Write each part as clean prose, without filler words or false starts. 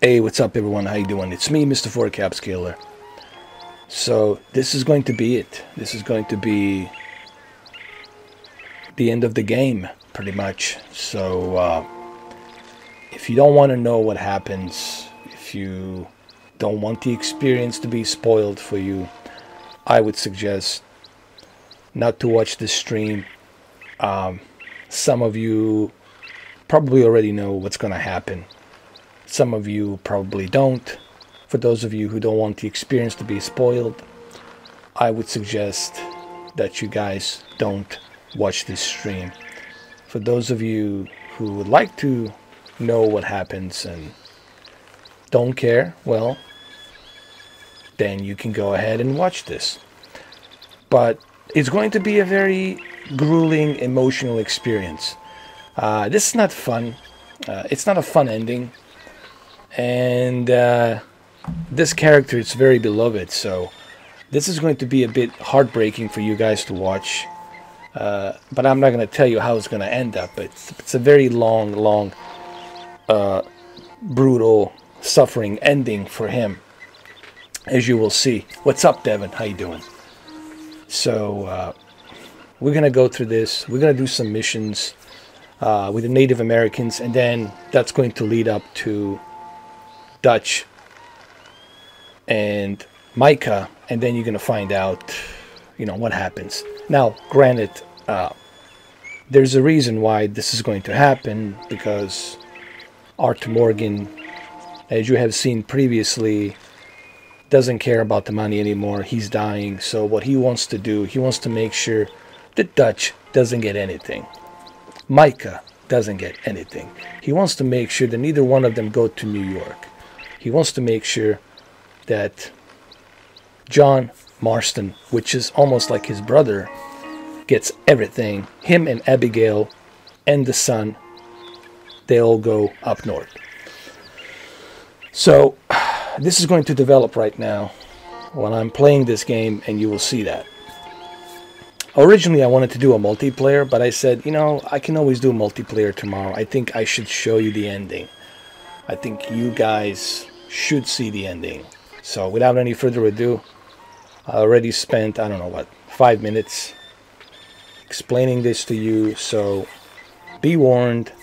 Hey, what's up everyone? How you doing? It's me, Mr. 4Cap Scaler. So this is going to be it. This is going to be the end of the game, pretty much. So if you don't want to know what happens, if you don't want the experience to be spoiled for you, I would suggest not to watch this stream. Some of you probably already know what's going to happen. Some of you probably don't. For those of you who don't want the experience to be spoiled, I would suggest that you guys don't watch this stream. For those of you who would like to know what happens and don't care, well, then you can go ahead and watch this. But it's going to be a very grueling, emotional experience. This is not fun. It's not a fun ending. And this character is very beloved, so this is going to be a bit heartbreaking for you guys to watch. But I'm not going to tell you how it's going to end up. It's a very long, brutal, suffering ending for him, as you will see. What's up, Devin? How you doing? So we're going to go through this. We're going to do some missions with the Native Americans, and then that's going to lead up to Dutch and Micah, and then you're going to find out, you know, what happens. Now, granted, there's a reason why this is going to happen, because Arthur Morgan, as you have seen previously, doesn't care about the money anymore. He's dying, so what he wants to do, he wants to make sure that Dutch doesn't get anything. Micah doesn't get anything. He wants to make sure that neither one of them go to New York. He wants to make sure that John Marston, which is almost like his brother, gets everything. Him and Abigail and the son, they all go up north. So this is going to develop right now when I'm playing this game, and you will see that. Originally I wanted to do a multiplayer, but I said, you know, I can always do multiplayer tomorrow. I think I should show you the ending. I think you guys should see the ending. So without any further ado, I already spent, I don't know what, 5 minutes explaining this to you, so be warned,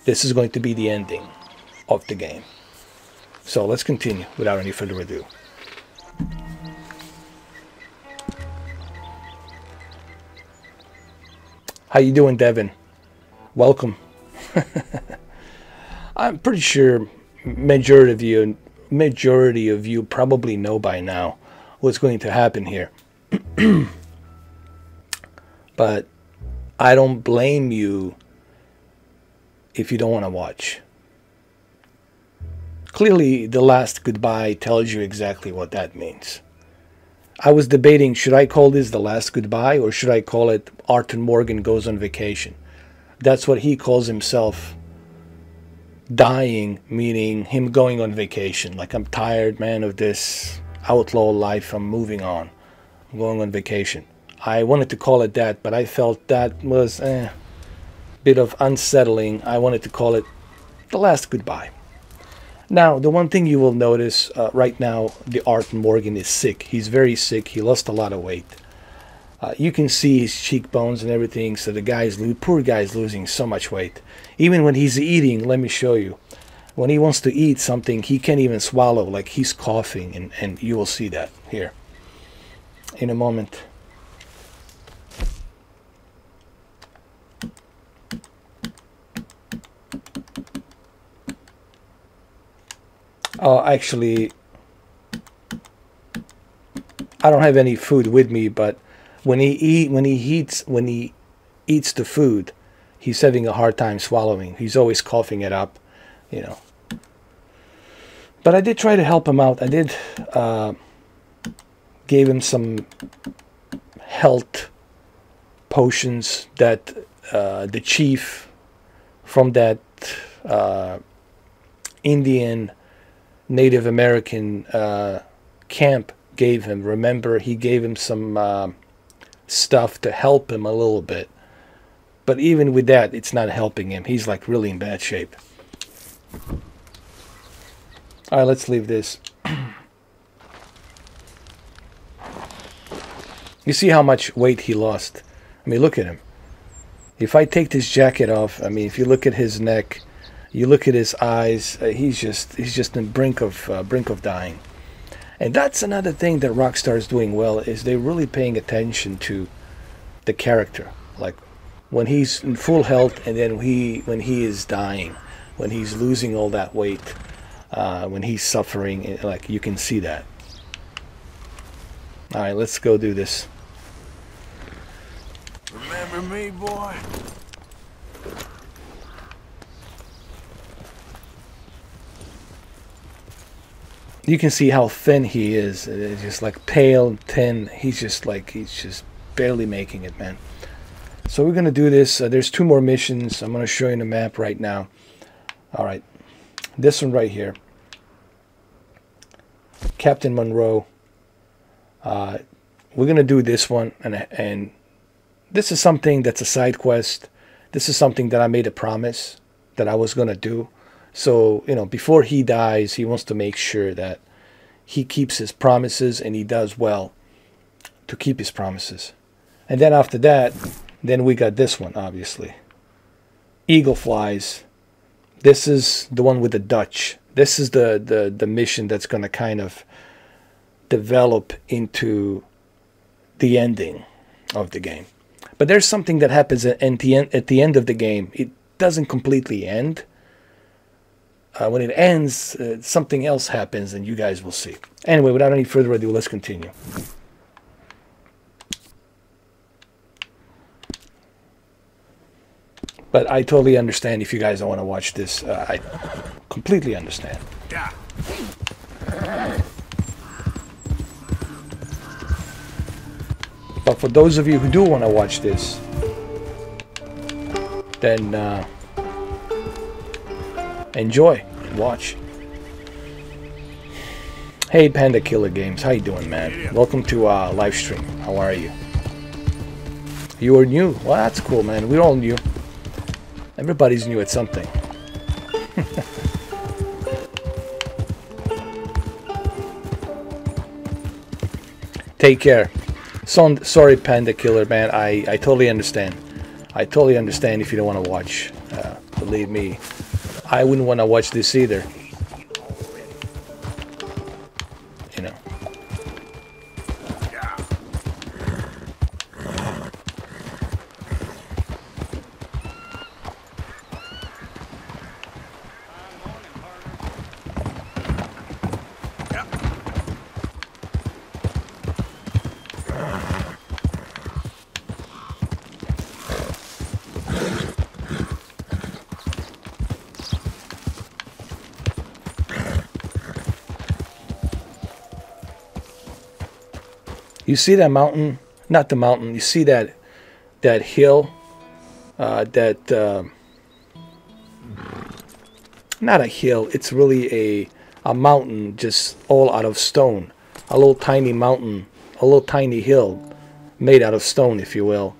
this is going to be the ending of the game. So let's continue without any further ado. How you doing, Devin? Welcome. I'm pretty sure majority of you probably know by now what's going to happen here. But I don't blame you if you don't want to watch. Clearly, the last goodbye tells you exactly what that means. I was debating, should I call this the last goodbye, or should I call it Arthur Morgan goes on vacation? That's what he calls himself. Dying, meaning him going on vacation. Like, I'm tired, man, of this outlaw life. I'm moving on. I'm going on vacation. I wanted to call it that, but I felt that was a bit of unsettling. I wanted to call it the last goodbye. Now, the one thing you will notice right now, the Arthur Morgan is sick. He's very sick. He lost a lot of weight. You can see his cheekbones and everything. So the poor guy's losing so much weight. Even when he's eating, let me show you. When he wants to eat something, he can't even swallow. Like, he's coughing, and you will see that here in a moment. Actually, I don't have any food with me, but when he eats the food, he's having a hard time swallowing. He's always coughing it up, you know. But I did try to help him out. I did gave him some health potions that the chief from that Indian Native American camp gave him. Remember, he gave him some stuff to help him a little bit. But even with that, it's not helping him. He's like really in bad shape. All right, let's leave this. You see how much weight he lost? I mean, look at him. If I take this jacket off, I mean, if you look at his neck, you look at his eyes, he's just on the brink of dying. And that's another thing that Rockstar is doing well, is they're really paying attention to the character. Like when he's in full health, and then when he is dying, when he's losing all that weight, when he's suffering, like you can see that. All right, let's go do this. Remember me, boy? You can see how thin he is. It's just like pale and thin. He's just barely making it, man. So we're gonna do this. There's 2 more missions. I'm gonna show you the map right now. All right, this one right here, Captain Monroe. We're gonna do this one, and this is something that's a side quest. This is something that I made a promise that I was gonna do. So, you know, before he dies, he wants to make sure that he keeps his promises, and he does well to keep his promises. And then after that, then we got this one, obviously. Eagle Flies. This is the one with the Dutch. This is the mission that's going to kind of develop into the ending of the game. But there's something that happens at the end of the game. It doesn't completely end. When it ends, something else happens, and you guys will see. Anyway, without any further ado, let's continue. But I totally understand if you guys don't want to watch this. I completely understand. But for those of you who do want to watch this, then enjoy and watch. Hey Panda Killer Games, how you doing, man? Welcome to live stream. How are you? You are new? Well, that's cool, man. We're all new. Everybody's new at something. Take care. Sorry, Panda Killer, man. I totally understand. I totally understand if you don't want to watch. Believe me, I wouldn't want to watch this either. You know. You see that mountain? Not the mountain. You see that hill? Not a hill. It's really a mountain, just all out of stone. A little tiny mountain, a little tiny hill, made out of stone, if you will.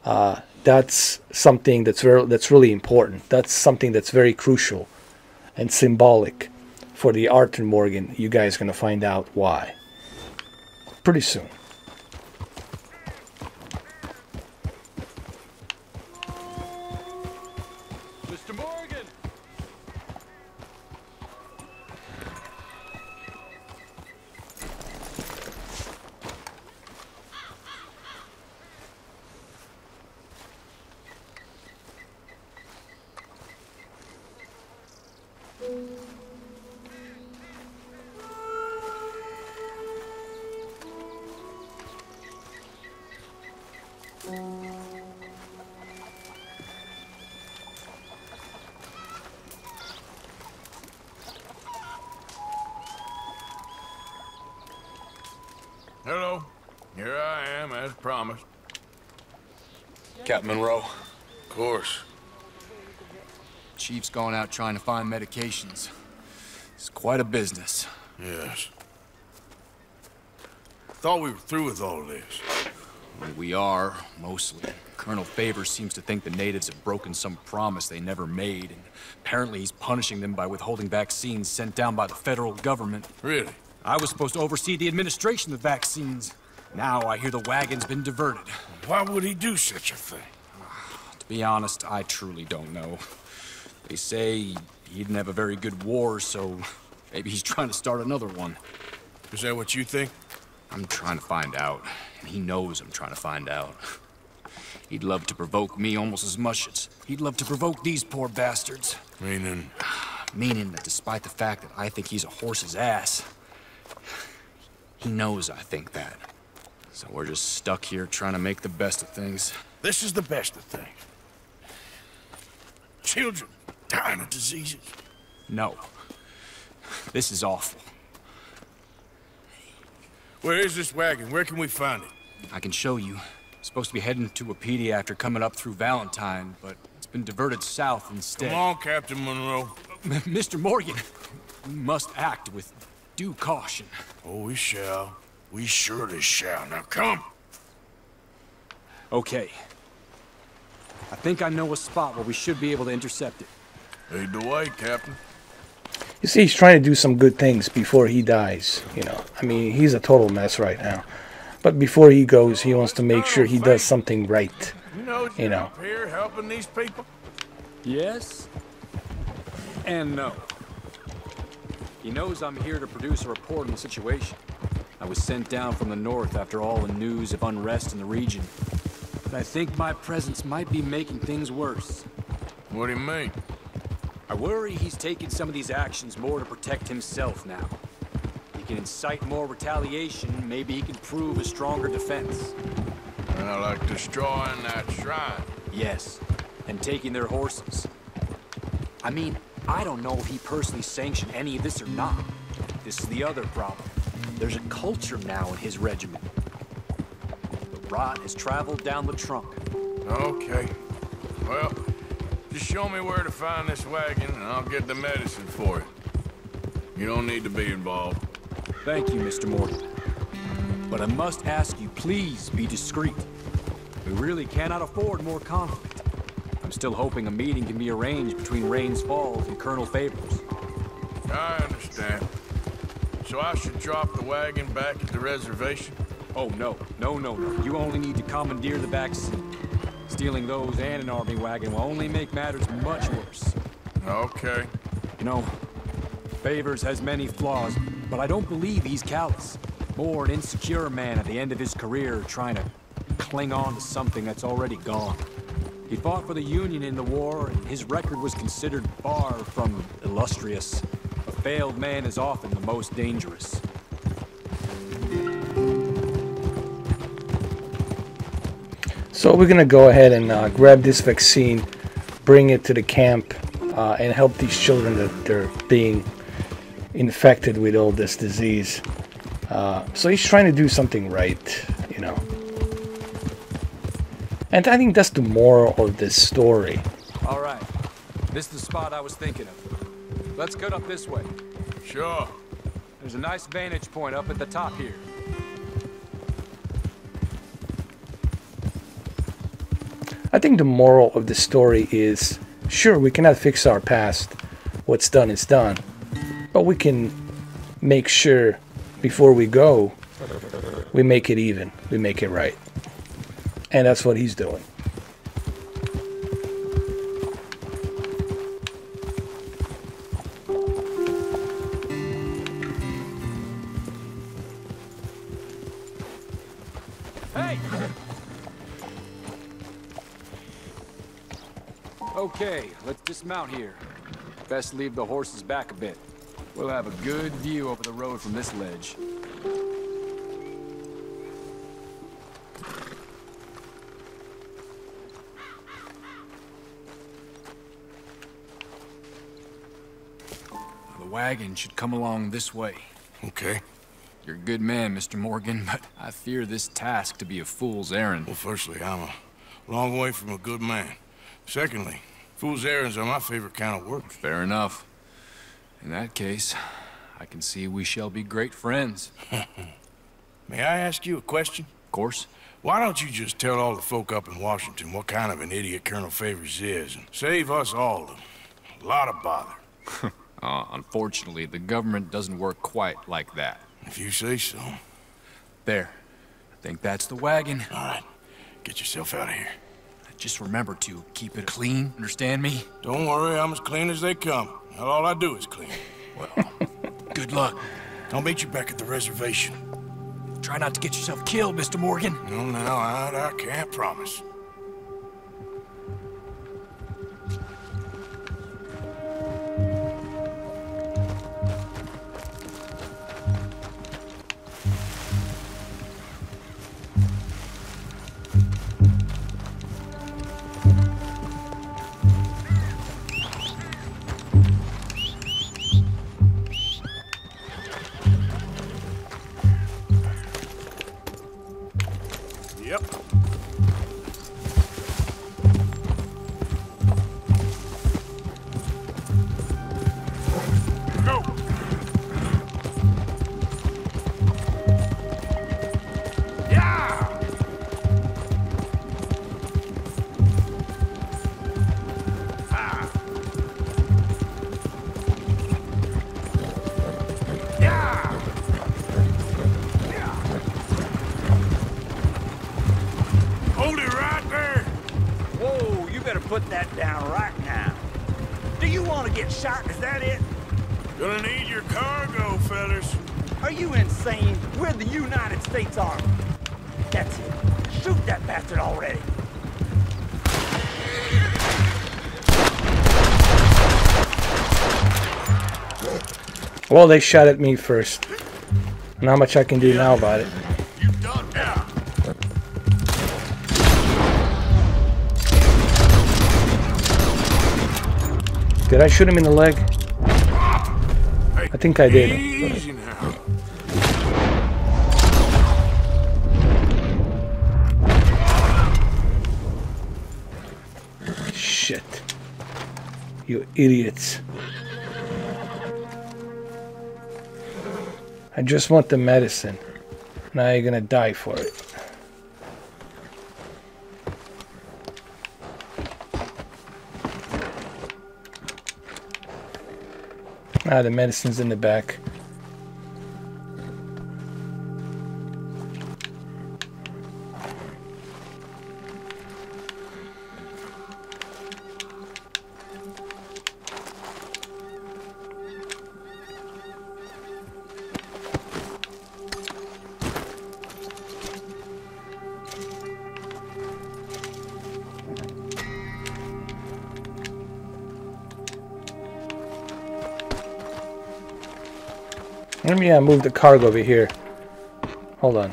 That's something that's really important. That's something that's very crucial and symbolic for the Arthur Morgan. You guys are gonna find out why pretty soon. Mr. Morgan! Hello. Here I am, as promised. Captain Monroe. Of course. Chief's gone out trying to find medications. It's quite a business. Yes. Thought we were through with all this. We are, mostly. Colonel Favors seems to think the natives have broken some promise they never made, and apparently he's punishing them by withholding vaccines sent down by the federal government. Really? I was supposed to oversee the administration of vaccines. Now I hear the wagon's been diverted. Why would he do such a thing? To be honest, I truly don't know. They say he didn't have a very good war, so maybe he's trying to start another one. Is that what you think? I'm trying to find out, and he knows I'm trying to find out. He'd love to provoke me almost as much as he'd love to provoke these poor bastards. Meaning? Meaning that despite the fact that I think he's a horse's ass, he knows I think that. So we're just stuck here trying to make the best of things. This is the best of things. Children dying of diseases. No. This is awful. Where is this wagon? Where can we find it? I can show you. Supposed to be heading to a PD after coming up through Valentine, but it's been diverted south instead. Come on, Captain Monroe. Mr. Morgan, we must act with due caution. Oh, we shall. We surely shall. Now come. Okay. I think I know a spot where we should be able to intercept it. Lead the way, Captain. You see, he's trying to do some good things before he dies, you know. I mean, he's a total mess right now. But before he goes, he wants to make sure he does something right, you know. Up here helping these people? Yes and no. He knows I'm here to produce a report on the situation. I was sent down from the north after all the news of unrest in the region. But I think my presence might be making things worse. What do you mean? I worry he's taking some of these actions more to protect himself now. He can incite more retaliation, maybe he can prove a stronger defense. Like destroying that shrine. Yes, and taking their horses. I mean, I don't know if he personally sanctioned any of this or not. This is the other problem. There's a culture now in his regiment. The rot has traveled down the trunk. Okay. Well, just show me where to find this wagon and I'll get the medicine for it. You don't need to be involved. Thank you, Mr. Morgan. But I must ask you, please be discreet. We really cannot afford more conflict. I'm still hoping a meeting can be arranged between Rains Falls and Colonel Favors. I understand. So I should drop the wagon back at the reservation? Oh, no. No. You only need to commandeer the vaccine. Stealing those and an army wagon will only make matters much worse. Okay. You know, Favors has many flaws, but I don't believe he's callous. More an insecure man at the end of his career trying to cling on to something that's already gone. He fought for the Union in the war, and his record was considered far from illustrious. A failed man is often the most dangerous. So we're going to go ahead and grab this vaccine, bring it to the camp, and help these children that they're being infected with all this disease. So he's trying to do something right, you know. And I think that's the moral of this story. All right. This is the spot I was thinking of. Let's cut up this way. Sure. There's a nice vantage point up at the top here. I think the moral of the story is, sure, we cannot fix our past. What's done is done. But we can make sure before we go, we make it even. We make it right. And that's what he's doing. Hey! Okay, let's dismount here. Best leave the horses back a bit. We'll have a good view over the road from this ledge. The wagon should come along this way. Okay. You're a good man, Mr. Morgan, but I fear this task to be a fool's errand. Well, firstly, I'm a long way from a good man. Secondly, fool's errands are my favorite kind of work. Fair enough. In that case, I can see we shall be great friends. May I ask you a question? Of course. Why don't you just tell all the folk up in Washington what kind of an idiot Colonel Favors is and save us all a lot of bother? Unfortunately, the government doesn't work quite like that. If you say so. There. I think that's the wagon. All right, get yourself out of here. Just remember to keep it clean, understand me? Don't worry, I'm as clean as they come. Not all I do is clean. Well, good luck. I'll meet you back at the reservation. Try not to get yourself killed, Mr. Morgan. No, now, I can't promise. Yep. Go. Yeah. Ah. Yeah. Hold it right there. Whoa, you better put that down right now. Do you want to get shot? Is that it? Gonna need your cargo, fellas. Are you insane? We're the United States Army. That's it. Shoot that bastard already. Well, they shot at me first. Not much I can do now about it. You done now. Did I shoot him in the leg? Hey, I think I did. Easy now. Shit. You idiots. I just want the medicine. Now you're gonna die for it. Ah, the medicine's in the back. Let me move the cargo over here. Hold on.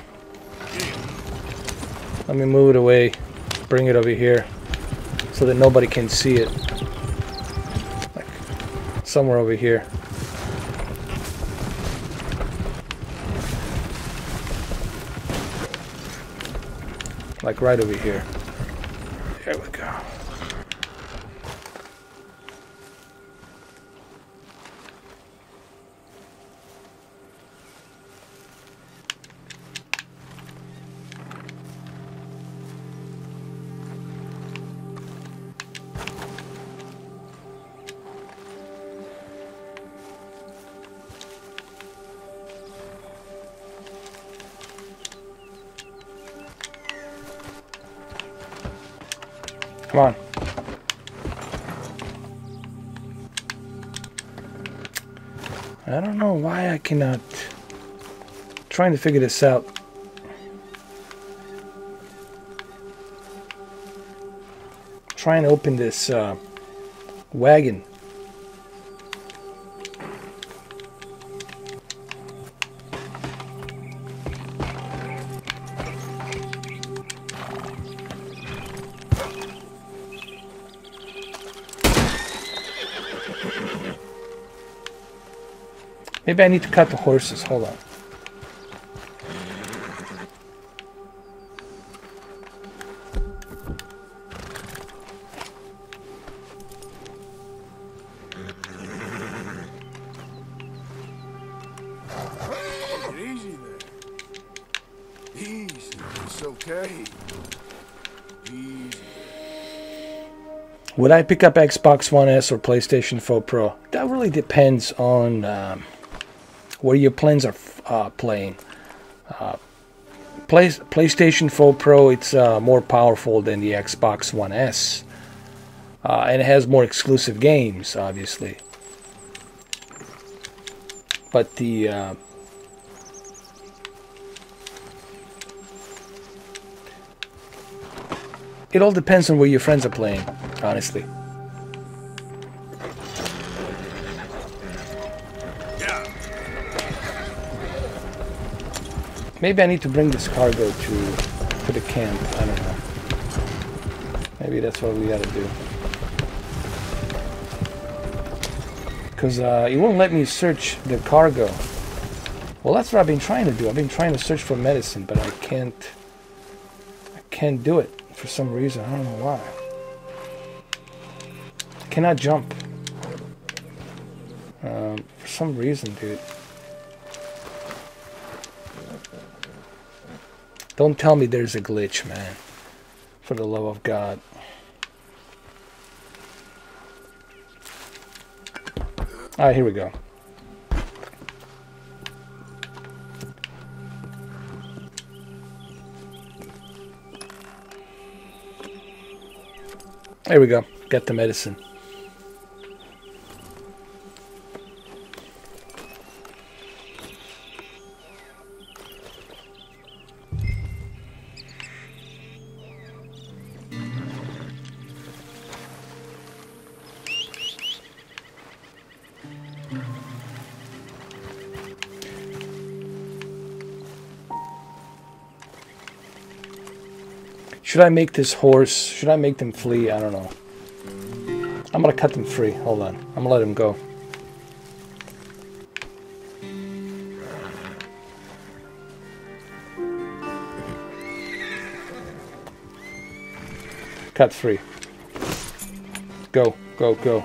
Let me move it away. Bring it over here so that nobody can see it. Like somewhere over here. Like right over here. There we go. Come on. I don't know why I cannot. Trying to figure this out. Trying to open this wagon. Maybe I need to cut the horses. Hold on. Easy there. Easy. So Okay. Easy. Would I pick up Xbox One S or PlayStation 4 Pro? That really depends on where your plans are playing. PlayStation 4 Pro, it's more powerful than the Xbox One S. And it has more exclusive games, obviously. But the... it all depends on where your friends are playing, honestly. Maybe I need to bring this cargo to the camp. I don't know. Maybe that's what we gotta do. Because it won't let me search the cargo. Well, that's what I've been trying to do. I've been trying to search for medicine, but I can't do it for some reason. I don't know why. I cannot jump. For some reason, dude. Don't tell me there's a glitch, man. For the love of God. Alright, here we go. There we go. Got the medicine. Should I make this horse? Should I make them flee? I don't know. I'm gonna cut them free. Hold on. I'm gonna let them go. Cut free. Go, go, go.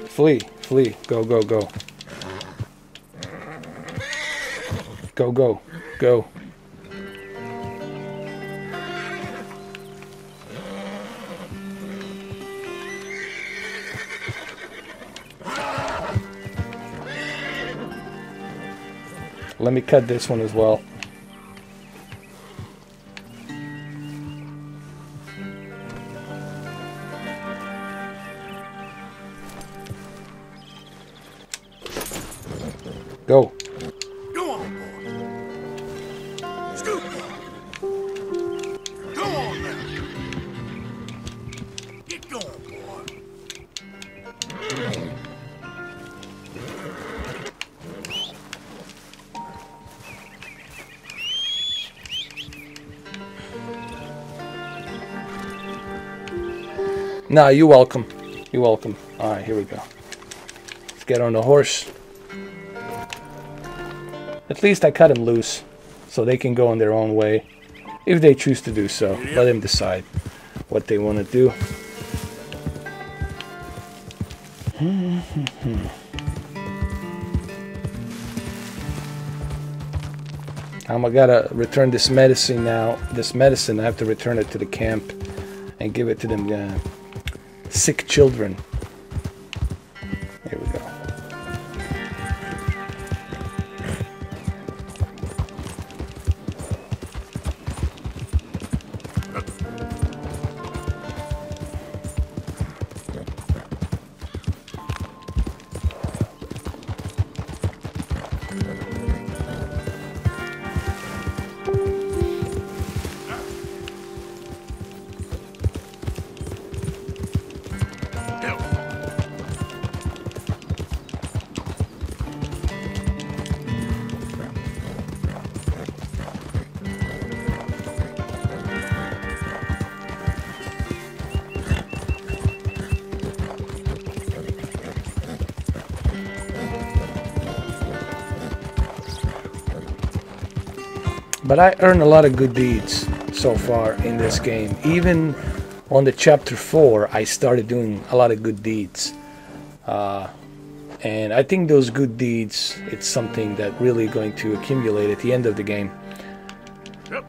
Flee, flee. Go, go, go. Go, go, go. Let me cut this one as well. Go. Go on, boy. Scoot. Go on now. Get going, boy. Nah, you're welcome. You're welcome. Alright, here we go. Let's get on the horse. At least I cut him loose, so they can go on their own way. If they choose to do so. Let them decide what they want to do. I gotta return this medicine now. This medicine, I have to return it to the camp and give it to them sick children. Here we go. But I earned a lot of good deeds so far in this game. Even on the Chapter 4, I started doing a lot of good deeds. And I think those good deeds, it's something that really going to accumulate at the end of the game.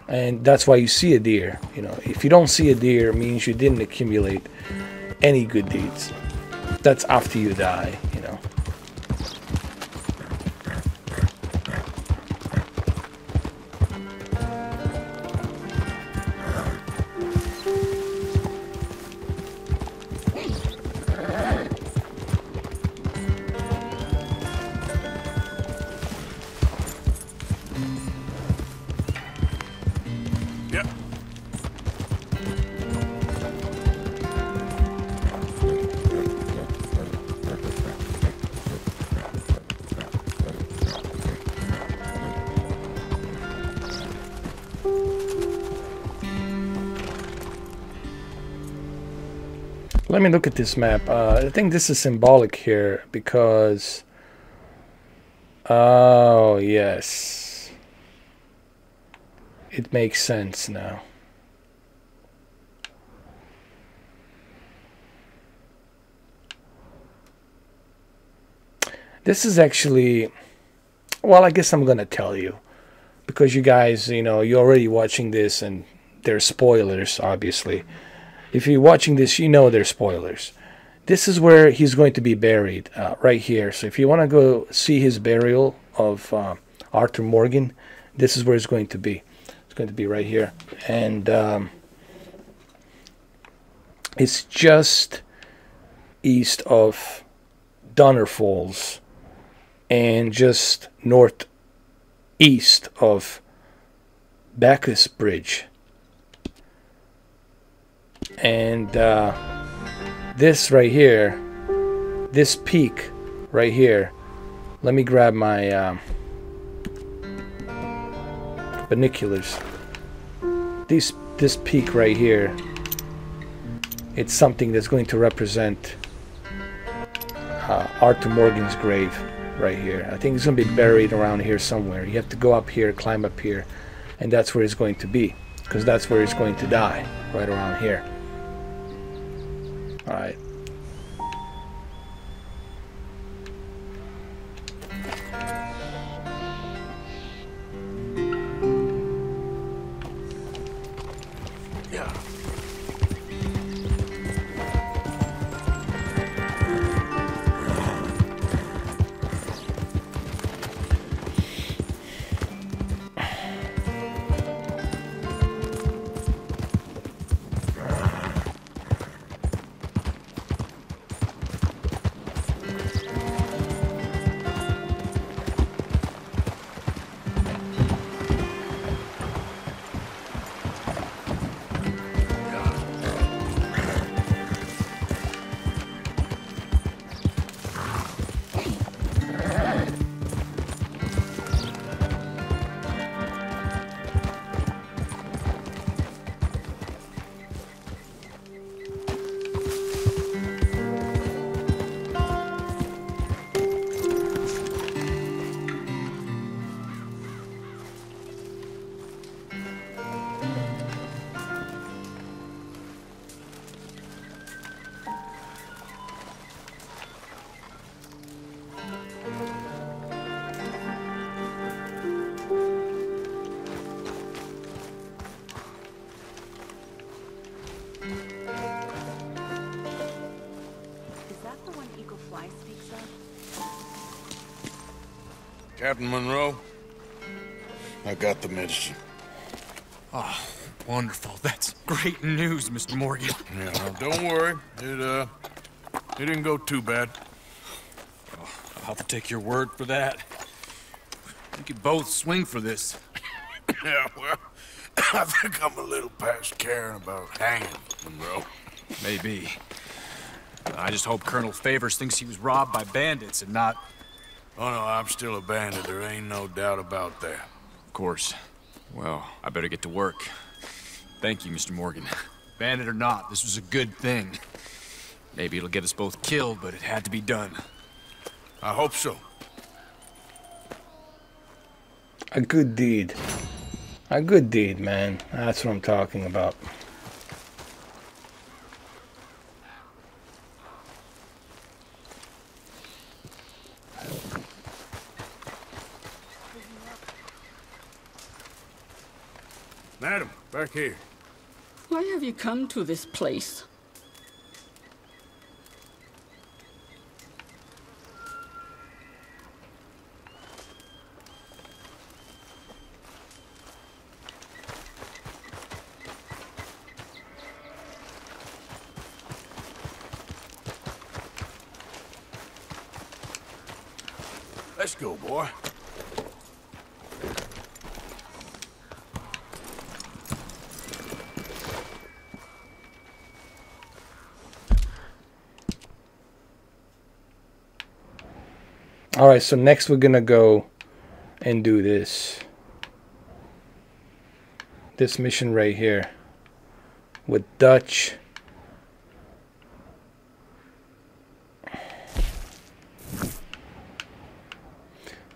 And that's why you see a deer. You know, if you don't see a deer, it means you didn't accumulate any good deeds. That's after you die, you know. Let me look at this map. I think this is symbolic here because... Oh, yes. It makes sense now. This is actually... Well, I guess I'm going to tell you. Because you guys, you know, you're already watching this and there's spoilers, obviously. If you're watching this, you know there's spoilers. This is where he's going to be buried, right here. So if you want to go see his burial of Arthur Morgan, this is where it's going to be. It's going to be right here. And it's just east of Donner Falls and just northeast of Bacchus Bridge. And this right here, this peak right here, let me grab my binoculars. This peak right here, it's something that's going to represent Arthur Morgan's grave right here. I think he's going to be buried around here somewhere. You have to go up here, climb up here, and that's where he's going to be, because that's where he's going to die, right around here. All right. Captain Monroe, I got the medicine. Oh, wonderful. That's great news, Mr. Morgan. Yeah, well, don't worry. It didn't go too bad. Oh, I'll have to take your word for that. We could both swing for this. Yeah, well, I think I'm a little past caring about hanging, Monroe. Maybe. I just hope Colonel Favors thinks he was robbed by bandits and not... Oh, no, I'm still a bandit. There ain't no doubt about that. Of course. Well, I better get to work. Thank you, Mr. Morgan. Bandit or not, this was a good thing. Maybe it'll get us both killed, but it had to be done. I hope so. A good deed. A good deed, man. That's what I'm talking about. Madam, back here. Why have you come to this place? Let's go, boy. All right, so next we're gonna go and do this mission right here with Dutch.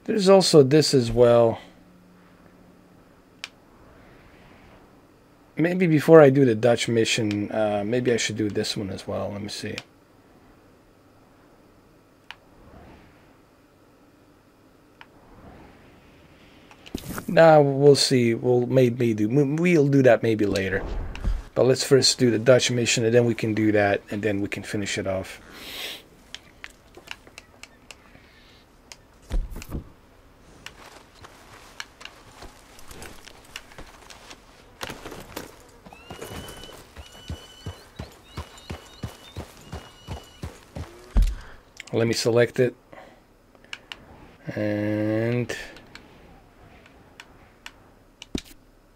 There's also this as well. Maybe before I do the Dutch mission, maybe I should do this one as well. Let me see. Nah, we'll see. We'll do that maybe later. But let's first do the Dutch mission, and then we can do that, and then we can finish it off. Let me select it, and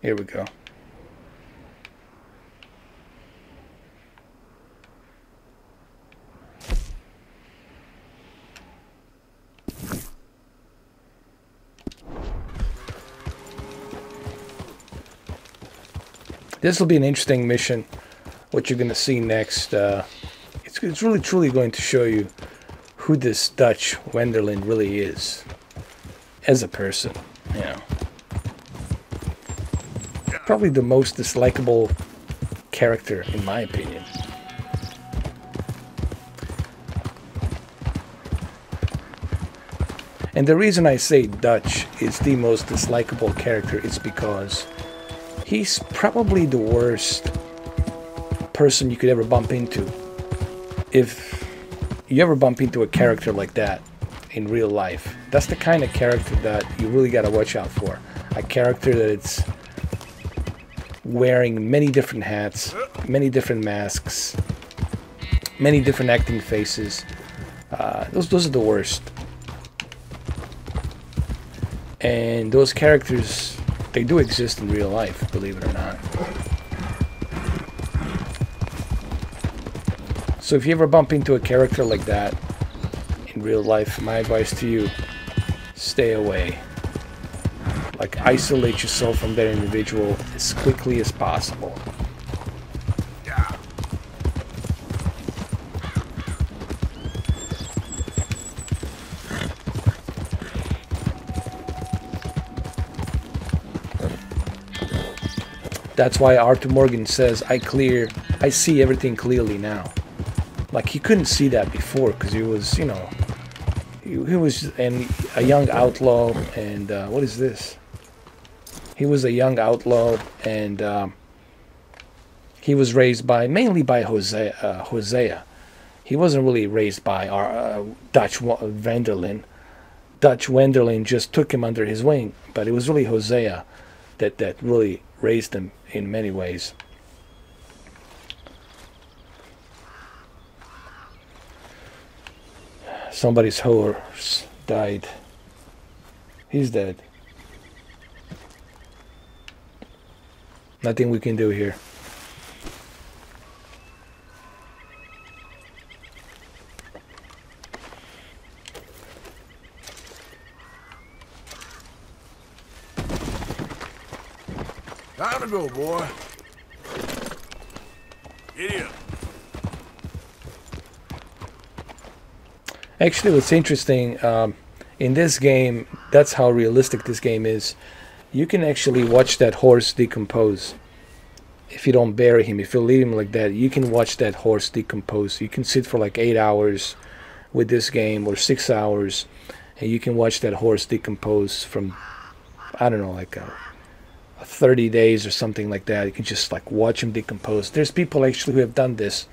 here we go. This will be an interesting mission. What you're going to see next, it's really truly going to show you who this Dutch Wenderlin really is as a person, you know. Probably the most dislikable character in my opinion. And the reason I say Dutch is the most dislikable character is because he's probably the worst person you could ever bump into. If you ever bump into a character like that in real life, that's the kind of character that you really got to watch out for. A character that's wearing many different hats, many different masks, many different acting faces. Those are the worst. And those characters, they do exist in real life, believe it or not. So if you ever bump into a character like that in real life, my advice to you, stay away. Like, isolate yourself from that individual as quickly as possible. That's why Arthur Morgan says, I see everything clearly now. Like, he couldn't see that before because he was, you know, he was a young outlaw, and what is this? He was a young outlaw, and he was raised mainly by Hosea. He wasn't really raised by Dutch Wenderlin. Dutch Wenderlin just took him under his wing, but it was really Hosea that really raised him in many ways. Somebody's horse died. He's dead. Nothing we can do here. Time to go, boy. Giddy up. Actually, what's interesting, in this game, that's how realistic this game is. You can actually watch that horse decompose. If you don't bury him, if you leave him like that, you can watch that horse decompose. You can sit for like 8 hours with this game, or 6 hours, and you can watch that horse decompose from, I don't know, like a 30 days or something like that. You can just like watch them decompose. There's people actually who have done this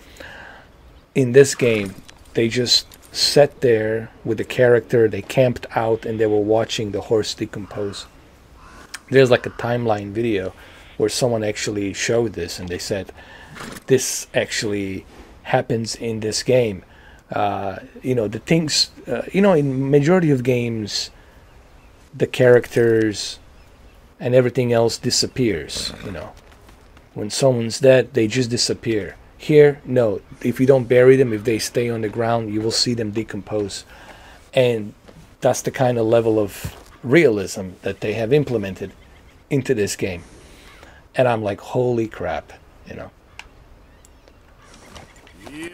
in this game. They just sat there with the character, they camped out, and they were watching the horse decompose. There's like a timeline video where someone actually showed this, and they said this actually happens in this game. You know, the things, you know, in majority of games, the characters and everything else disappears. You know, when someone's dead, they just disappear. Here, no. If you don't bury them, if they stay on the ground, you will see them decompose. And that's the kind of level of realism that they have implemented into this game. And I'm like, holy crap, you know.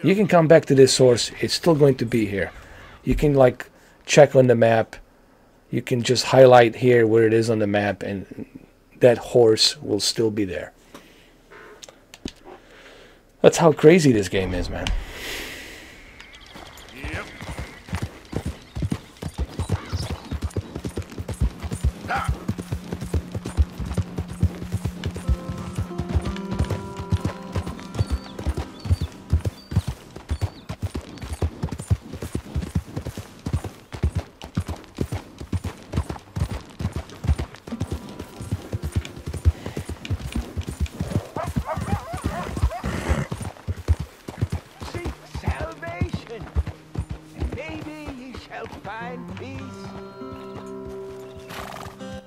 You can come back to this horse. It's still going to be here. You can like check on the map. You can just highlight here where it is on the map, and that horse will still be there. That's how crazy this game is, man. Yep. Ha!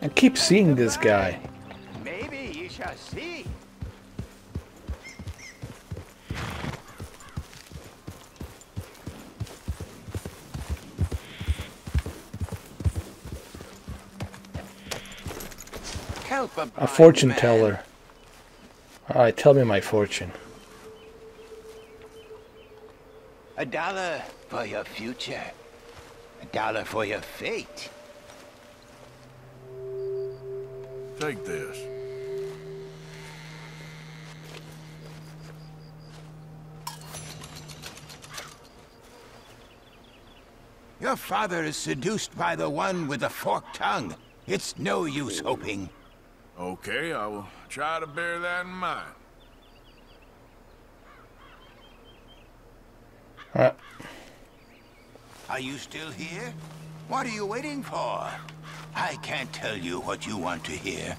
I keep seeing this guy. Maybe you shall see. A fortune teller. Alright, tell me my fortune. $1 for your future. $1 for your fate. Take this. Your father is seduced by the one with the forked tongue. It's no use hoping. Okay, I will try to bear that in mind. Are you still here? What are you waiting for? I can't tell you what you want to hear.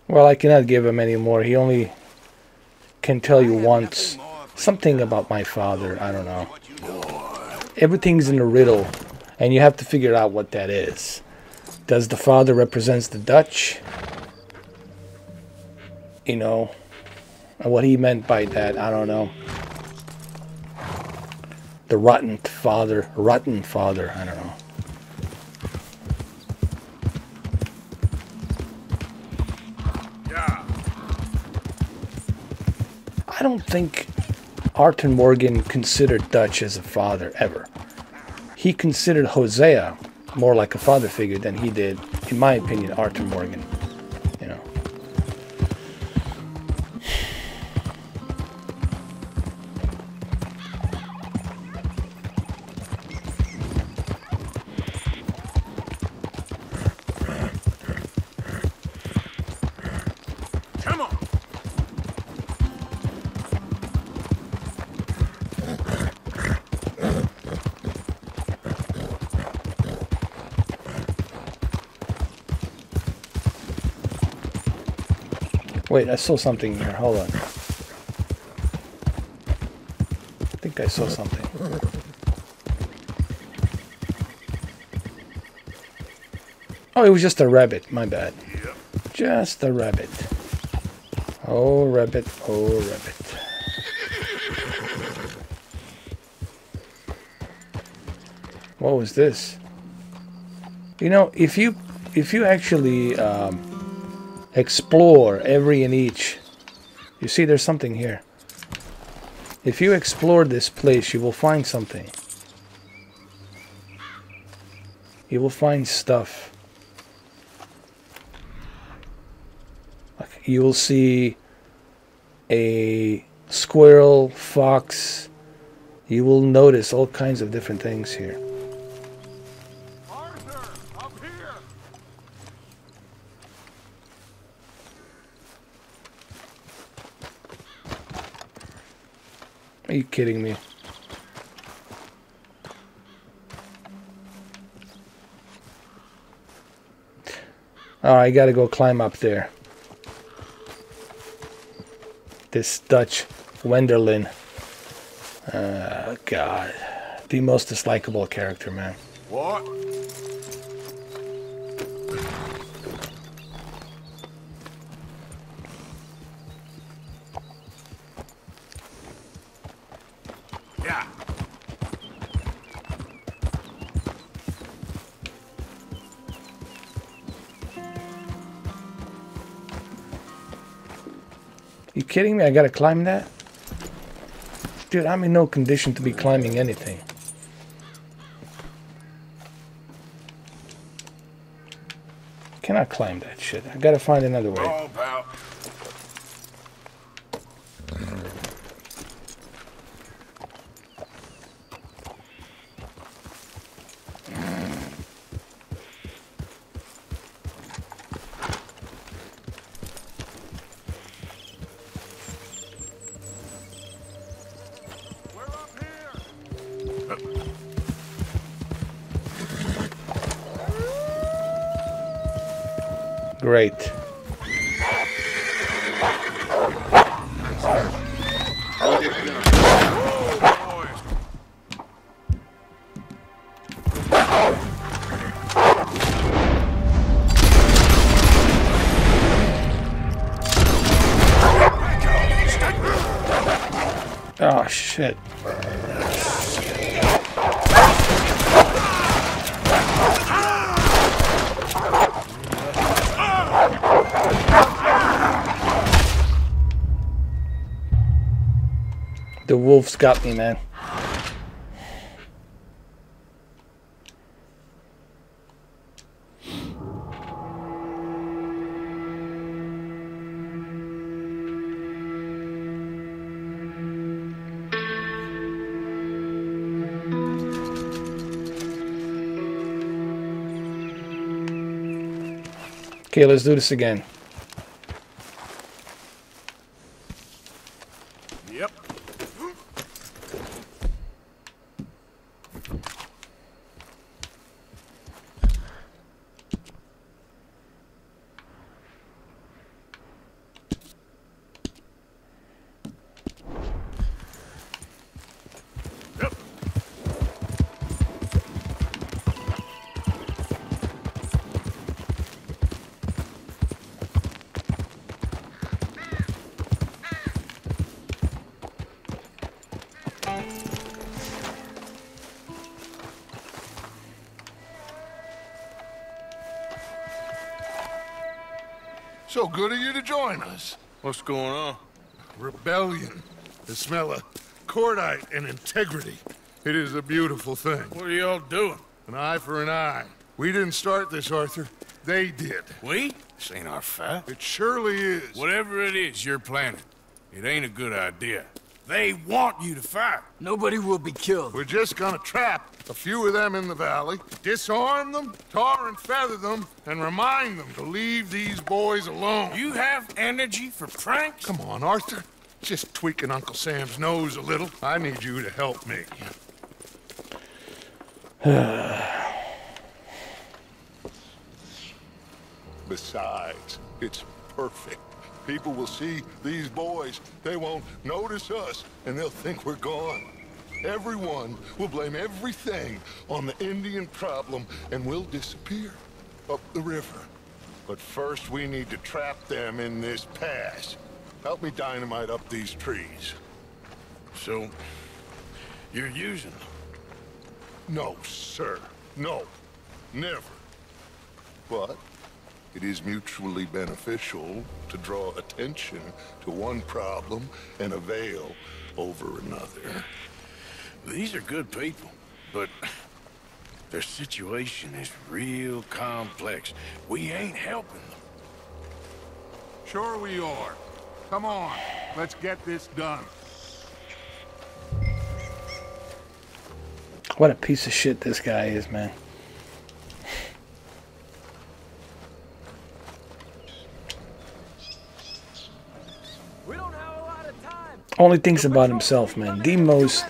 Well, I cannot give him any more. He only can tell you once something about my father. I don't know. Everything's in a riddle, and you have to figure out what that is. Does the father represents the Dutch? You know, and what he meant by that, I don't know. The rotten father, I don't know. Yeah. I don't think Arthur Morgan considered Dutch as a father, ever. He considered Hosea more like a father figure than he did, in my opinion, Arthur Morgan. You know. Come on. Wait, I saw something here. Hold on. I think I saw something. Oh, it was just a rabbit. My bad. Yep. Just a rabbit. Oh, rabbit. Oh, rabbit. What was this? You know, if you actually explore every and each, you see there's something here. If you explore this place, you will find something. You will find stuff. You will see a squirrel, fox. You will notice all kinds of different things here. Are you kidding me? Oh, I gotta go climb up there. This Dutch Wenderlin. God. The most dislikable character, man. What? Yeah. You kidding me? I gotta climb that? Dude, I'm in no condition to be climbing anything. Cannot climb that shit. I gotta find another way. Oh, pal. Great. Oh shit. The wolves got me, man. Okay, let's do this again. Yep. Yep. So good of you to join us. What's going on? Rebellion. The smell of cordite and integrity. It is a beautiful thing. What are y'all doing? An eye for an eye. We didn't start this, Arthur. They did. We? This ain't our fight. It surely is. Whatever it is you're planning, it ain't a good idea. They want you to fight. Nobody will be killed. We're just gonna trap a few of them in the valley, disarm them, tar and feather them, and remind them to leave these boys alone. You have energy for pranks? Come on, Arthur. Just tweaking Uncle Sam's nose a little. I need you to help me. Besides, it's perfect. People will see these boys. They won't notice us, and they'll think we're gone. Everyone will blame everything on the Indian problem, and we'll disappear up the river. But first, we need to trap them in this pass. Help me dynamite up these trees. So, you're using them? No, sir. No. Never. But it is mutually beneficial to draw attention to one problem and avail over another. These are good people, but their situation is real complex. We ain't helping them. Sure we are. Come on, let's get this done. What a piece of shit this guy is, man. We don't have a lot of time. Only thinks about himself, man. The most...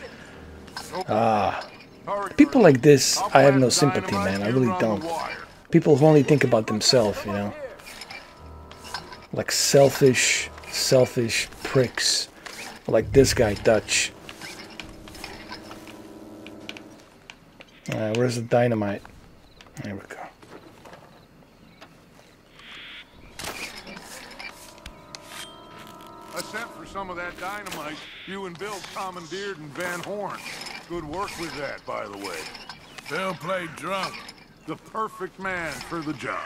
people like this, I have no sympathy, man. I really don't. People who only think about themselves, you know? Like selfish pricks. Like this guy, Dutch. Where's the dynamite? There we go. I sent for some of that dynamite you and Bill commandeered in Van Horn. Good work with that, by the way. Bill played drunk. The perfect man for the job.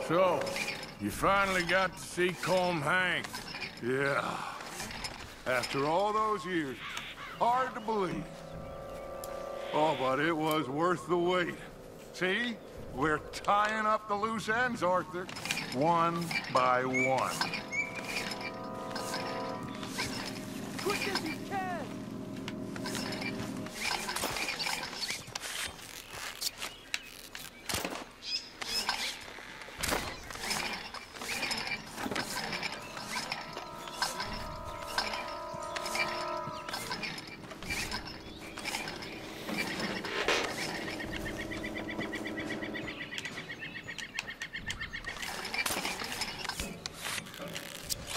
So, you finally got to see Colm hang. Yeah. After all those years. Hard to believe. Oh, but it was worth the wait. See? We're tying up the loose ends, Arthur. One by one. Quick as you can!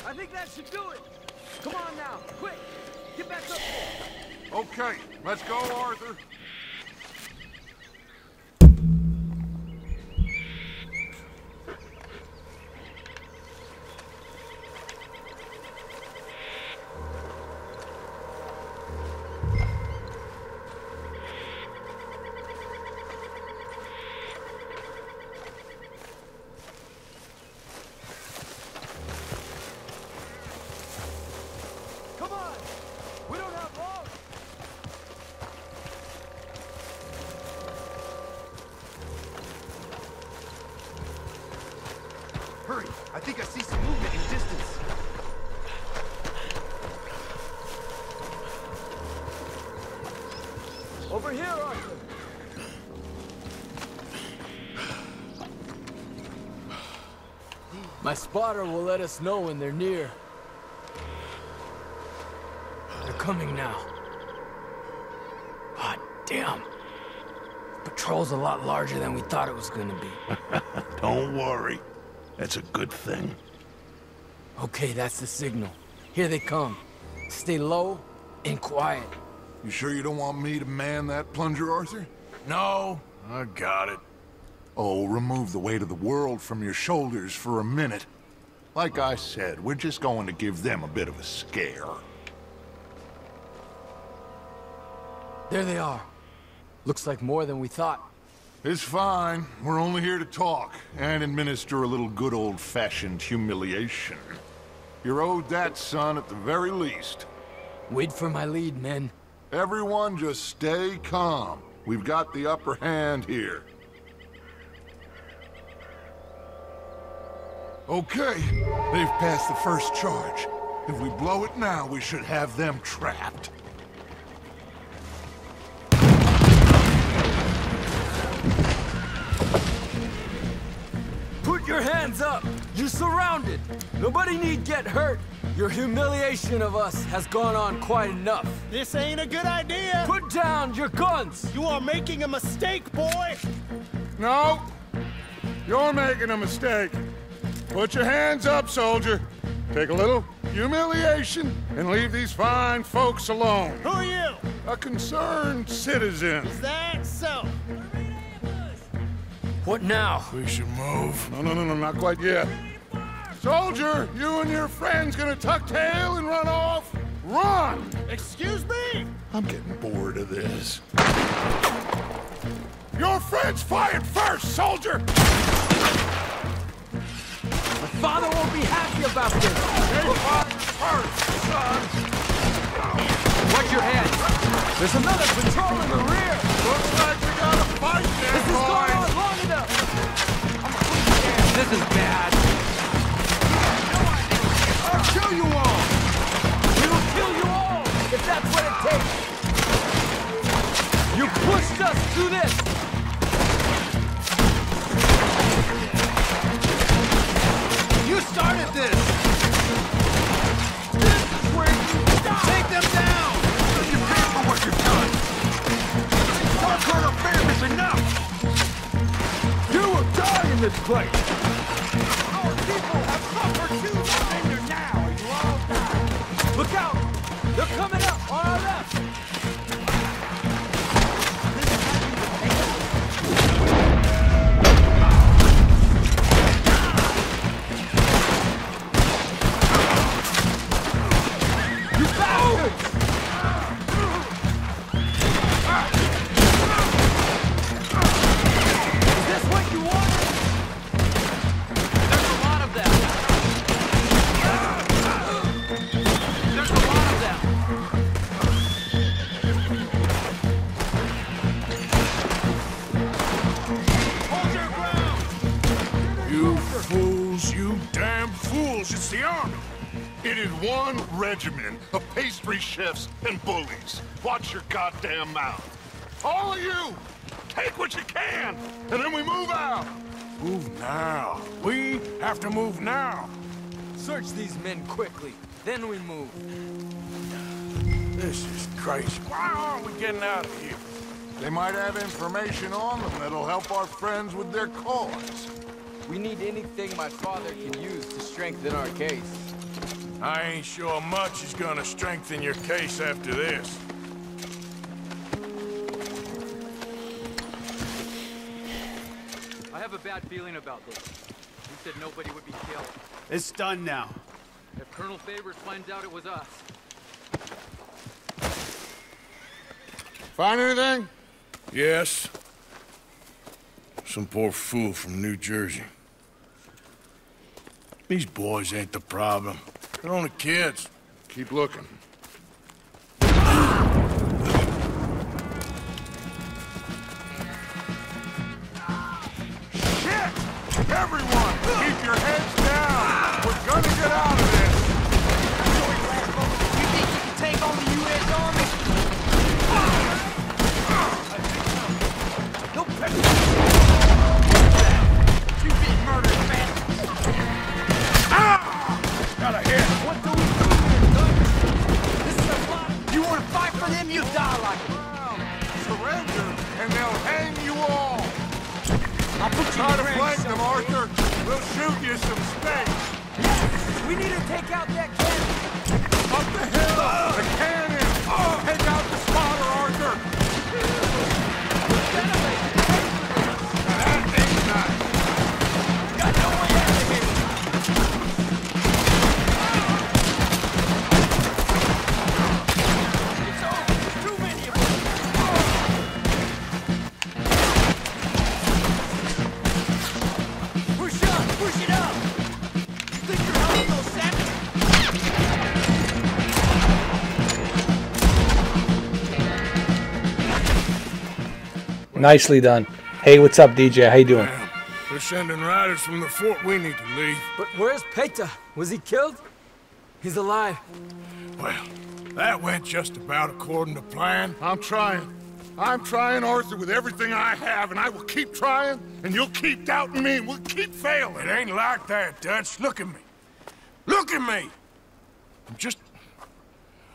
I think that should do it. Come on now, quick. Get back up there. Okay, let's go, Arthur. Come on! We don't have long! Hurry! I think I see some movement in distance. Over here, Arthur! My spotter will let us know when they're near. They're coming now. God damn. Patrol's a lot larger than we thought it was gonna be. Don't worry. That's a good thing. Okay, that's the signal. Here they come. Stay low and quiet. You sure you don't want me to man that plunger, Arthur? No, I got it. Oh, remove the weight of the world from your shoulders for a minute. Like I said, we're just going to give them a bit of a scare. There they are. Looks like more than we thought. It's fine. We're only here to talk and administer a little good old-fashioned humiliation. You're owed that, son, at the very least. Wait for my lead, men. Everyone just stay calm. We've got the upper hand here. Okay, they've passed the first charge. If we blow it now, we should have them trapped. Put your hands up! You're surrounded! Nobody need get hurt! Your humiliation of us has gone on quite enough. This ain't a good idea! Put down your guns! You are making a mistake, boy! No, you're making a mistake. Put your hands up, soldier. Take a little humiliation and leave these fine folks alone. Who are you? A concerned citizen. Is that so? What now? We should move. No, not quite yet. Soldier, you and your friend's gonna tuck tail and run off? Run! Excuse me? I'm getting bored of this. Your friend's fired first, soldier! My father won't be happy about this! They fired first, son! Watch your head! There's another patrol in the rear! Looks like we got a fight there, This has gone on long enough! This is bad! do this! You started this! This is where you stop! Take them down! You pay for what you've done! Hardcore affair is enough! You will die in this place! Our people have suffered too long! Surrender now, or you all die! Look out! They're coming up on our left! You bastards! Is this what you wanted? There's a lot of them. There's a lot of them. Hold your ground! You fools, you damn fools! It's the army! It is one regiment of pastry chefs and bullies. Watch your goddamn mouth. All of you, take what you can, and then we move out. Move now. We have to move now. Search these men quickly, then we move. This is crazy. Why aren't we getting out of here? They might have information on them that'll help our friends with their cause. We need anything my father can use to strengthen our case. I ain't sure much is gonna strengthen your case after this. I have a bad feeling about this. You said nobody would be killed. It's done now. If Colonel Favors finds out it was us, Find anything? Yes. Some poor fool from New Jersey. These boys ain't the problem. They're only kids. Keep looking. Shit! Everyone, keep your heads down! We're gonna get out of this! You think you can take on the U.S. Army? No pressure! You been murdered, man! Got a hit! What do we do here, son? This is a plot. You want to fight for them, you die like it. Surrender, and they'll hang you all! I'll put you Try in to the flank ring, them, son. Arthur! We'll shoot you some space! We need to take out that cannon. Up the hill! The cannon! Take out the spotter, Arthur! That ain't nice! Got no way out of here. It's over. Too many of us. Push up. Push it up. You think you're helping those savages? Nicely done. Hey, what's up, DJ? How you doing? Damn, they're sending riders from the fort. We need to leave. But where's Peta? Was he killed? He's alive. Well, that went just about according to plan. I'm trying. I'm trying, Arthur, with everything I have, and I will keep trying, and you'll keep doubting me, and we'll keep failing. It ain't like that, Dutch. Look at me. Look at me!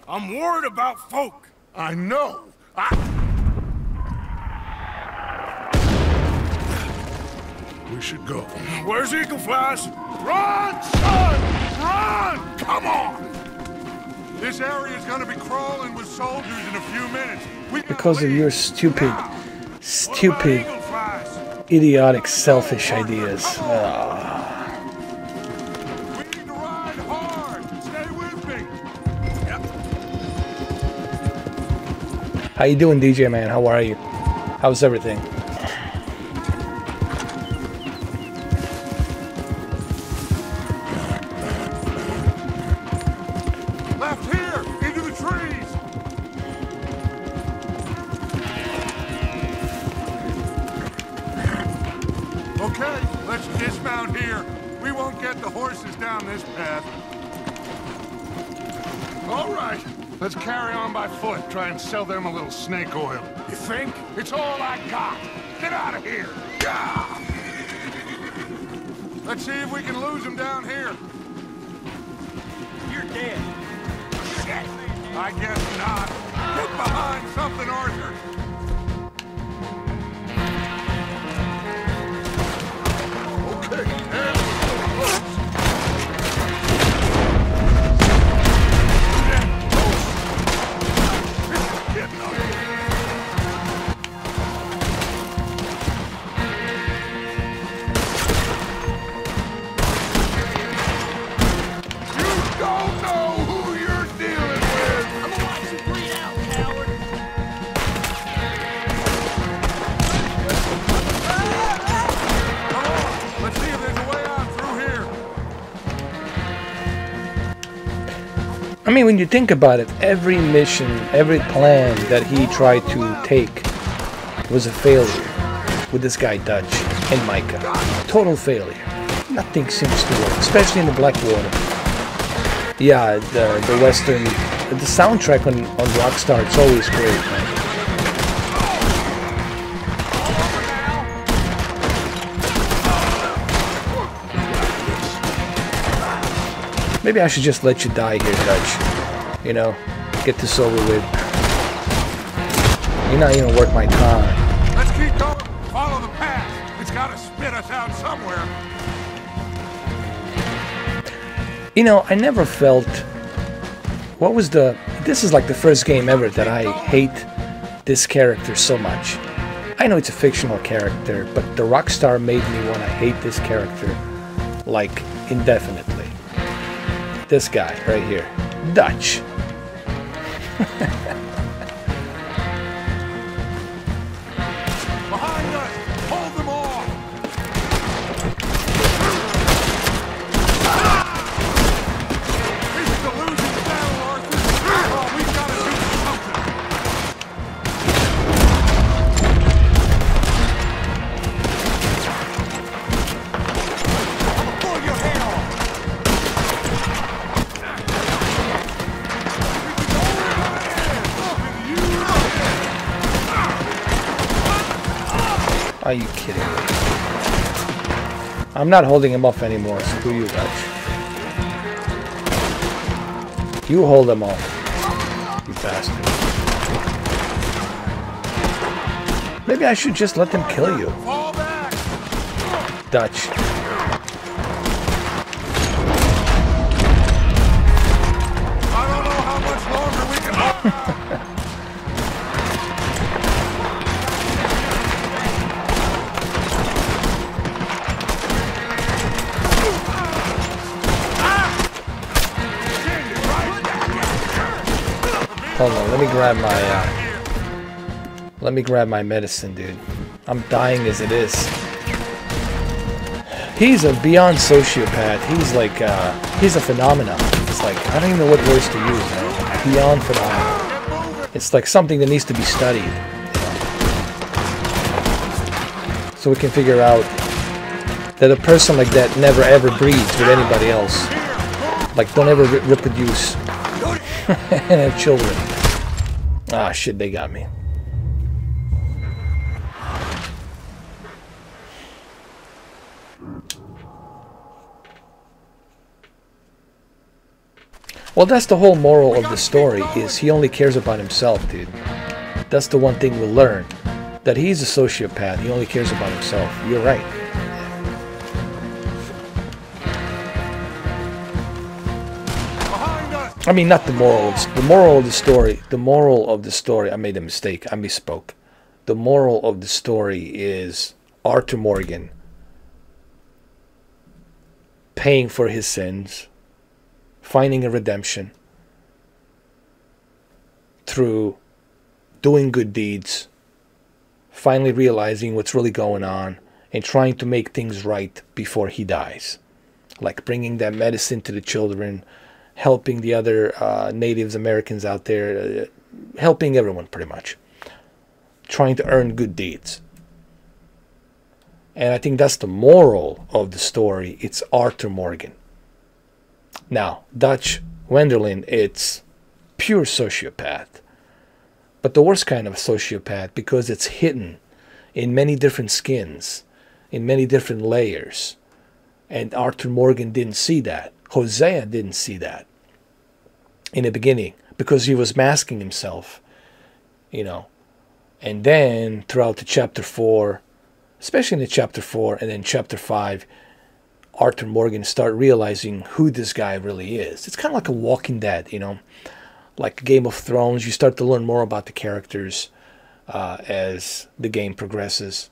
I'm worried about folk. I know. We should go. Where's Eagle Flies? Run, son! Run! Come on! This area is gonna be crawling with soldiers in a few minutes. Because of your stupid, idiotic, selfish ideas. We need to ride hard. Stay with me. How you doing, DJ man? How are you? How's everything? Left here, into the trees. Okay, let's dismount here. We won't get the horses down this path. All right, let's carry on by foot. Try and sell them a little snake oil. You think? It's all I got. Get out of here. Gah! Let's see if we can lose him down here. You're dead. Shit! I guess not. Get behind something, Arthur. Okay, and getting up. You don't know who you're dealing with. I'm gonna watch you bleed out, coward. Come on, let's see if there's a way out through here. I mean, when you think about it, every mission, every plan that he tried to take was a failure with this guy Dutch and Micah. Total failure. Nothing seems to work, especially in the Blackwater. Yeah, the Western, the soundtrack on Rockstar, it's always great, man. Maybe I should just let you die here, Dutch. You know, get this over with. You're not even worth my time. Let's keep going. Follow the path. It's got to spit us out somewhere. You know, I never felt... What was the... This is like the first game ever that I hate this character so much. I know it's a fictional character, but the Rockstar made me want to hate this character, like, indefinitely. This guy right here. Dutch. Behind us. Hold them off. This is a losing battle, Arthur. Oh, we've got to do something. Pull your head off. Are you kidding me? I'm not holding him off anymore, so who you, Dutch? You hold him off, you bastard. Maybe I should just let them kill you. Fall back. Dutch. I don't know how much longer we can hold out. Hold on, let me grab my medicine, dude. I'm dying as it is. He's a beyond sociopath. He's like, he's a phenomenon. It's like, I don't even know what words to use, man. Beyond phenomenon. It's like something that needs to be studied, you know? So we can figure out that a person like that never ever breeds with anybody else. Like, don't ever reproduce and have children. Ah, shit, they got me. Well, that's the whole moral of the story, is he only cares about himself, dude. That's the one thing we'll learn. That he's a sociopath, he only cares about himself. You're right. I mean, not the moral. The moral of the story. The moral of the story. I made a mistake. I misspoke. The moral of the story is Arthur Morgan paying for his sins, finding a redemption through doing good deeds, finally realizing what's really going on, and trying to make things right before he dies. Like bringing that medicine to the children, helping the other Native Americans out there, helping everyone pretty much. Trying to earn good deeds. And I think that's the moral of the story. It's Arthur Morgan. Now, Dutch Wenderlin, it's pure sociopath. but the worst kind of sociopath, because it's hidden in many different skins, in many different layers. And Arthur Morgan didn't see that. Hosea didn't see that in the beginning, because he was masking himself, you know. And then throughout the chapter 4, especially in the chapter 4 and then chapter 5, Arthur Morgan start realizing who this guy really is. It's kind of like a Walking Dead, you know, like Game of Thrones. You start to learn more about the characters as the game progresses.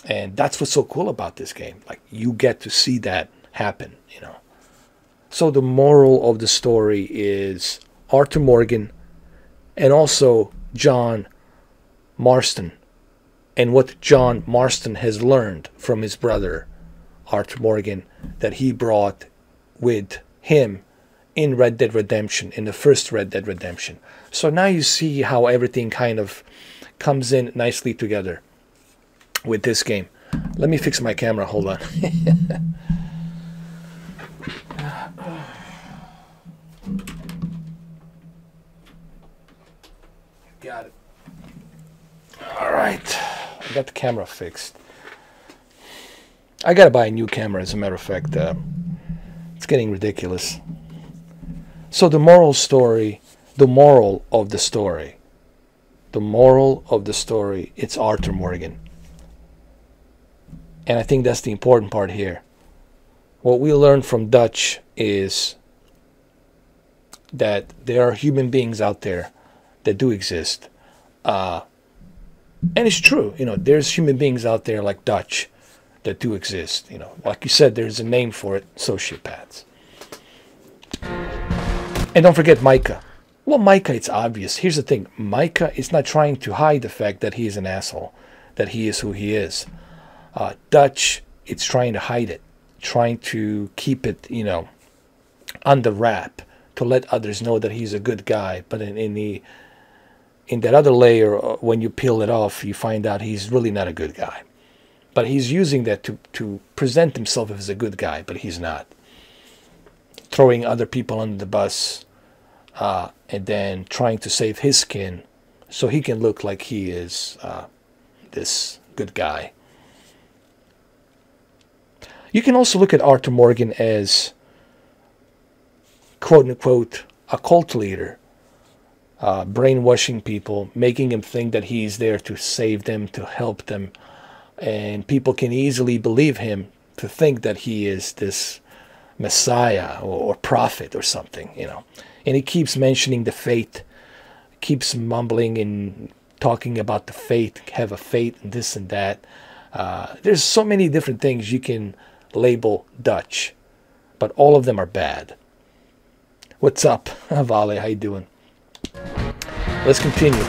And that's what's so cool about this game. Like, you get to see that happen, you know. So the moral of the story is Arthur Morgan and also John Marston, and what John Marston has learned from his brother Arthur Morgan that he brought with him in Red Dead Redemption, in the first Red Dead Redemption. So now you see how everything kind of comes in nicely together with this game. Let me fix my camera, hold on. Got it. Alright, I got the camera fixed. I gotta buy a new camera, as a matter of fact. It's getting ridiculous. So the moral of the story, it's Arthur Morgan. And I think that's the important part here. What we learned from Dutch is that there are human beings out there that do exist. And it's true, you know, there's human beings out there like Dutch that do exist. You know, like you said, there's a name for it, sociopaths. And don't forget Micah. Well, Micah, it's obvious. Here's the thing. Micah is not trying to hide the fact that he is an asshole, that he is who he is. Dutch, it's trying to hide it, trying to keep it, you know, under wrap, to let others know that he's a good guy. But in that other layer, when you peel it off, you find out he's really not a good guy. But he's using that to present himself as a good guy, but he's not. Throwing other people under the bus, and then trying to save his skin so he can look like he is this good guy. You can also look at Arthur Morgan as, quote-unquote, a cult leader. Brainwashing people, making him think that he's there to save them, to help them. And people can easily believe him to think that he is this messiah or prophet or something, you know. And he keeps mentioning the faith, keeps mumbling and talking about the faith, have a faith and this and that. There's so many different things you can label Dutch, but all of them are bad. What's up, Vale? How you doing? Let's continue.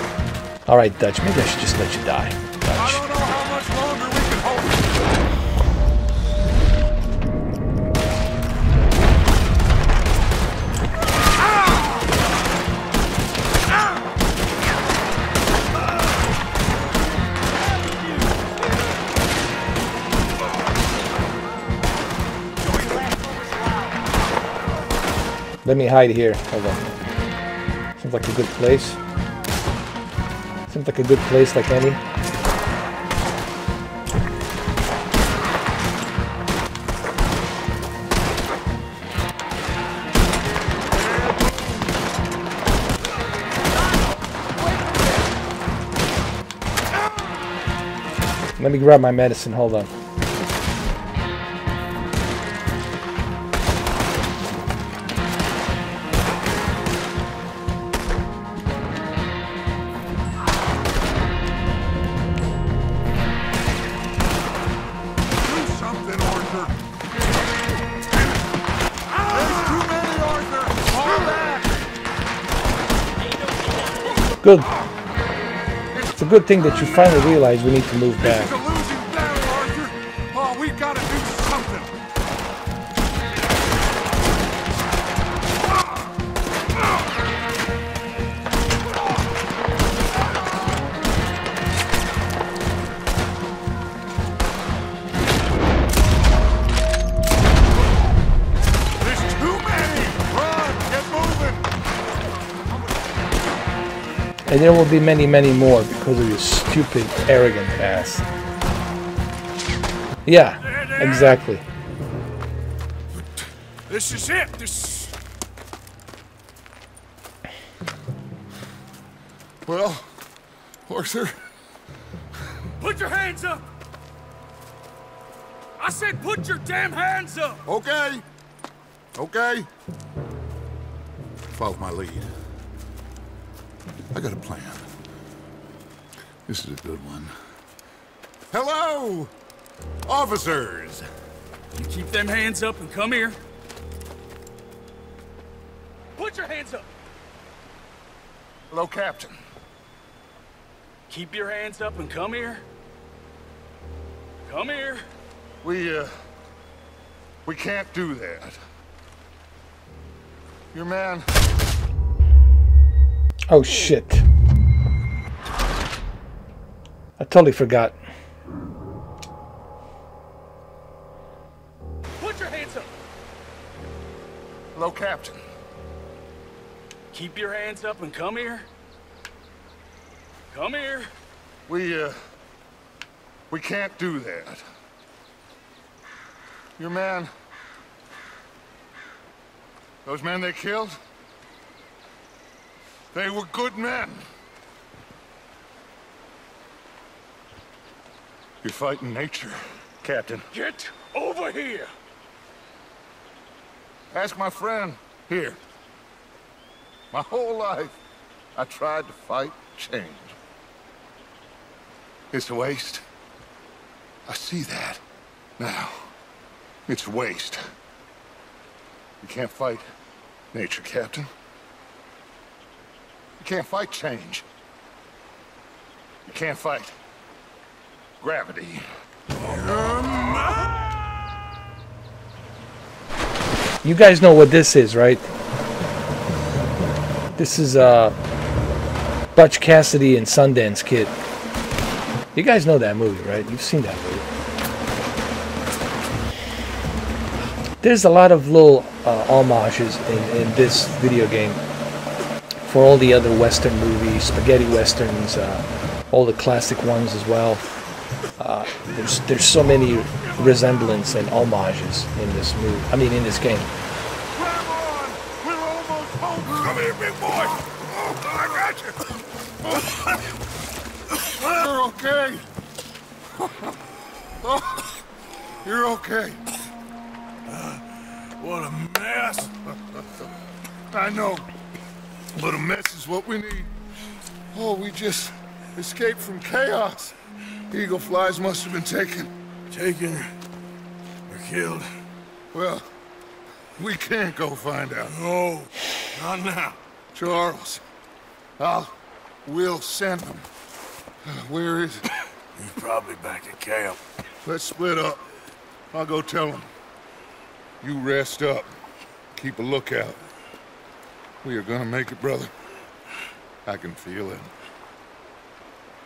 All right, Dutch. Maybe I should just let you die. Dutch. I don't know how much longer we can hold it. Let me hide here. Hold on. Seems like a good place. Seems like a good place, like any. Let me grab my medicine. Hold on. Good. It's a good thing that you finally realize we need to move back. It's a losing battle, Arthur. Oh, we gotta do something. There's too many. Run, get moving. And there will be many, many more because of your stupid, arrogant ass. Yeah, exactly. This is it. This. Well, Arthur. Put your hands up. I said, put your damn hands up. Okay. Okay. Follow my lead. I got a plan. This is a good one. Hello, officers. You keep them hands up and come here. Put your hands up. Hello, Captain. Keep your hands up and come here. Come here. We can't do that. Your man... Oh shit. I totally forgot. Put your hands up. Hello, Captain. Keep your hands up and come here. Come here. We can't do that. Your man... Those men they killed? They were good men. You're fighting nature, Captain. Get over here. Ask my friend here. My whole life, I tried to fight change. It's a waste. I see that now. It's waste. You can't fight nature, Captain. You can't fight change. You can't fight gravity. You guys know what this is, right? This is Butch Cassidy and Sundance Kid. You guys know that movie, right? You've seen that movie. There's a lot of little homages in this video game for all the other Western movies, spaghetti westerns, all the classic ones as well. There's so many resemblance and homages in this movie. I mean, in this game. Grab on! We're almost home! Come here, big boy! Oh, I got you! You're okay. Oh, you're okay. What a mess. I know. But a mess is what we need. Oh, we just escaped from chaos. Eagle flies must have been taken. Taken or killed? Well, we can't go find out. No, not now. Charles, we'll send them. Where is it? He's probably back at camp. Let's split up. I'll go tell him. You rest up. Keep a lookout. We are gonna make it, brother. I can feel it.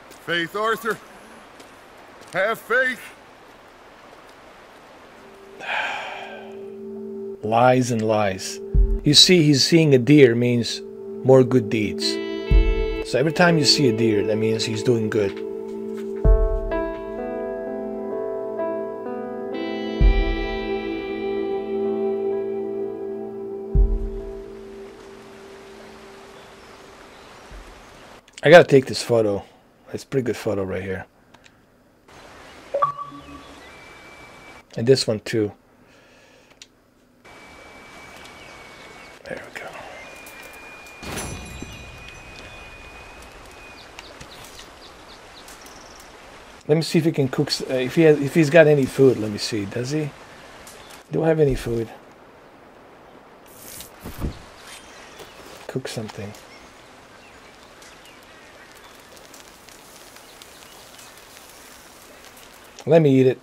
Faith, Arthur. Have faith. Lies and lies. You see, he's seeing a deer means more good deeds. So every time you see a deer, that means he's doing good. I gotta take this photo. It's a pretty good photo right here. And this one too. There we go. Let me see if he can cook. If he's got any food, let me see. Does he? Do I have any food? Cook something. Let me eat it.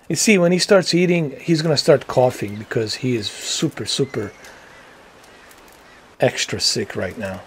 You see, when he starts eating, he's gonna start coughing because he is super, super extra sick right now.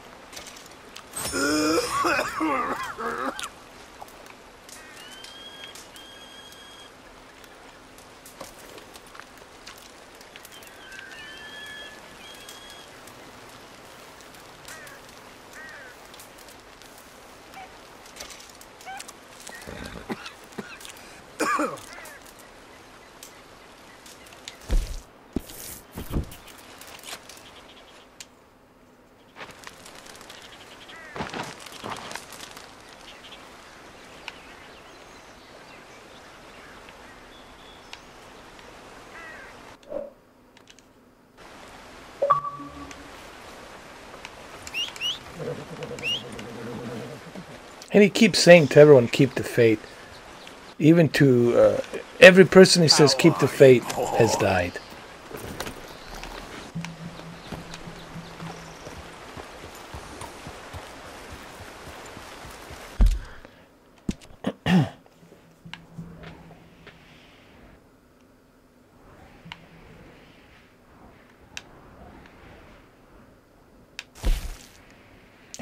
And he keeps saying to everyone, keep the faith. Even to every person he says, keep the faith, has died.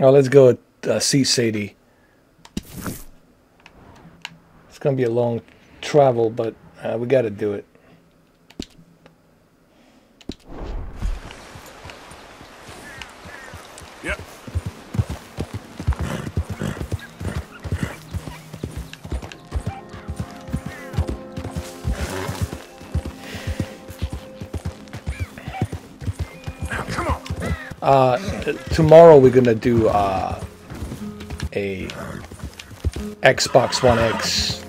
Oh, let's go see Sadie. It's gonna be a long travel, but we gotta do it. Yep. Now, come on. Tomorrow we're gonna do a Xbox One X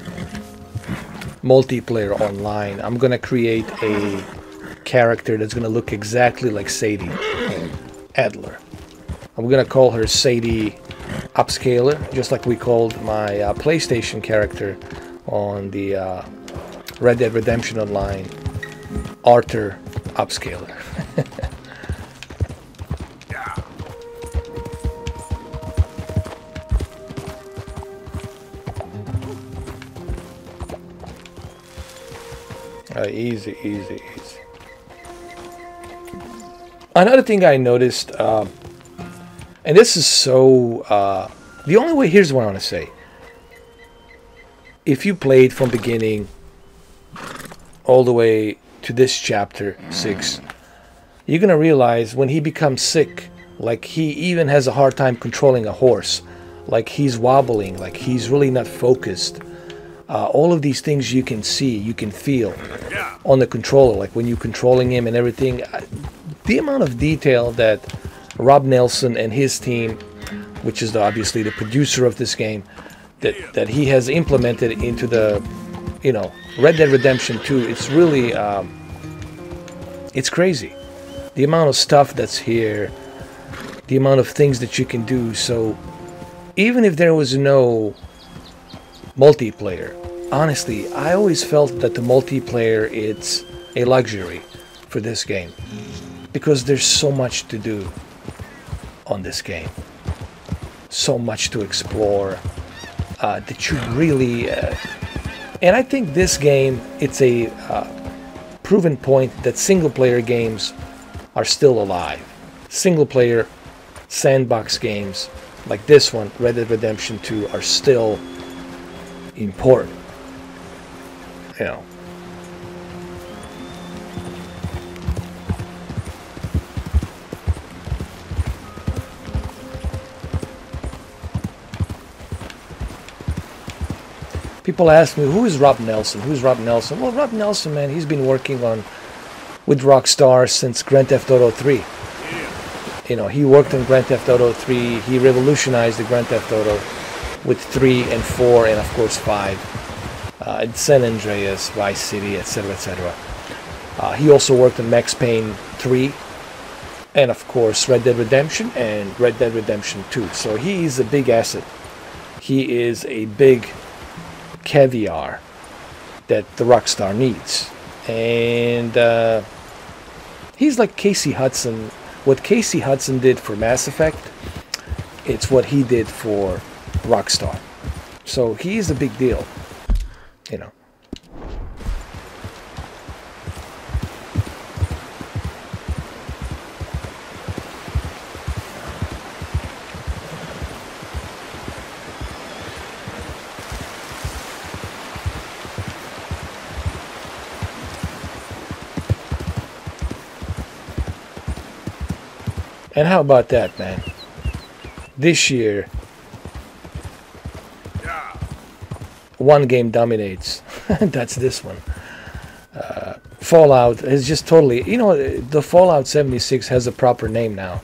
multiplayer online. I'm gonna create a character that's gonna look exactly like Sadie, Adler. I'm gonna call her Sadie Upscaler, just like we called my PlayStation character on the Red Dead Redemption Online, Arthur Upscaler. Easy, easy, easy. Another thing I noticed, and this is so, the only way, here's what I want to say. If you played from beginning all the way to this chapter 6, you're going to realize when he becomes sick, like he even has a hard time controlling a horse, like he's wobbling, like he's really not focused. All of these things you can see, you can feel on the controller, like when you're controlling him and everything. The amount of detail that Rob Nelson and his team, which is obviously the producer of this game, that he has implemented into the, you know, Red Dead Redemption 2, it's really, it's crazy. The amount of stuff that's here, the amount of things that you can do. So even if there was no multiplayer, honestly, I always felt that the multiplayer is a luxury for this game because there's so much to do on this game, so much to explore that you really and I think this game, it's a proven point that single player games are still alive. Single player sandbox games like this one, Red Dead Redemption 2, are still important, you know. People ask me, who is Rob Nelson? Who's Rob Nelson? Well, Rob Nelson, man, he's been working with Rockstar since Grand Theft Auto 3. You know, he worked on Grand Theft Auto 3. He revolutionized the Grand Theft Auto with 3 and 4 and of course 5, San Andreas, Vice City, etc., etc. He also worked on Max Payne 3 and of course Red Dead Redemption and Red Dead Redemption 2. So he is a big asset. He is a big caviar that the Rockstar needs. And he's like Casey Hudson. What Casey Hudson did for Mass Effect, it's what he did for Rockstar. So he is a big deal, you know. And how about that, man? This year, one game dominates. That's this one. Fallout is just totally, you know, the Fallout 76 has a proper name now.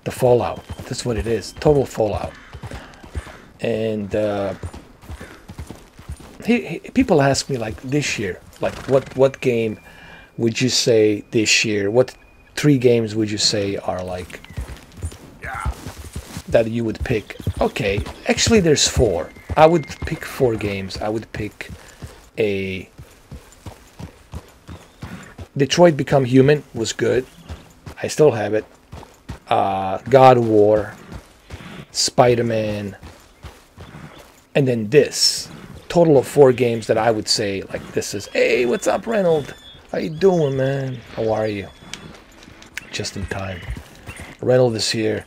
The Fallout. That's what it is. Total Fallout. And people ask me, like, this year, like, what game would you say this year? What 3 games would you say are like that you would pick. Okay, actually there's 4. I would pick 4 games. I would pick a Detroit Become Human was good. I still have it. God of War, Spider-Man, and then this. Total of 4 games that I would say, like, this is, hey, what's up, Reynold? How you doing, man? How are you? Just in time. Reynold is here.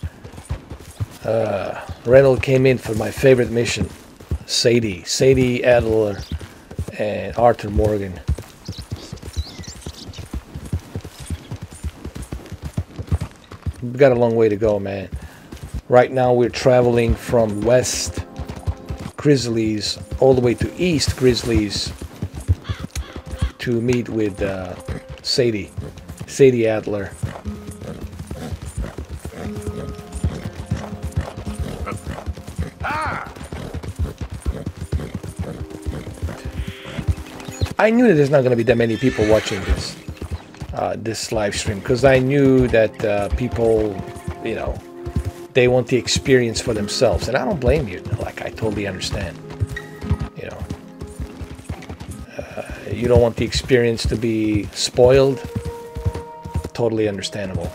Reynold came in for my favorite mission. Sadie, Adler, and Arthur Morgan. We've got a long way to go, man. Right now we're traveling from West Grizzlies all the way to East Grizzlies to meet with Sadie Adler. I knew that there's not going to be that many people watching this live stream, because I knew that people, you know, they want the experience for themselves, and I don't blame you. Like, I totally understand. You know, you don't want the experience to be spoiled. Totally understandable.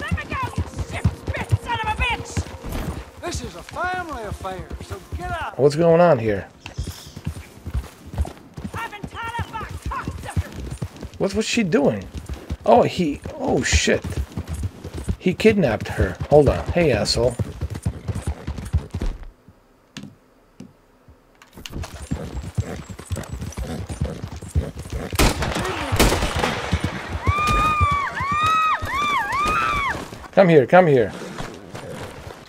Let me go, you shit-spit son of a bitch! This is a family affair, so get out. What's going on here? I've been tied up by a cocksucker! What's she doing? Oh, oh shit. He kidnapped her. Hold on. Hey, asshole. Come here, come here.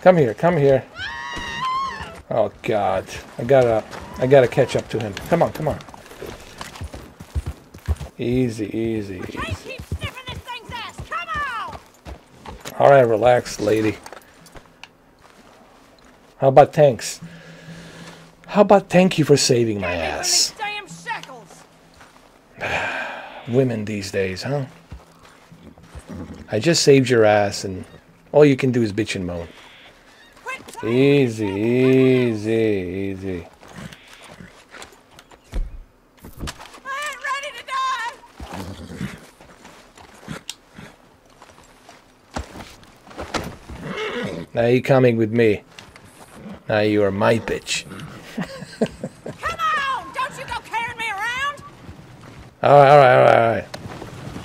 Come here, come here. Oh God. I gotta catch up to him. Come on, come on. Easy, easy, easy. Can't keep sniffing this thing's ass! Come on! Alright, relax, lady. How about thanks? How about thank you for saving my ass? Damn shekels! Women these days, huh? I just saved your ass, and all you can do is bitch and moan. Easy, easy, easy. I ain't ready to die! Now you coming with me. Now you are my bitch. Come on! Don't you go carrying me around! Alright, alright, alright, alright.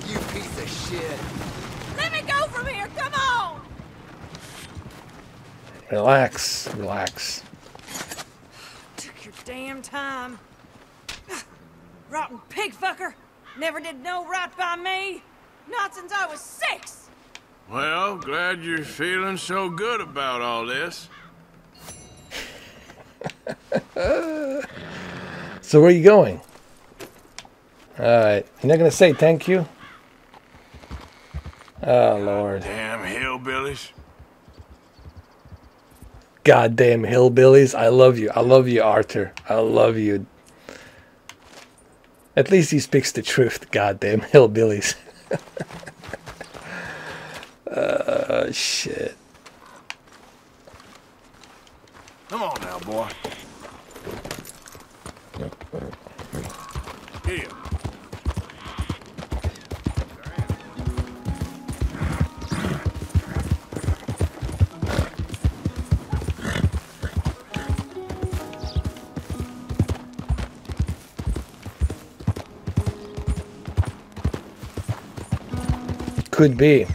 You piece of shit. Let me go from here! Come on! Relax, relax. Took your damn time. Rotten pig fucker! Never did no right by me! Not since I was 6! Well, glad you're feeling so good about all this. So where are you going? Alright. You're not gonna say thank you? Oh, Lord. Damn hillbillies. Goddamn hillbillies. I love you. I love you, Arthur. I love you. At least he speaks the truth. Goddamn hillbillies. Shit. Come on now, boy. Here. Could be.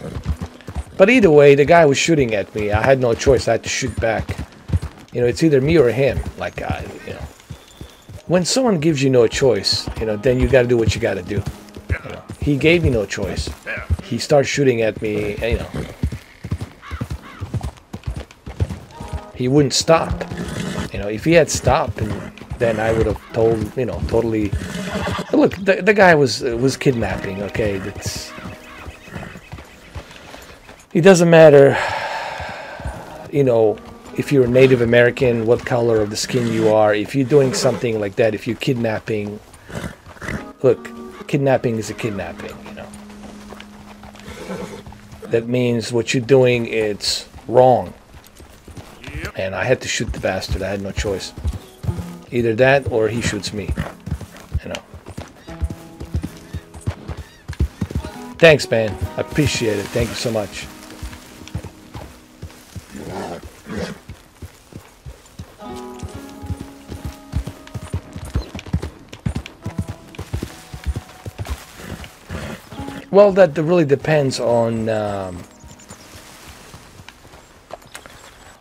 But either way, the guy was shooting at me. I had no choice. I had to shoot back. You know, it's either me or him. Like, you know. When someone gives you no choice, you know, then you got to do what you got to do. You know, he gave me no choice. He starts shooting at me, and, you know. He wouldn't stop. You know, if he had stopped, then I would have told, you know, totally. Look, the guy was kidnapping. Okay, that's. It doesn't matter, you know, if you're a Native American, what color of the skin you are. If you're doing something like that, if you're kidnapping, look, kidnapping is a kidnapping, you know. that means what you're doing is wrong. And I had to shoot the bastard. I had no choice. Either that or he shoots me. You know. Thanks, man. I appreciate it. Thank you so much. Well, that really depends on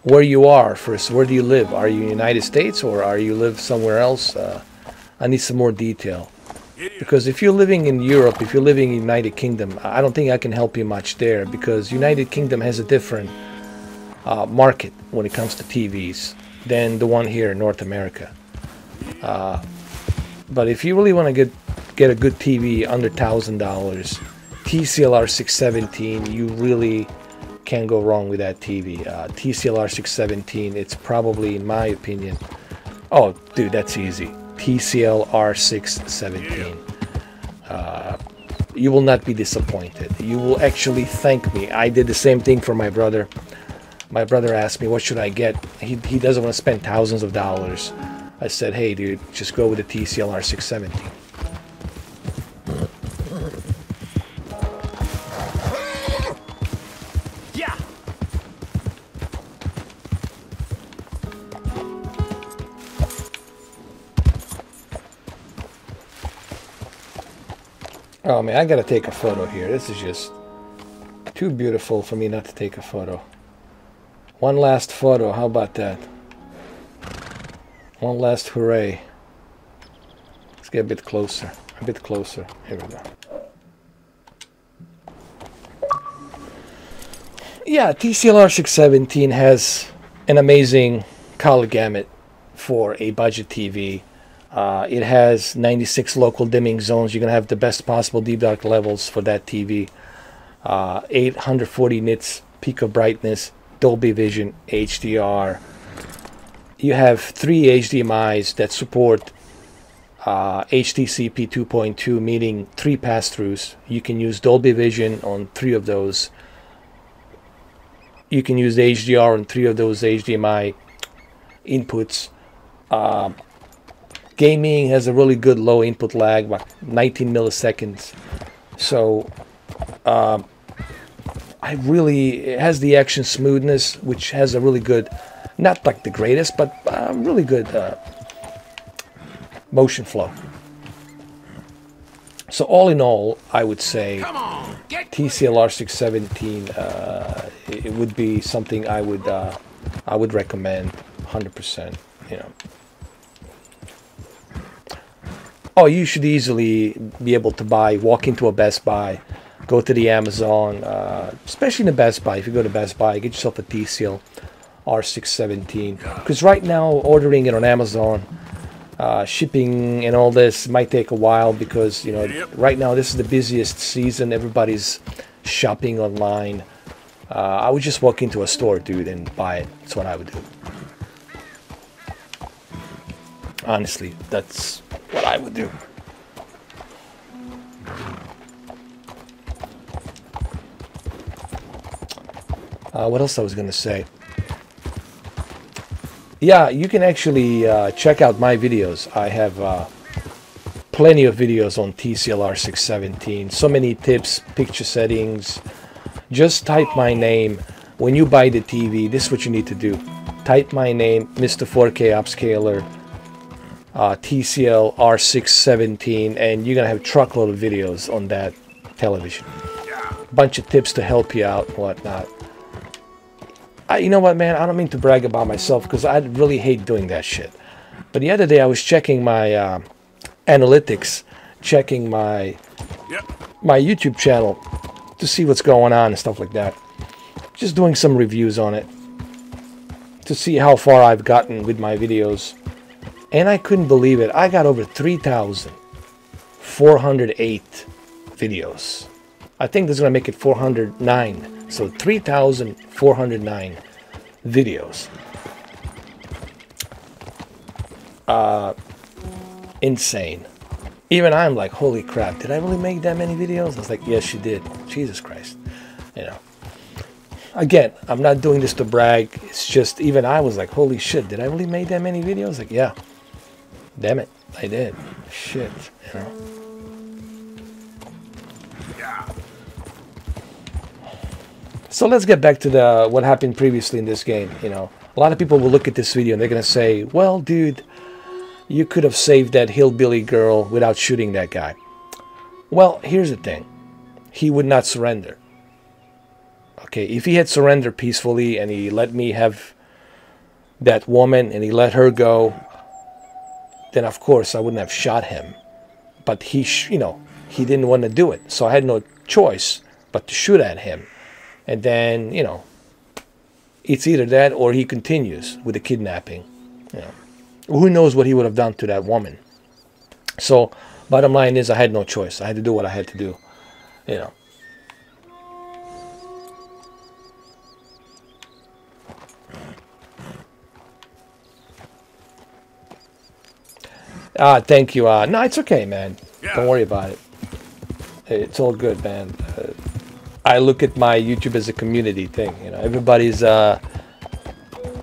where you are first. Where do you live? Are you in the United States or are you live somewhere else? I need some more detail. Because if you're living in Europe, if you're living in the United Kingdom, I don't think I can help you much there, because United Kingdom has a different market when it comes to TVs than the one here in North America. But if you really want to get a good TV under $1,000, TCLR 617, you really can't go wrong with that TV. TCLR 617, it's probably, in my opinion, oh, dude, that's easy. TCLR 617. You will not be disappointed. You will actually thank me. I did the same thing for my brother. My brother asked me, what should I get? He doesn't want to spend thousands of dollars. I said, hey, dude, just go with the TCLR 617. Oh man, I gotta take a photo here. This is just too beautiful for me not to take a photo. One last photo, how about that? One last hooray. Let's get a bit closer. A bit closer. Here we go. Yeah, TCLR 617 has an amazing color gamut for a budget TV. It has 96 local dimming zones. You're going to have the best possible deep dark levels for that TV. 840 nits peak of brightness, Dolby Vision, HDR. You have 3 HDMIs that support HDCP 2.2, meaning 3 pass-throughs. You can use Dolby Vision on 3 of those. You can use HDR on 3 of those HDMI inputs. Gaming has a really good low input lag, about 19 milliseconds. So it has the action smoothness, which has a really good, not like the greatest, but really good motion flow. So all in all, I would say TCLR 617 it would be something I would recommend 100%. You know. Oh, you should easily be able to walk into a Best Buy, go to the Amazon, especially in the Best Buy. If you go to Best Buy, get yourself a TCL R617. Because right now, ordering it on Amazon, shipping and all this might take a while because, you know, right now this is the busiest season. Everybody's shopping online. I would just walk into a store, dude, and buy it. That's what I would do. Honestly, that's what I would do. What else I was going to say? Yeah, you can actually check out my videos. I have plenty of videos on TCLR 617. So many tips, picture settings. Just type my name. When you buy the TV, this is what you need to do. Type my name, Mr. 4K Upscaler. TCL R617, and you're gonna have a truckload of videos on that television. Bunch of tips to help you out and whatnot. You know what, man? I don't mean to brag about myself because I really hate doing that shit. But the other day I was checking my analytics, checking my YouTube channel to see what's going on and stuff like that. Just doing some reviews on it to see how far I've gotten with my videos. And I couldn't believe it. I got over 3,408 videos. I think this is going to make it 409. So 3,409 videos. Insane. Even I'm like, holy crap, did I really make that many videos? I was like, yes, you did. Jesus Christ. You know. again, I'm not doing this to brag. It's just, even I was like, holy shit, did I really make that many videos? Like, yeah, damn it, I did. Shit, you know. So let's get back to what happened previously in this game. You know, a lot of people will look at this video and they're gonna say, well, dude, you could have saved that hillbilly girl without shooting that guy. Well, here's the thing. He would not surrender. Okay, if he had surrendered peacefully and he let me have that woman and he let her go, then of course I wouldn't have shot him. But he, you know, he didn't want to do it. So I had no choice but to shoot at him. And then, you know, it's either that or he continues with the kidnapping. You know, who knows what he would have done to that woman. So, bottom line is I had no choice. I had to do what I had to do, you know. Thank you. No, it's okay, man. Yeah. Don't worry about it. It's all good, man. I look at my YouTube as a community thing. You know,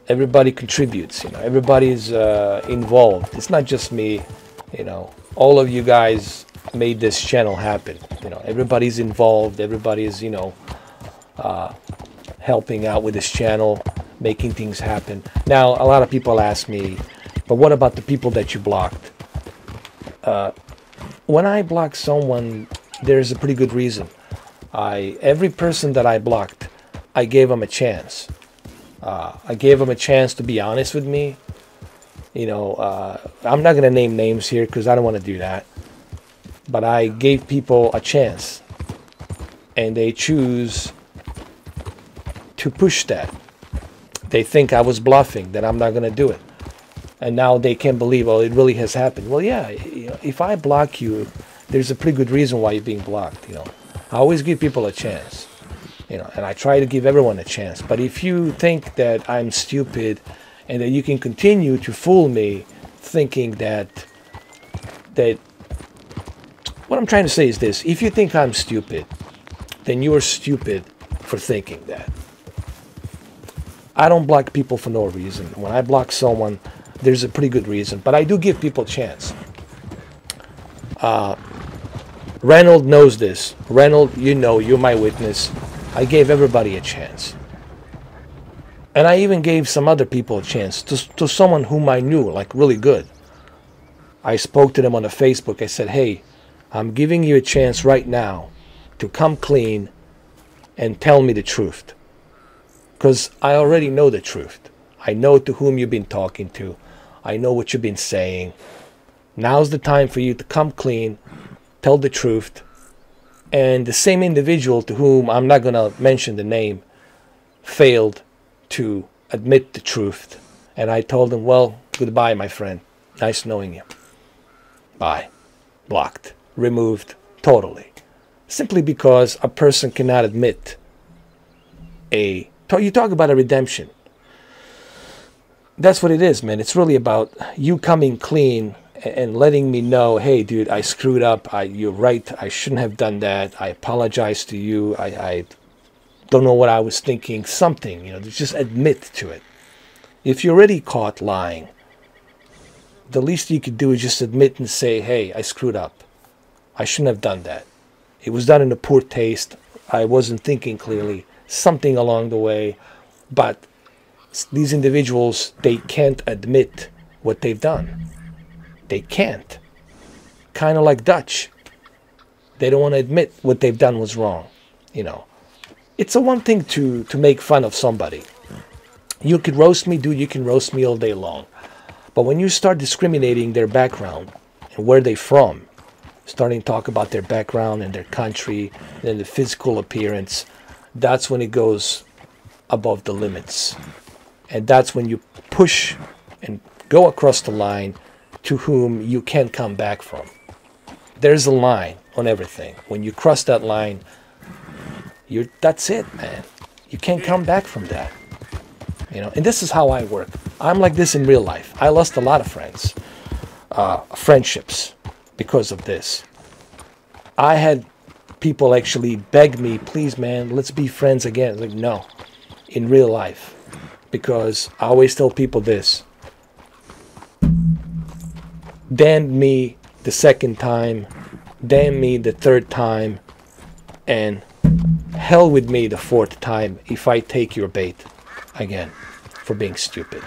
everybody contributes. You know, everybody's involved. It's not just me. You know, all of you guys made this channel happen. You know, everybody's involved. Everybody's, you know, helping out with this channel, making things happen. Now, a lot of people ask me, but what about the people that you blocked? When I block someone, there's a pretty good reason. Every person that I blocked, I gave them a chance. I gave them a chance to be honest with me. You know, I'm not going to name names here because I don't want to do that. But I gave people a chance. And they choose to push that. They think I was bluffing, that I'm not going to do it. And now they can't believe, oh, it really has happened. Well, yeah, you know, if I block you, there's a pretty good reason why you're being blocked, you know. I always give people a chance, you know, and I try to give everyone a chance. But if you think that I'm stupid and that you can continue to fool me thinking that what I'm trying to say is this: if you think I'm stupid, then you're stupid for thinking that. I don't block people for no reason. When I block someone, there's a pretty good reason, but I do give people a chance. Reynold knows this. Reynold, you know, you're my witness. I gave everybody a chance. And I even gave some other people a chance, to someone whom I knew, like really good. I spoke to them on the Facebook. I said, hey, I'm giving you a chance right now to come clean and tell me the truth. Because I already know the truth. I know to whom you've been talking to. I know what you've been saying. Now's the time for you to come clean, tell the truth. And the same individual to whom I'm not going to mention the name failed to admit the truth. And I told him, well, goodbye, my friend. Nice knowing you. Bye. Blocked. Removed. Totally. Simply because a person cannot admit you talk about a redemption. That's what it is, man. It's really about you coming clean and letting me know, hey, dude, I screwed up. You're right. I shouldn't have done that. I apologize to you. I don't know what I was thinking. Something, you know, just admit to it. If you're already caught lying, the least you could do is just admit and say, hey, I screwed up. I shouldn't have done that. It was done in a poor taste. I wasn't thinking clearly. Something along the way. But these individuals, they can't admit what they've done. They can't. Kind of like Dutch. They don't want to admit what they've done was wrong. You know, it's a one thing to make fun of somebody. You could roast me, dude. You can roast me all day long. But when you start discriminating their background and where they're from, starting to talk about their background and their country and the physical appearance, that's when it goes above the limits. And that's when you push and go across the line to whom you can't come back from. There's a line on everything. When you cross that line, that's it, man. You can't come back from that. You know, and this is how I work. I'm like this in real life. I lost a lot of friends, friendships, because of this. I had people actually beg me, please, man, let's be friends again. Like, no, in real life. Because I always tell people this. Damn me the second time, damn me the third time, and hell with me the fourth time if I take your bait again for being stupid.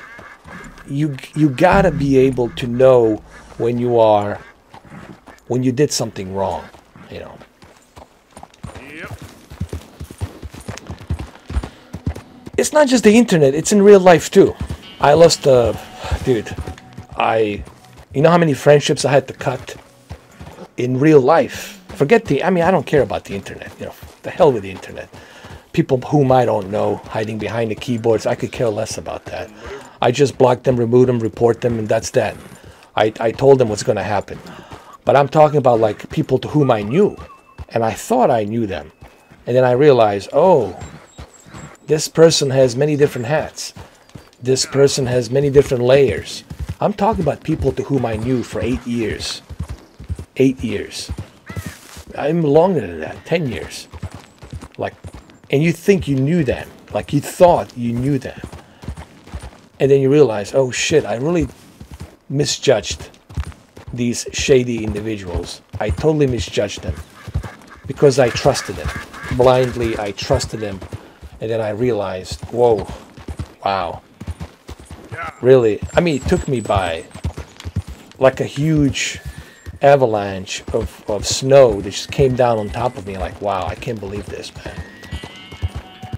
You gotta be able to know when you did something wrong, you know. Yep. It's not just the internet, it's in real life too. I lost dude, you know how many friendships I had to cut in real life? I don't care about the internet, you know, the hell with the internet. People whom I don't know hiding behind the keyboards, I could care less about that. I just block them, remove them, report them, and that's that. I told them what's going to happen. But I'm talking about like people to whom I knew, and I thought I knew them. And then I realized, oh, this person has many different hats. This person has many different layers. I'm talking about people to whom I knew for 8 years. 8 years. I'm longer than that, 10 years. Like, and you think you knew them. Like you thought you knew them. And then you realize, oh shit, I really misjudged these shady individuals. I totally misjudged them. Because I trusted them. Blindly, I trusted them. And then I realized, whoa, wow. Really, I mean, it took me by like a huge avalanche of snow that just came down on top of me. Like, wow, I can't believe this, man.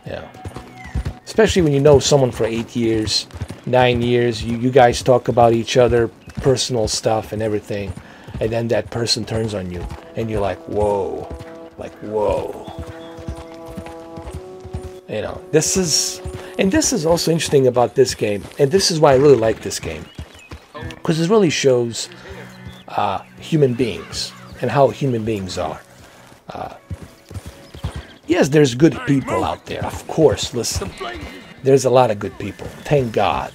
Yeah. Especially when you know someone for 8 years, 9 years, you guys talk about each other, personal stuff and everything, and then that person turns on you, and you're like, whoa, You know, this is also interesting about this game, and this is why I really like this game, because it really shows human beings and how human beings are. Yes, there's good people out there, of course. Listen, there's a lot of good people. Thank God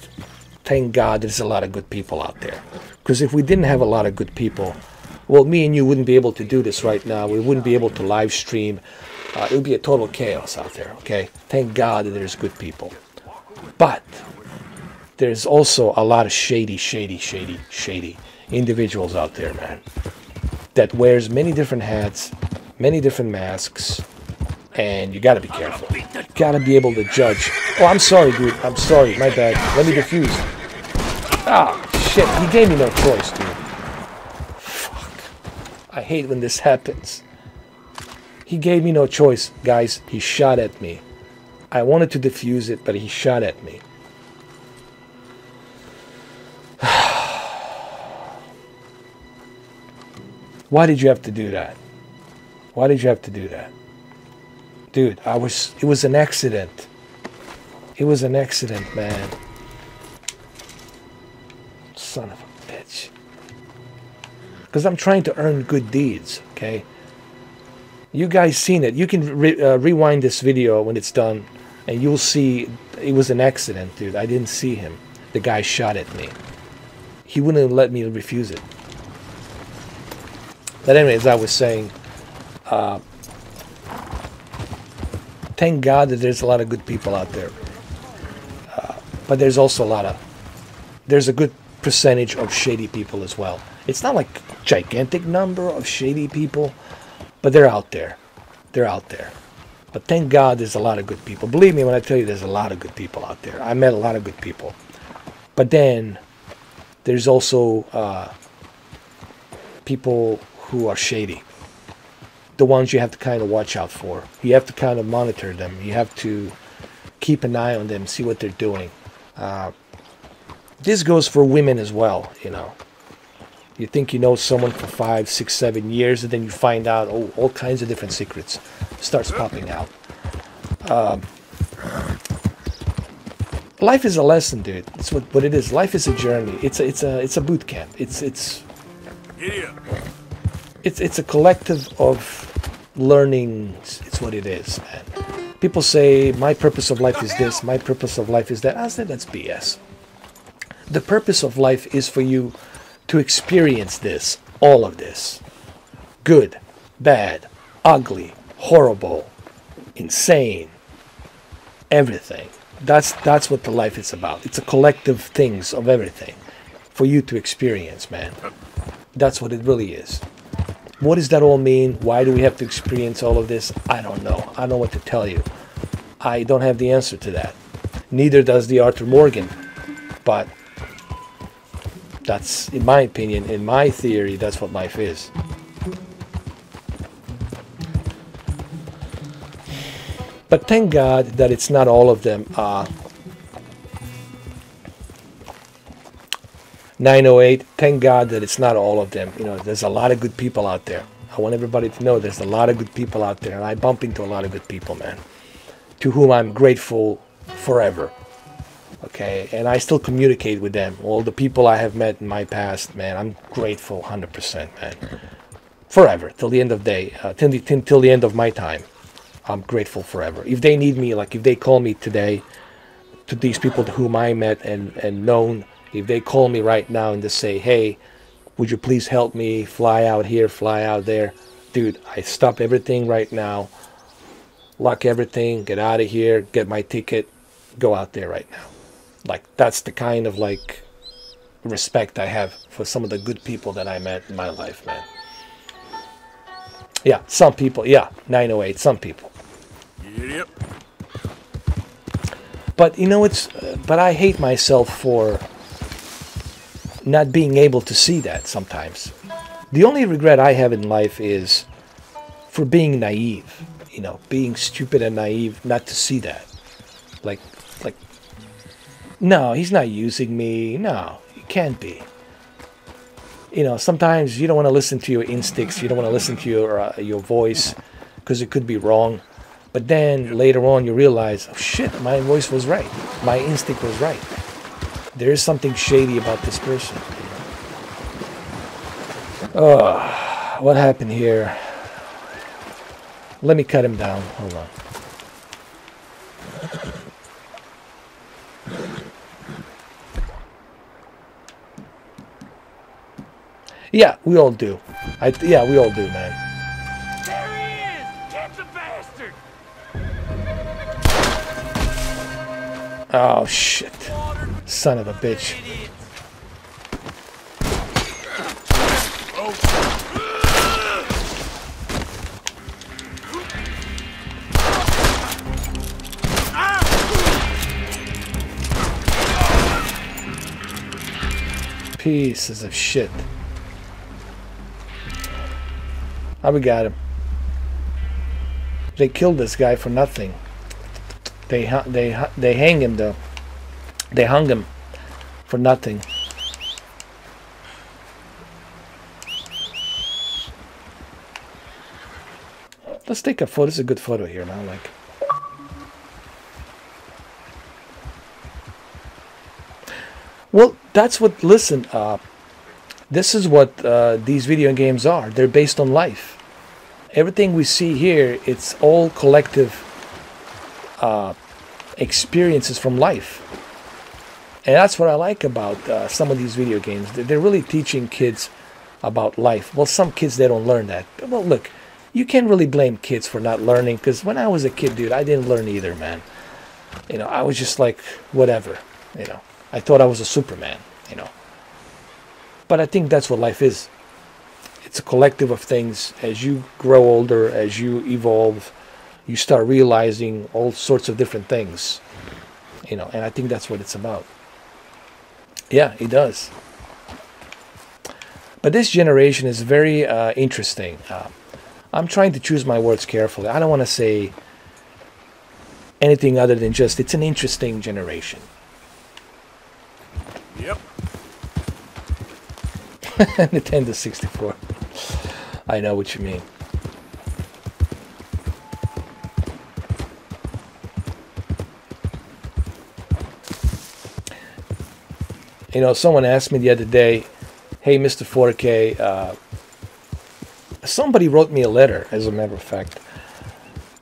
there's a lot of good people out there. Because if we didn't have a lot of good people, well, me and you wouldn't be able to do this right now. We wouldn't be able to live stream. It would be a total chaos out there, okay? Thank God that there's good people. But there's also a lot of shady individuals out there, man, that wears many different hats, many different masks, and you gotta be careful. You gotta be able to judge. Oh, I'm sorry, dude. I'm sorry. My bad. Let me defuse. Ah, shit. He gave me no choice, dude. Fuck. I hate when this happens. He gave me no choice, guys. He shot at me. I wanted to defuse it, but he shot at me. Why did you have to do that? Why did you have to do that? Dude, it was an accident. It was an accident, man. Son of a bitch. Because I'm trying to earn good deeds, okay? You guys seen it. You can rewind this video when it's done, and you'll see it was an accident, dude. I didn't see him. The guy shot at me. He wouldn't let me refuse it. But anyway, as I was saying, thank God that there's a lot of good people out there. But there's also there's a good percentage of shady people as well. It's not like a gigantic number of shady people, but they're out there. They're out there. But thank God there's a lot of good people. Believe me when I tell you there's a lot of good people out there. I met a lot of good people. But then there's also people who are shady. The ones you have to kind of watch out for. You have to kind of monitor them. You have to keep an eye on them, see what they're doing. This goes for women as well, you know. You think you know someone for 5, 6, 7 years, and then you find out, oh, all kinds of different secrets starts popping out. Life is a lesson, dude. It's what it is. Life is a journey. It's a boot camp. It's a collective of learnings. It's what it is, man. People say my purpose of life is this, my purpose of life is that. I said that's BS. The purpose of life is for you to experience this, all of this. Good, bad, ugly, horrible, insane, everything. That's what the life is about. It's a collective things of everything for you to experience, man. That's what it really is. What does that all mean? Why do we have to experience all of this? I don't know. I don't know what to tell you. I don't have the answer to that. Neither does the Arthur Morgan. But that's, in my opinion, in my theory, that's what life is. But thank God that it's not all of them. 908, thank God that it's not all of them. You know, there's a lot of good people out there. I want everybody to know there's a lot of good people out there. And I bump into a lot of good people, man. To whom I'm grateful forever. Okay, and I still communicate with them. All the people I have met in my past, man, I'm grateful 100%, man. Forever, till the end of the day, till the end of my time. I'm grateful forever. If they need me, like if they call me today, to these people to whom I met and known, if they call me right now and just say, hey, would you please help me fly out here, fly out there? Dude, I stop everything right now, lock everything, get out of here, get my ticket, go out there right now. Like, that's the kind of, like, respect I have for some of the good people that I met in my life, man. Yeah, some people, yeah, 908, some people. Yep. But, you know, but I hate myself for not being able to see that sometimes. The only regret I have in life is for being naive, you know, being stupid and naive, not to see that. Like, no, he's not using me. No, he can't be. You know, sometimes you don't want to listen to your instincts. You don't want to listen to your voice because it could be wrong. But then later on you realize, oh shit, my voice was right. My instinct was right. There is something shady about this person. Oh, what happened here? Let me cut him down. Hold on. Yeah, we all do. Yeah, we all do, man. There he is! Get the bastard! Oh, shit. Son of a bitch. Pieces of shit. Oh, we got him. They killed this guy for nothing. They hang him though. They hung him for nothing. Let's take a photo. This is a good photo here now. Like, well, that's what. Listen, this is what these video games are. They're based on life. Everything we see here, it's all collective experiences from life. And that's what I like about some of these video games. They're really teaching kids about life. Well, some kids, they don't learn that. Well, look, you can't really blame kids for not learning, because when I was a kid, dude, I didn't learn either, man. You know, I was just like, whatever, you know. I thought I was a Superman, you know. But I think that's what life is. It's a collective of things. As you grow older, as you evolve, you start realizing all sorts of different things, you know, and I think that's what it's about. Yeah, it does. But this generation is very interesting. I'm trying to choose my words carefully. I don't want to say anything other than just it's an interesting generation. Yep. Nintendo 64. I know what you mean. You know, someone asked me the other day, hey, Mr. 4K, somebody wrote me a letter, as a matter of fact,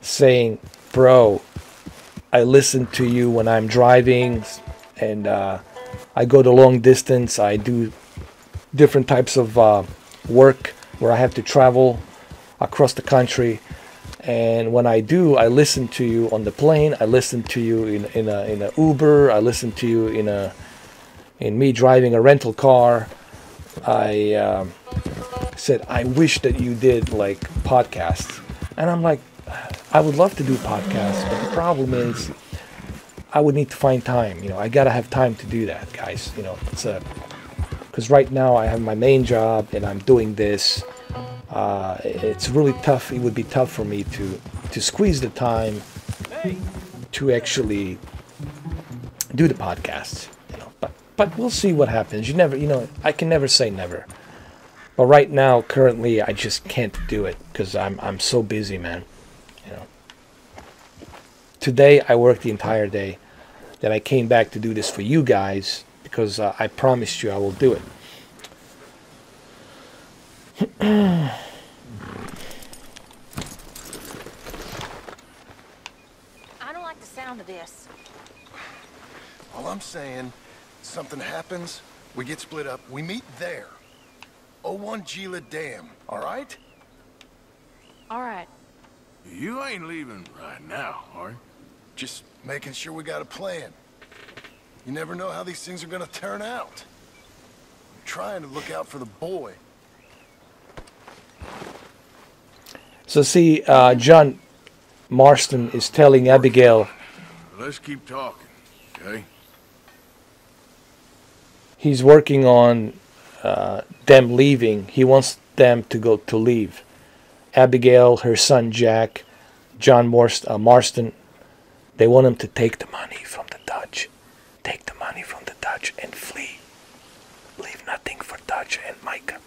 saying, bro, I listen to you when I'm driving, and I go the long distance. I do different types of work where I have to travel across the country, And when I do, I listen to you on the plane. I listen to you in a Uber. I listen to you in me driving a rental car. I said, I wish that you did like podcasts. And I'm like, I would love to do podcasts, but the problem is I would need to find time. You know, I gotta have time to do that, guys. You know, it's because right now I have my main job and I'm doing this. It's really tough. It would be tough for me to squeeze the time to actually do the podcasts. You know, but we'll see what happens. You know, I can never say never. But right now, currently, I just can't do it because I'm so busy, man. You know. Today I worked the entire day. Then I came back to do this for you guys because I promised you I will do it. I don't like the sound of this. All I'm saying, something happens, we get split up, we meet there. 01 Gila Dam, all right? All right. You ain't leaving right now, are you? Just making sure we got a plan. You never know how these things are gonna turn out. I'm trying to look out for the boy. So see, John Marston is telling Abigail. Let's keep talking, okay? He's working on them leaving. He wants them to leave. Abigail, her son Jack, John Marston, they want him to take the money from the Dutch. Take the money from the Dutch and flee. Leave nothing for Dutch and Micah.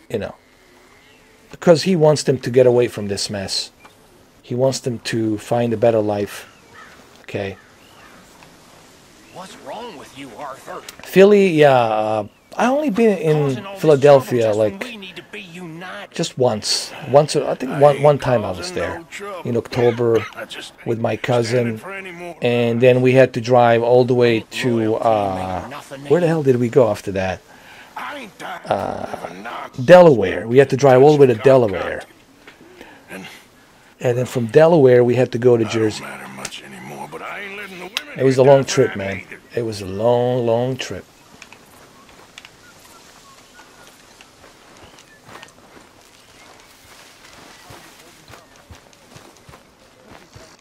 You know. Because he wants them to get away from this mess. He wants them to find a better life. Okay. What's wrong with you, Arthur? Philly, yeah. I only been in Philadelphia like just once. I think one time I was there in October with my cousin, and then we had to drive all the way to where the hell did we go after that? Delaware. We had to drive all the way to Delaware, and then from Delaware we had to go to Jersey. It was a long trip, man. It was a long trip.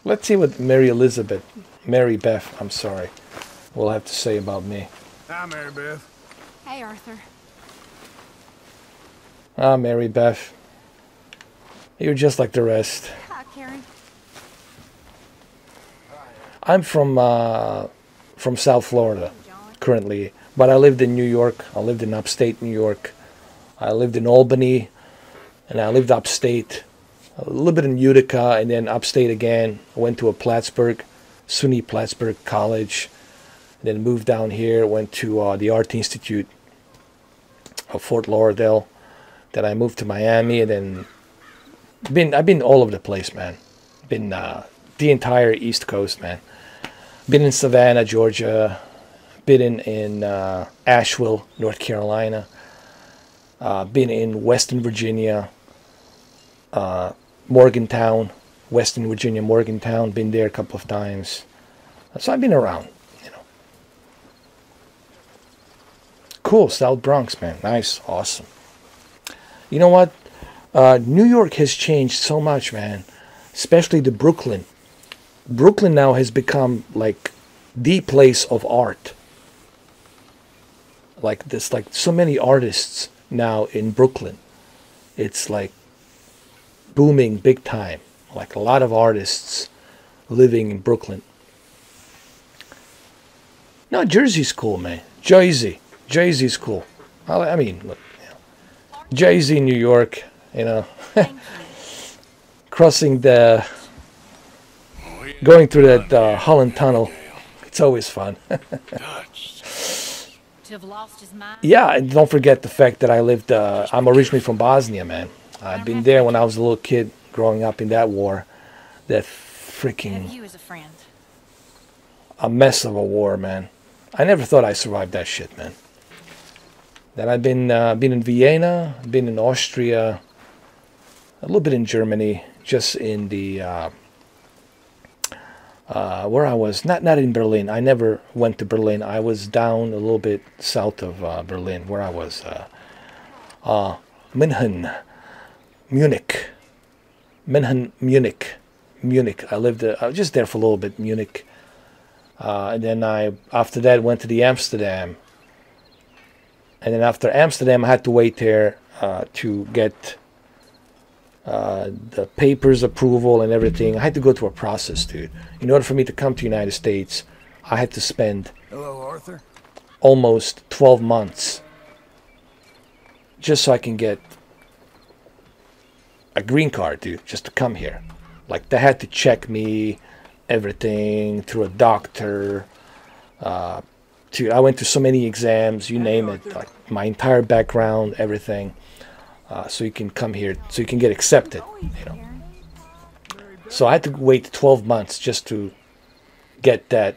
Let's see what Mary Beth, I'm sorry, will have to say about me. Hi, Mary Beth. Hey, Arthur. Ah, Mary Beth. You're just like the rest. Hi, Karen. I'm from South Florida currently, but I lived in New York. I lived in upstate New York. I lived in Albany, and I lived upstate. A little bit in Utica, and then upstate again. I went to a SUNY Plattsburgh College, and then moved down here. Went to the Art Institute of Fort Lauderdale. Then I moved to Miami, and then I've been all over the place, man. Been the entire East Coast, man. Been in Savannah, Georgia. Been in Asheville, North Carolina. Been in Western Virginia. Morgantown, Western Virginia, Morgantown. Been there a couple of times. So I've been around, you know. Cool, South Bronx, man. Nice, awesome. You know what? New York has changed so much, man. Especially the Brooklyn. Brooklyn now has become like the place of art. Like this, like so many artists now in Brooklyn. It's like booming big time. Like a lot of artists living in Brooklyn. No, Jersey's cool, man. Jersey's cool. I mean, look, you know, Jersey, New York, you know, crossing going through that Holland Tunnel. It's always fun. To have lost his mind? Yeah, and don't forget the fact that I'm originally from Bosnia, man. I've been there when I was a little kid, growing up in that war. That freaking you as a friend. A mess of a war, man. I never thought I survived that shit, man. Then I've been in Vienna, been in Austria, a little bit in Germany, just in the where I was, not in Berlin. I never went to Berlin. I was down a little bit south of Berlin, where I was, Munich. I lived I was just there for a little bit, Munich. And then after that, went to the Amsterdam. And then after Amsterdam, I had to wait there to get the papers approval and everything. I had to go through a process, dude. In order for me to come to the United States, I had to spend almost 12 months just so I can get a green card, dude, just to come here. Like, they had to check me, everything, through a doctor. I went to so many exams, you name it, like my entire background, everything. So you can come here, so you can get accepted, you know. So I had to wait 12 months just to get that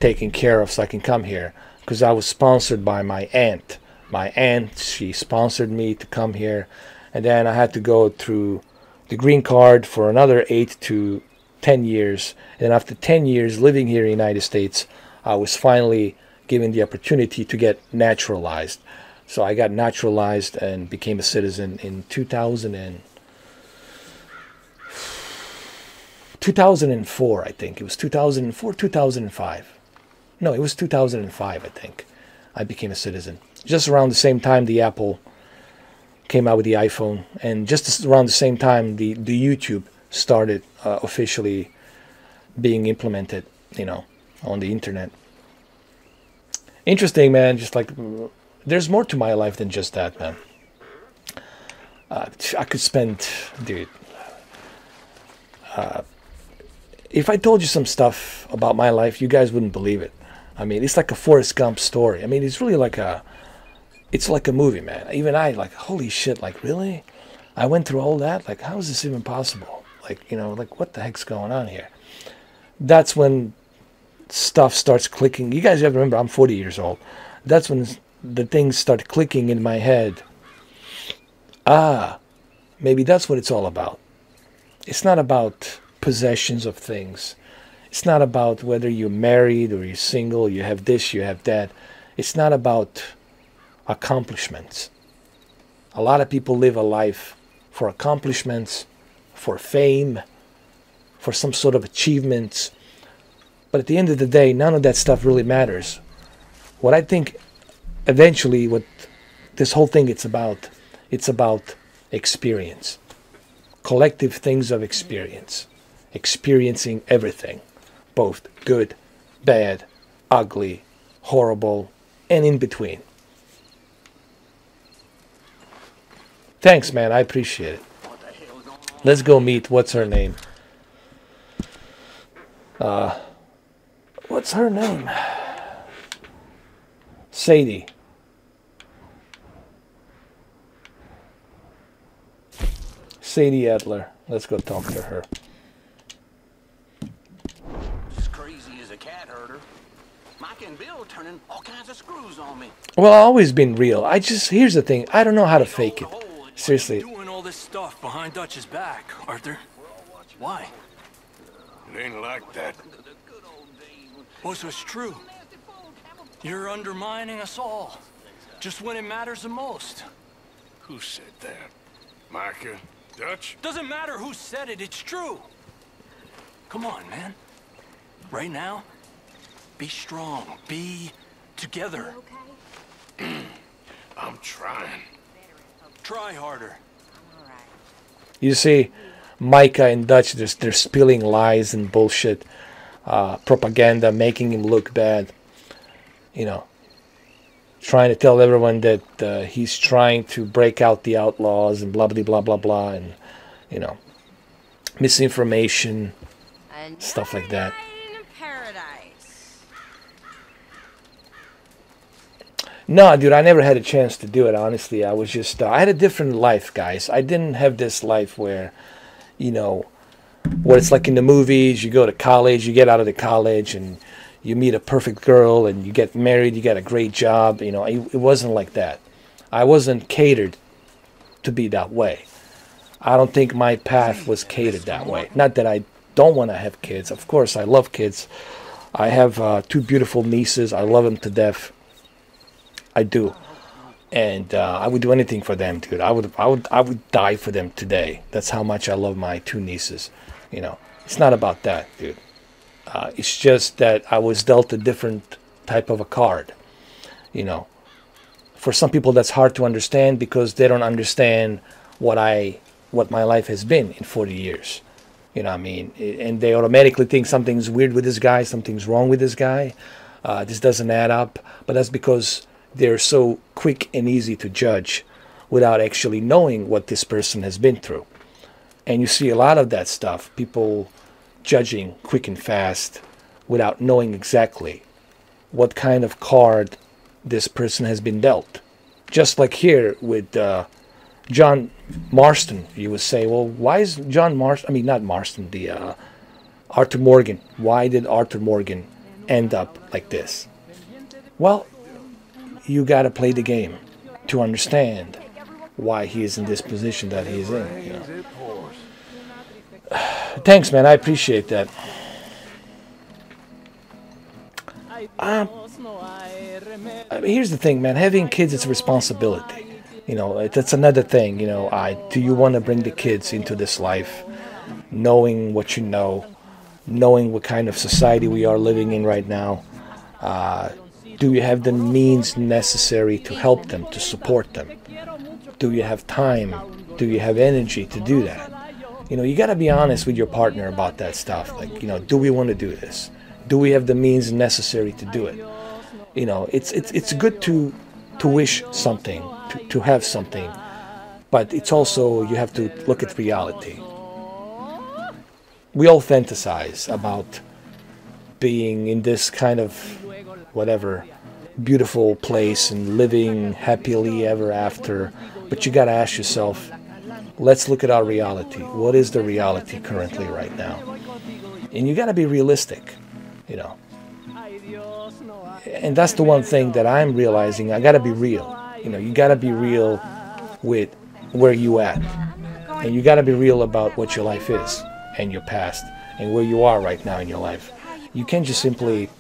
taken care of so I can come here, because I was sponsored by my aunt. My aunt, she sponsored me to come here, and then I had to go through the green card for another 8 to 10 years. And then after 10 years living here in the United States, I was finally given the opportunity to get naturalized. So I got naturalized and became a citizen in 2004, I think. It was 2004, 2005. No, it was 2005, I think. I became a citizen. Just around the same time the Apple came out with the iPhone, and just around the same time the YouTube started officially being implemented, you know, on the internet. Interesting, man. Just like, there's more to my life than just that, man. I could spend, dude. If I told you some stuff about my life, you guys wouldn't believe it. I mean, it's like a Forrest Gump story. I mean, it's really like it's like a movie, man. Even I, like, holy shit, like, really? I went through all that? Like, how is this even possible? Like, you know, like, what the heck's going on here? That's when stuff starts clicking. You guys have to remember, I'm 40 years old. That's when the things start clicking in my head. Maybe that's what it's all about. It's not about possessions of things. It's not about whether you're married or you're single, you have this, you have that. It's not about accomplishments. A lot of people live a life for accomplishments, for fame, for some sort of achievements. But at the end of the day, none of that stuff really matters. What I think eventually what this whole thing it's about experience. Collective things of experience. Experiencing everything. Both good, bad, ugly, horrible, and in between. Thanks, man. I appreciate it. Let's go meet, what's her name? What's her name? Sadie. Sadie Adler. Let's go talk to her. Just crazy as a cat herder. Mike and Bill turning all kinds of screws on me. Well, I've always been real. Here's the thing. I don't know how to fake it. Seriously. Doing all this stuff behind Dutch's back, Arthur. Why? It ain't like that. Oh, so it's true. You're undermining us all. Just when it matters the most. Who said that? Micah? Dutch? Doesn't matter who said it, it's true. Come on, man. Right now, be strong. Be together. I'm trying. Try harder. You see, Micah and Dutch, they're spilling lies and bullshit, propaganda, making him look bad. You know, trying to tell everyone that he's trying to break out the outlaws and blah, blah, blah, blah, blah, and, you know, misinformation, stuff like that. No, dude, I never had a chance to do it, honestly. I was just, I had a different life, guys. I didn't have this life where, you know, where it's like in the movies, you go to college, you get out of the college, and you meet a perfect girl, and you get married, you get a great job. You know, it wasn't like that. I wasn't catered to be that way. I don't think my path was catered that way. Not that I don't want to have kids. Of course, I love kids. I have 2 beautiful nieces. I love them to death. I do. And I would do anything for them, dude. I would die for them today. That's how much I love my 2 nieces. You know, it's not about that, dude. It's just that I was dealt a different type of a card. You know, for some people that's hard to understand because they don't understand what my life has been in 40 years. You know what I mean? And they automatically think something's weird with this guy, something's wrong with this guy. This doesn't add up. But that's because they're so quick and easy to judge without actually knowing what this person has been through. And you see a lot of that stuff, people judging quick and fast without knowing exactly what kind of card this person has been dealt. Just like here with John Marston, you would say, well, why is John Marston, I mean, not Marston, the Arthur Morgan, why did Arthur Morgan end up like this? Well, you got to play the game to understand why he is in this position that he is in. You know? Thanks, man. I appreciate that. I mean, here's the thing, man. Having kids is a responsibility. You know, that's another thing. You know, do you want to bring the kids into this life, knowing what you know, knowing what kind of society we are living in right now? Do you have the means necessary to help them, to support them? Do you have time? Do you have energy to do that? You know, you got to be honest with your partner about that stuff. Like, you know, do we want to do this? Do we have the means necessary to do it? You know, it's good to wish something, to have something, but it's also, you have to look at reality. We all fantasize about being in this kind of whatever beautiful place and living happily ever after, but you got to ask yourself, let's look at our reality. What is the reality currently right now? And you got to be realistic, you know. And that's the one thing that I'm realizing. I got to be real. You know, you got to be real with where you at. And you got to be real about what your life is and your past and where you are right now in your life. You can't just simply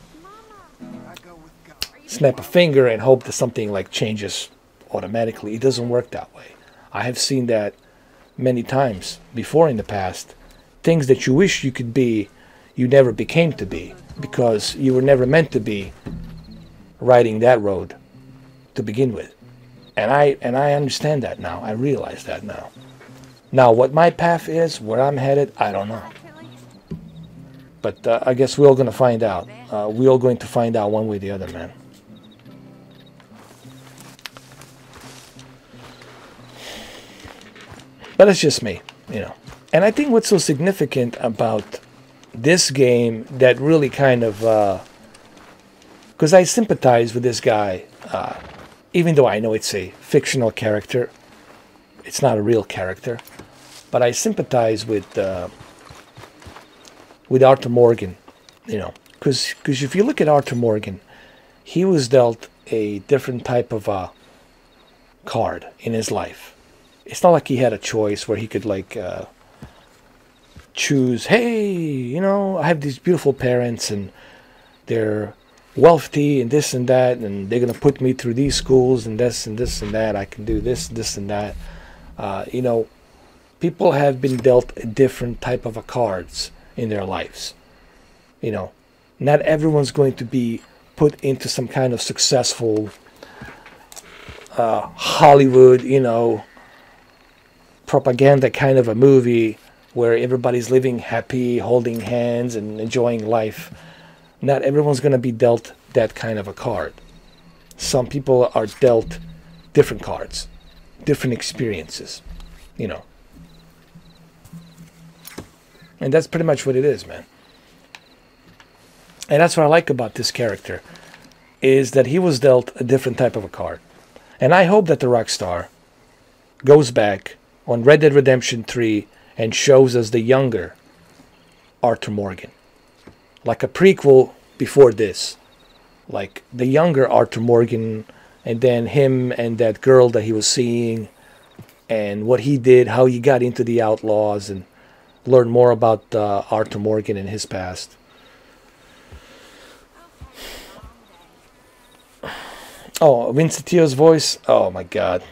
snap a finger and hope that something like changes automatically. It doesn't work that way. I have seen that many times before in the past. Things that you wish you could be, you never became to be, because you were never meant to be riding that road to begin with. And I understand that now. I realize that now. Now, what my path is, where I'm headed, I don't know. But I guess we're all going to find out. We're all going to find out one way or the other, man. But it's just me, you know. And I think what's so significant about this game that really kind of... because I sympathize with this guy, even though I know it's a fictional character. It's not a real character. But I sympathize with Arthur Morgan, you know. Because if you look at Arthur Morgan, he was dealt a different type of card in his life. It's not like he had a choice where he could like choose, hey, you know, I have these beautiful parents and they're wealthy and this and that, and they're going to put me through these schools and this and this and that. I can do this, this and that. You know, people have been dealt a different type of cards in their lives. You know, not everyone's going to be put into some kind of successful Hollywood, you know, propaganda kind of a movie where everybody's living happy, holding hands and enjoying life. Not everyone's going to be dealt that kind of a card. Some people are dealt different cards, different experiences, you know. And that's pretty much what it is, man. And that's what I like about this character, is that he was dealt a different type of a card. And I hope that the Rockstar goes back on Red Dead Redemption 3 and shows us the younger Arthur Morgan. Like a prequel before this. Like the younger Arthur Morgan, and then him and that girl that he was seeing. and what he did, how he got into the Outlaws, and learn more about Arthur Morgan and his past. Oh, Vince Tio's voice. Oh my God.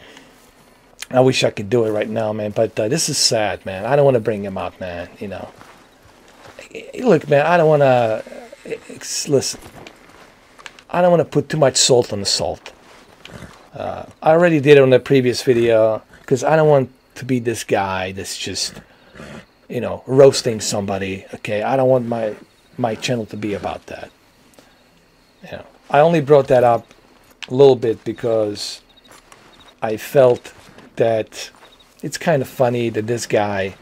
I wish I could do it right now, man. But this is sad, man. I don't want to bring him up, man. You know. Look, man. I don't want to. Listen. I don't want to put too much salt on the salt. I already did it on the previous video because I don't want to be this guy that's just, you know, roasting somebody. Okay. I don't want my channel to be about that. You know. I only brought that up a little bit because I felt that it's kind of funny that this guy,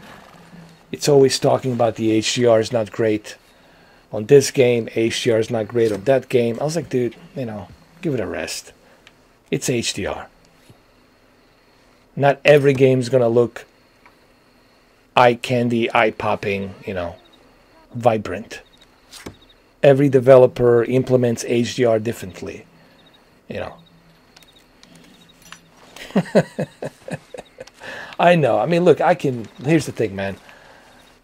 it's always talking about the HDR is not great on this game, HDR is not great on that game. I was like, dude, you know, give it a rest. It's HDR. Not every game's gonna look eye candy, eye popping, you know, vibrant. Every developer implements HDR differently. You know. I know. I mean, look, here's the thing, man.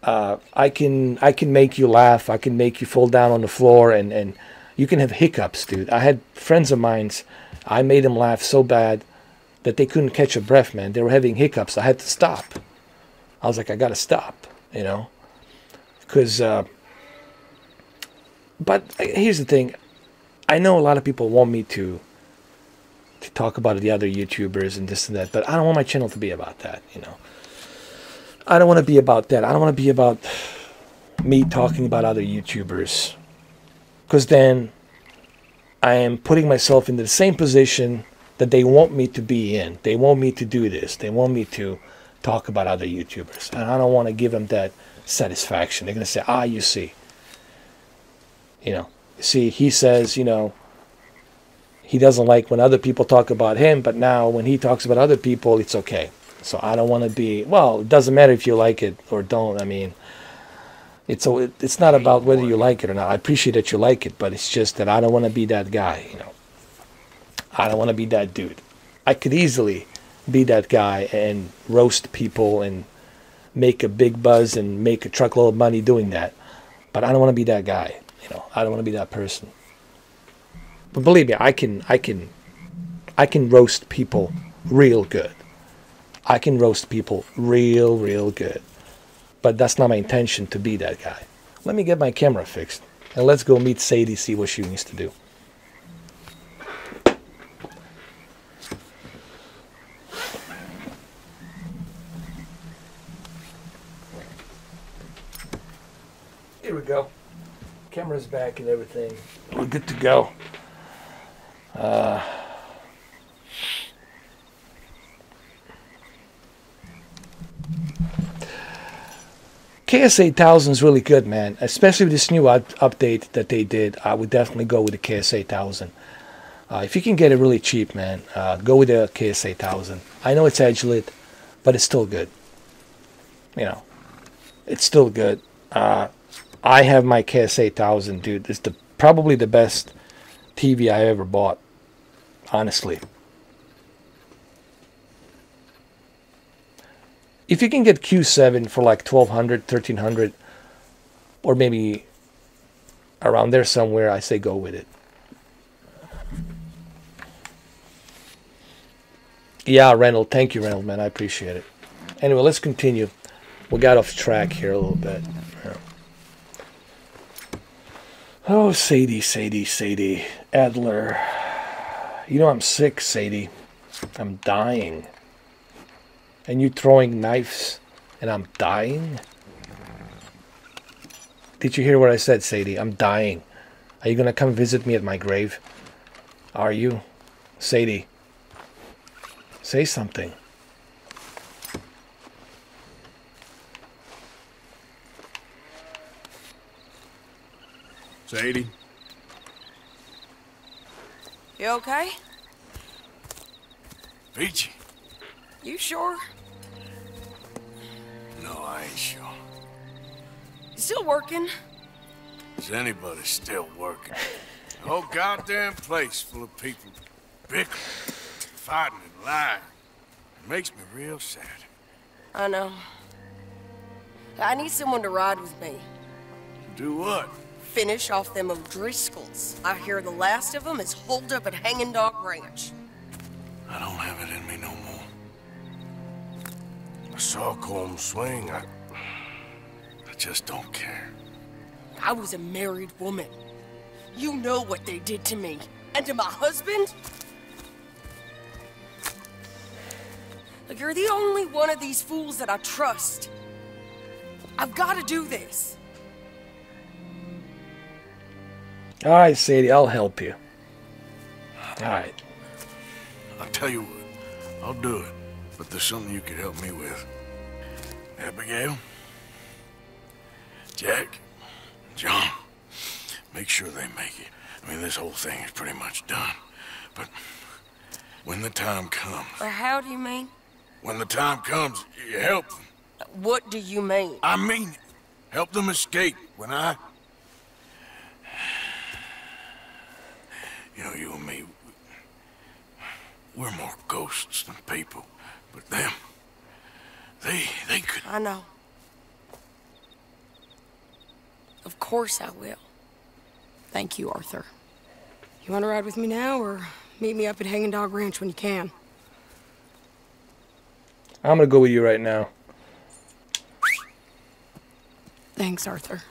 I can make you laugh. I can make you fall down on the floor, and you can have hiccups, dude. I had friends of mine, I made them laugh so bad that they couldn't catch a breath, man. They were having hiccups. I had to stop. I was like, I got to stop, you know. Because, but here's the thing. I know a lot of people want me to talk about the other YouTubers and this and that, but I don't want my channel to be about that, you know. I don't want to be about that. I don't want to be about me talking about other YouTubers, because then I am putting myself into the same position that they want me to be in. They want me to do this. They want me to talk about other YouTubers, and I don't want to give them that satisfaction. They're going to say, you see, you know, see, he says, you know, he doesn't like when other people talk about him, but now when he talks about other people, it's okay. So I don't want to be, well, it doesn't matter if you like it or don't. I mean, it's not about whether you like it or not. I appreciate that you like it, but it's just that I don't want to be that guy, you know. I don't want to be that dude. I could easily be that guy and roast people and make a big buzz and make a truckload of money doing that. But I don't want to be that guy, you know. I don't want to be that person. But believe me, I can roast people real good. I can roast people real good. But that's not my intention to be that guy. Let me get my camera fixed. And let's go meet Sadie, see what she needs to do. Here we go. Camera's back and everything. We're good to go. KS8000 is really good, man. Especially with this new update that they did. I would definitely go with the KS8000. If you can get it really cheap, man, go with the KS8000. I know it's edge-lit, but it's still good. You know, it's still good. I have my KS8000, dude. It's probably the best TV I ever bought, honestly. If you can get Q7 for like $1,200, $1,300, or maybe around there somewhere, I say go with it. Yeah, Reynold. Thank you, Reynold, man. I appreciate it. Anyway, let's continue. We got off track here a little bit. Yeah. Oh, Sadie. Adler. You know I'm sick, Sadie. I'm dying. And you throwing knives and I'm dying? Did you hear what I said, Sadie? I'm dying. Are you going to come visit me at my grave? Are you? Sadie. Say something. Sadie? You okay? Peachy? You sure? No, I ain't sure. You still working? Is anybody still working? The whole goddamn place full of people bickering, fighting and lying. Makes me real sad. I know. I need someone to ride with me. Do what? Finish off them O'Driscolls. I hear the last of them is holed up at Hanging Dog Ranch. I don't have it in me no more. I saw Colm swing. I just don't care. I was a married woman. You know what they did to me. And to my husband? Like, you're the only one of these fools that I trust. I've got to do this. All right, Sadie, I'll help you. All right. I'll tell you what. I'll do it. But there's something you could help me with. Abigail? Jack? John? Make sure they make it. I mean, this whole thing is pretty much done. But when the time comes... How do you mean? When the time comes, you help them. What do you mean? I mean it. Help them escape. When I... You know, you and me, we're more ghosts than people. But them, they could... I know. Of course I will. Thank you, Arthur. You want to ride with me now, or meet me up at Hanging Dog Ranch when you can? I'm gonna go with you right now. Thanks, Arthur.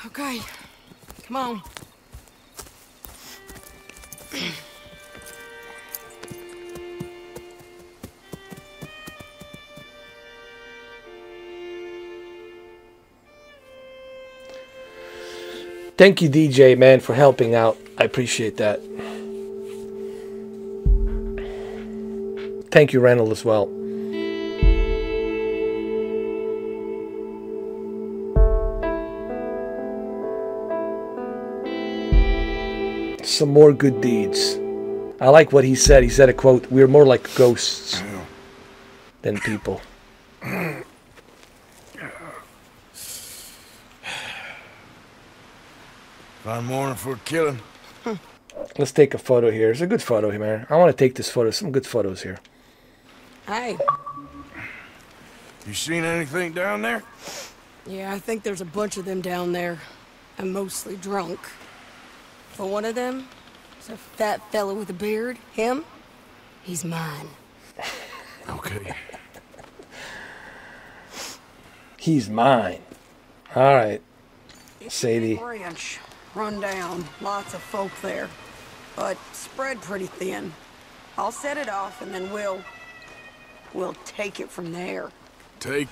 Okay, come on. Thank you, DJ, man, for helping out. I appreciate that. Thank you, Randall, as well. Some more good deeds. I like what he said. He said a quote, "We're more like ghosts than people." Fine morning for a killing. Let's take a photo here. It's a good photo here, man. I want to take this photo. Some good photos here. Hey. You seen anything down there? Yeah, I think there's a bunch of them down there. I'm mostly drunk. But one of them is a fat fella with a beard. Him? He's mine. Okay. He's mine. All right, Sadie. Ranch. Run down. Lots of folk there. But spread pretty thin. I'll set it off and then we'll take it from there. Take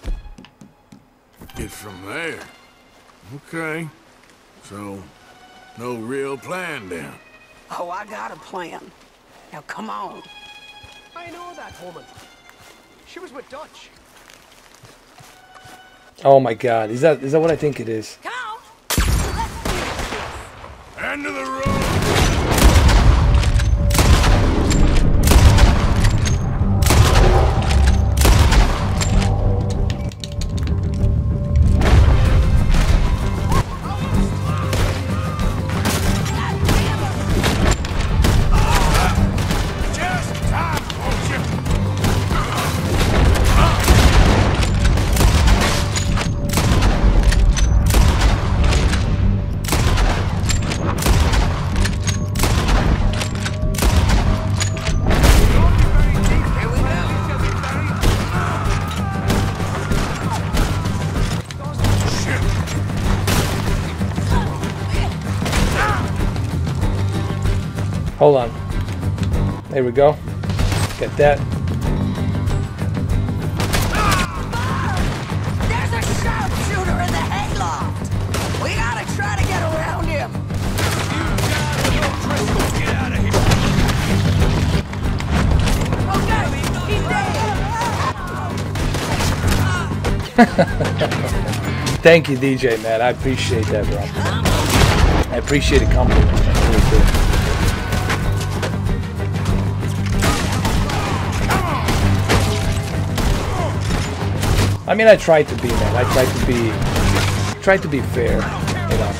it from there? Okay. So, no real plan then? Oh, I got a plan. Now come on. I know that woman. She was with Dutch. Oh my God, is that what I think it is? End of the road! Hold on. There we go. Get that. There's a sharpshooter in the hayloft. We gotta try to get around him. Get out of here! Okay, he's dead. Thank you, DJ, man. I appreciate that, bro. I appreciate the compliment. I really do. I mean, I tried to be, man. I tried to be fair, you know.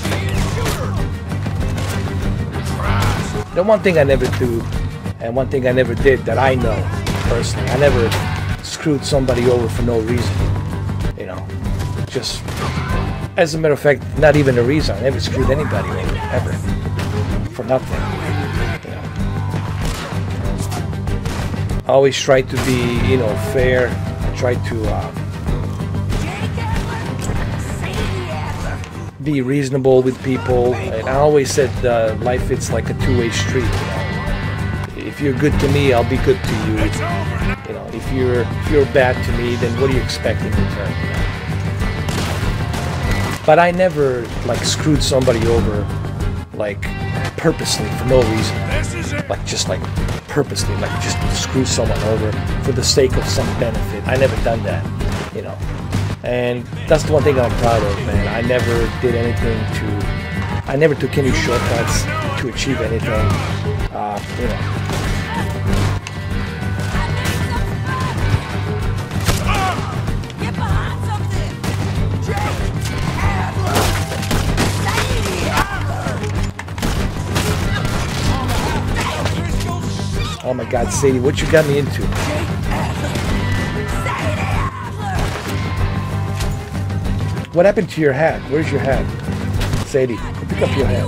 The one thing I never do, and one thing I never did that I know, personally. I never screwed somebody over for no reason. You know, just as a matter of fact, not even a reason. I never screwed anybody over ever for nothing. You know, I always try to be, you know, fair. I try to be reasonable with people, and I always said life it's like a two-way street. You know? If you're good to me, I'll be good to you. You know, if you're bad to me, then what do you expect in return? You know? But I never like screwed somebody over like purposely for no reason. Like just like purposely, like just to screw someone over for the sake of some benefit. I never done that, you know. And that's the one thing I'm proud of, man. I never did anything I never took any shortcuts to achieve anything, you know. Get behind something! Jake! Adler! Sadie! Adler! Oh my God, Sadie, what you got me into? What happened to your hat? Where's your hat? Sadie, pick up your hat.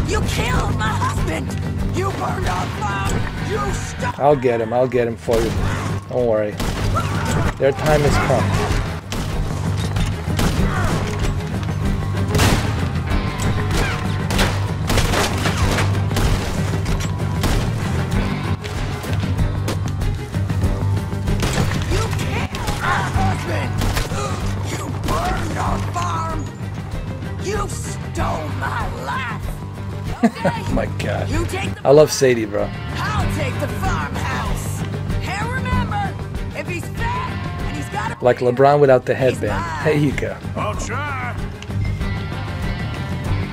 You killed my husband! You burned our farm! You stole— I'll get him for you. Don't worry. Their time has come. Oh my God. I love Sadie, bro. I'll take the farmhouse. And remember, if he's fat and he's got a— Like LeBron without the headband. There you go. I'll try.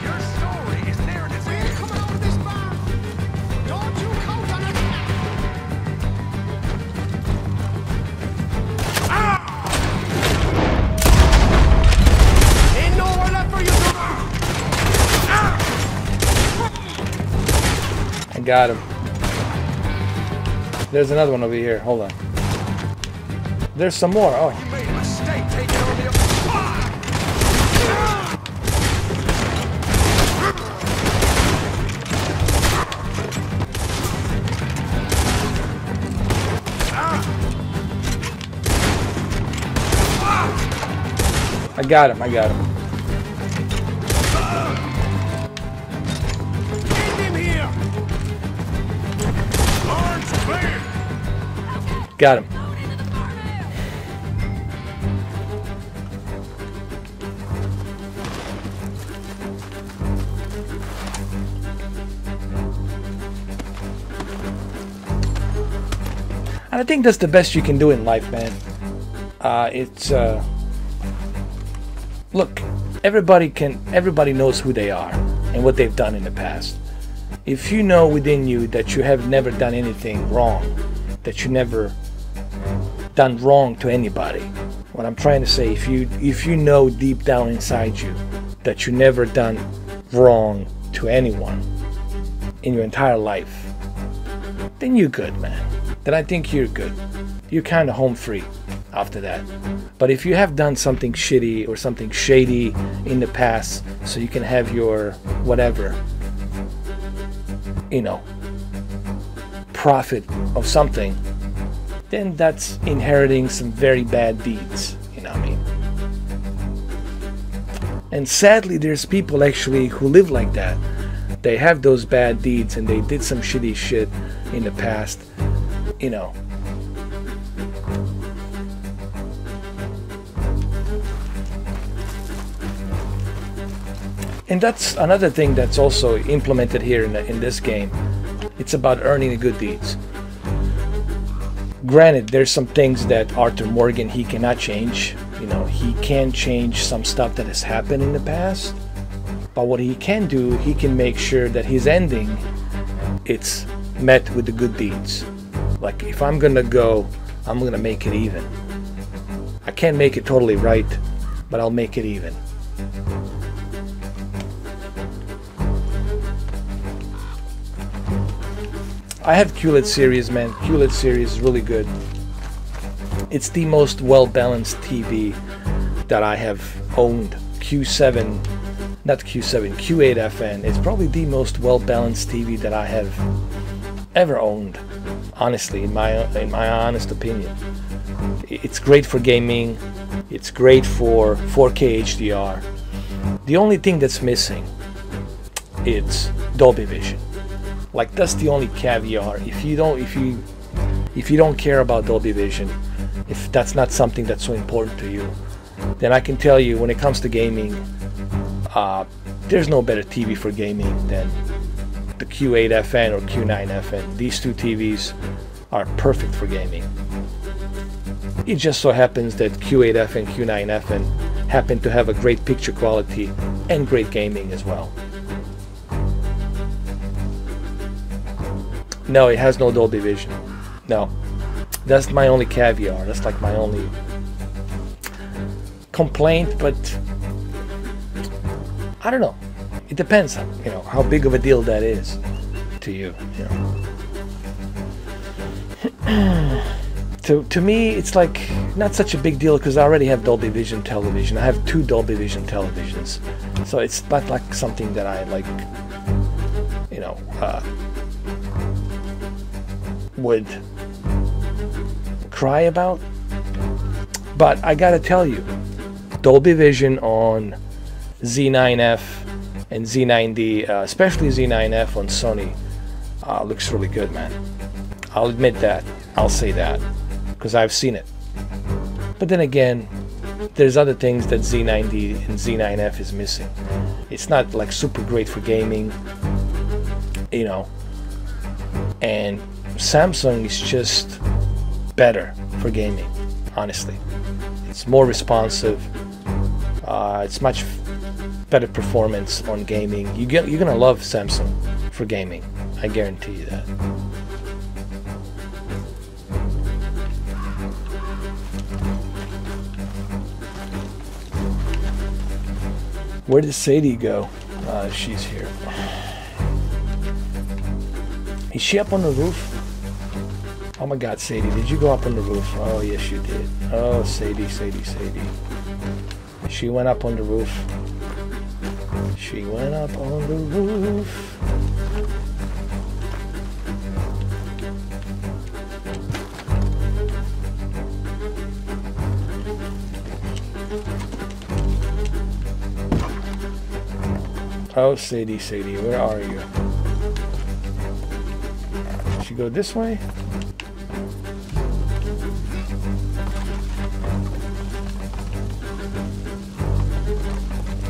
Your story is narrative. We're coming over this farm. Don't you count on it. Ain't nowhere left for you to— I got him. There's another one over here. Hold on. There's some more. Oh. You made a mistake taking over your— I got him. Got him. And I think that's the best you can do in life, man. Look, everybody knows who they are and what they've done in the past. If you know within you that you have never done anything wrong, that you never done wrong to anybody, what I'm trying to say, if you know deep down inside you that you never done wrong to anyone in your entire life, then you're good, man. Then I think you're good. You're kind of home free after that. But if you have done something shitty or something shady in the past so you can have your whatever, you know, profit of something, then that's inheriting some very bad deeds, you know what I mean? And sadly, there's people actually who live like that. They have those bad deeds and they did some shitty shit in the past, you know. And that's another thing that's also implemented here in this game. It's about earning the good deeds. Granted, there's some things that Arthur Morgan, he cannot change. You know, he can change some stuff that has happened in the past. But what he can do, he can make sure that his ending, it's met with the good deeds. Like, if I'm gonna go, I'm gonna make it even. I can't make it totally right, but I'll make it even. I have QLED series, man. QLED series is really good. It's the most well-balanced TV that I have owned. Q7, not Q7, Q8 FN. It's probably the most well-balanced TV that I have ever owned. Honestly, in my honest opinion. It's great for gaming. It's great for 4K HDR. The only thing that's missing is Dolby Vision. Like, that's the only caveat. If you don't care about Dolby Vision, if that's not something that's so important to you, then I can tell you, when it comes to gaming, there's no better TV for gaming than the Q8 FN or Q9 FN. These two TVs are perfect for gaming. It just so happens that Q8 FN, Q9 FN happen to have a great picture quality and great gaming as well. No, it has no Dolby Vision. No. That's my only caveat. That's like my only complaint, but I don't know. It depends, you know, how big of a deal that is to you, you know. To me, it's like not such a big deal because I already have Dolby Vision television. I have 2 Dolby Vision televisions, so it's not like something that I like, you know, would cry about. But I gotta tell you, Dolby Vision on Z9F and Z9D, especially Z9F on Sony, looks really good, man. I'll admit that. I'll say that because I've seen it. But then again, there's other things that Z9D and Z9F is missing. It's not like super great for gaming, you know, and Samsung is just better for gaming, honestly. It's more responsive. It's much better performance on gaming. You're gonna love Samsung for gaming. I guarantee you that. Where did Sadie go? She's here. Is she up on the roof? Oh my God, Sadie, did you go up on the roof? Oh, yes, you did. Oh, Sadie, Sadie, Sadie. She went up on the roof. She went up on the roof. Oh, Sadie, Sadie, where are you? Did she go this way?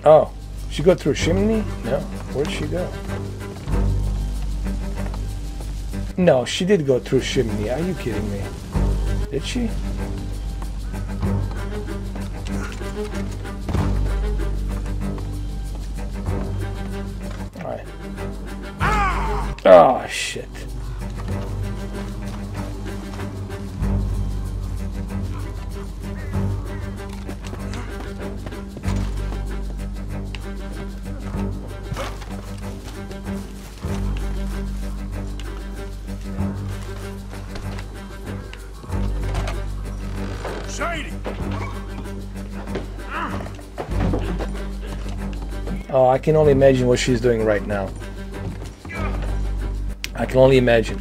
Oh, she go through a chimney? No, where'd she go? No, she did go through a chimney. Are you kidding me? Did she? Alright. Oh, shit. Sadie! Oh, I can only imagine what she's doing right now. I can only imagine.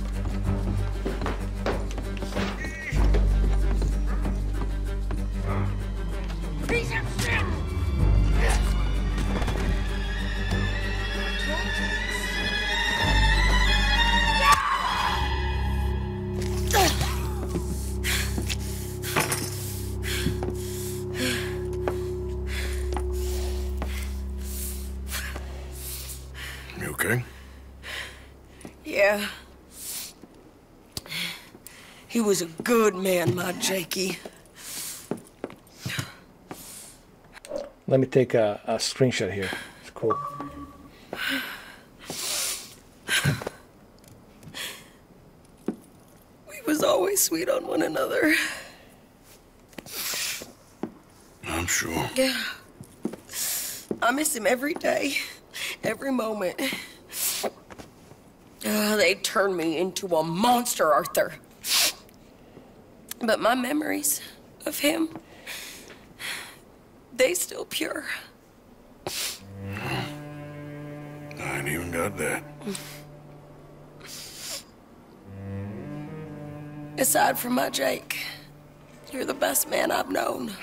You okay? Yeah. He was a good man, my Jakey. Let me take a screenshot here. It's cool. We was always sweet on one another. I'm sure. Yeah. I miss him every day, every moment. They turned me into a monster, Arthur. But my memories of him, they still pure. I ain't even got that. Aside from my Jake, you're the best man I've known.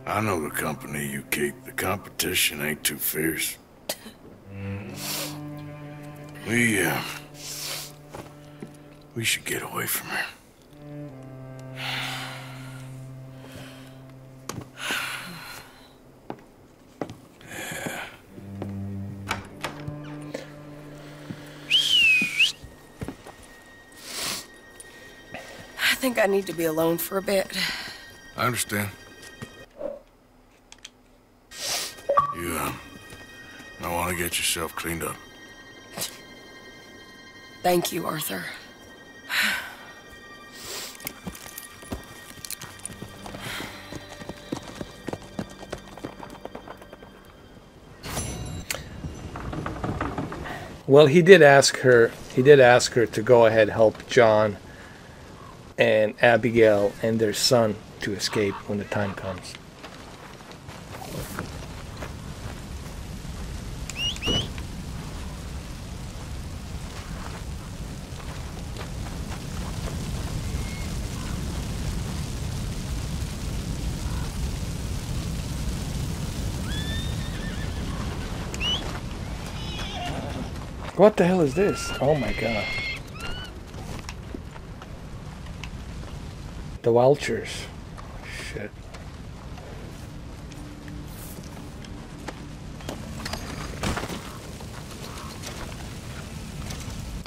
I know the company you keep. The competition ain't too fierce. We should get away from her. Yeah. I think I need to be alone for a bit. I understand. You, I want to get yourself cleaned up. Thank you, Arthur. Well, he did ask her to go ahead and help John and Abigail and their son to escape when the time comes. What the hell is this? Oh my god. The vultures. Shit.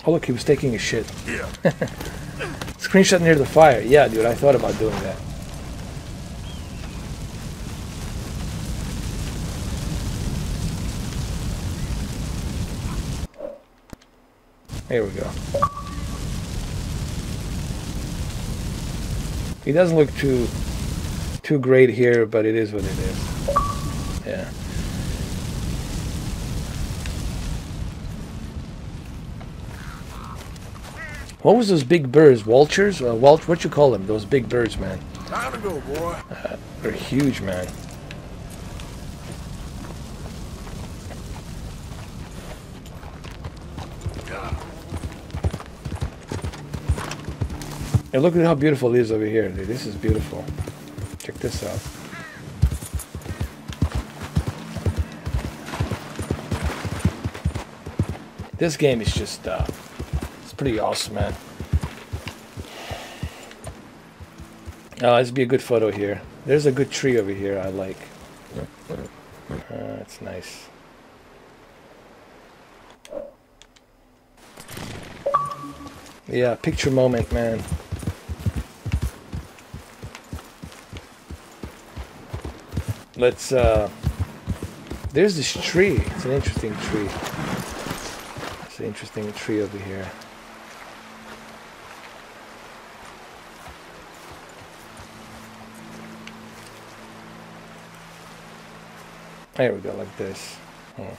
Oh look, he was taking a shit. Yeah. Screenshot near the fire. Yeah, dude, I thought about doing that. Here we go. He doesn't look too great here, but it is what it is. Yeah. What was those big birds? Vultures? What you call them? Those big birds, man. Time to go, boy. They're huge, man. And look at how beautiful it is over here, dude. This is beautiful. Check this out. This game is just, it's pretty awesome, man. Oh, this would be a good photo here. There's a good tree over here I like. That's nice. Yeah, picture moment, man. Let's, there's this tree. It's an interesting tree. It's an interesting tree over here. There we go, like this. Oh.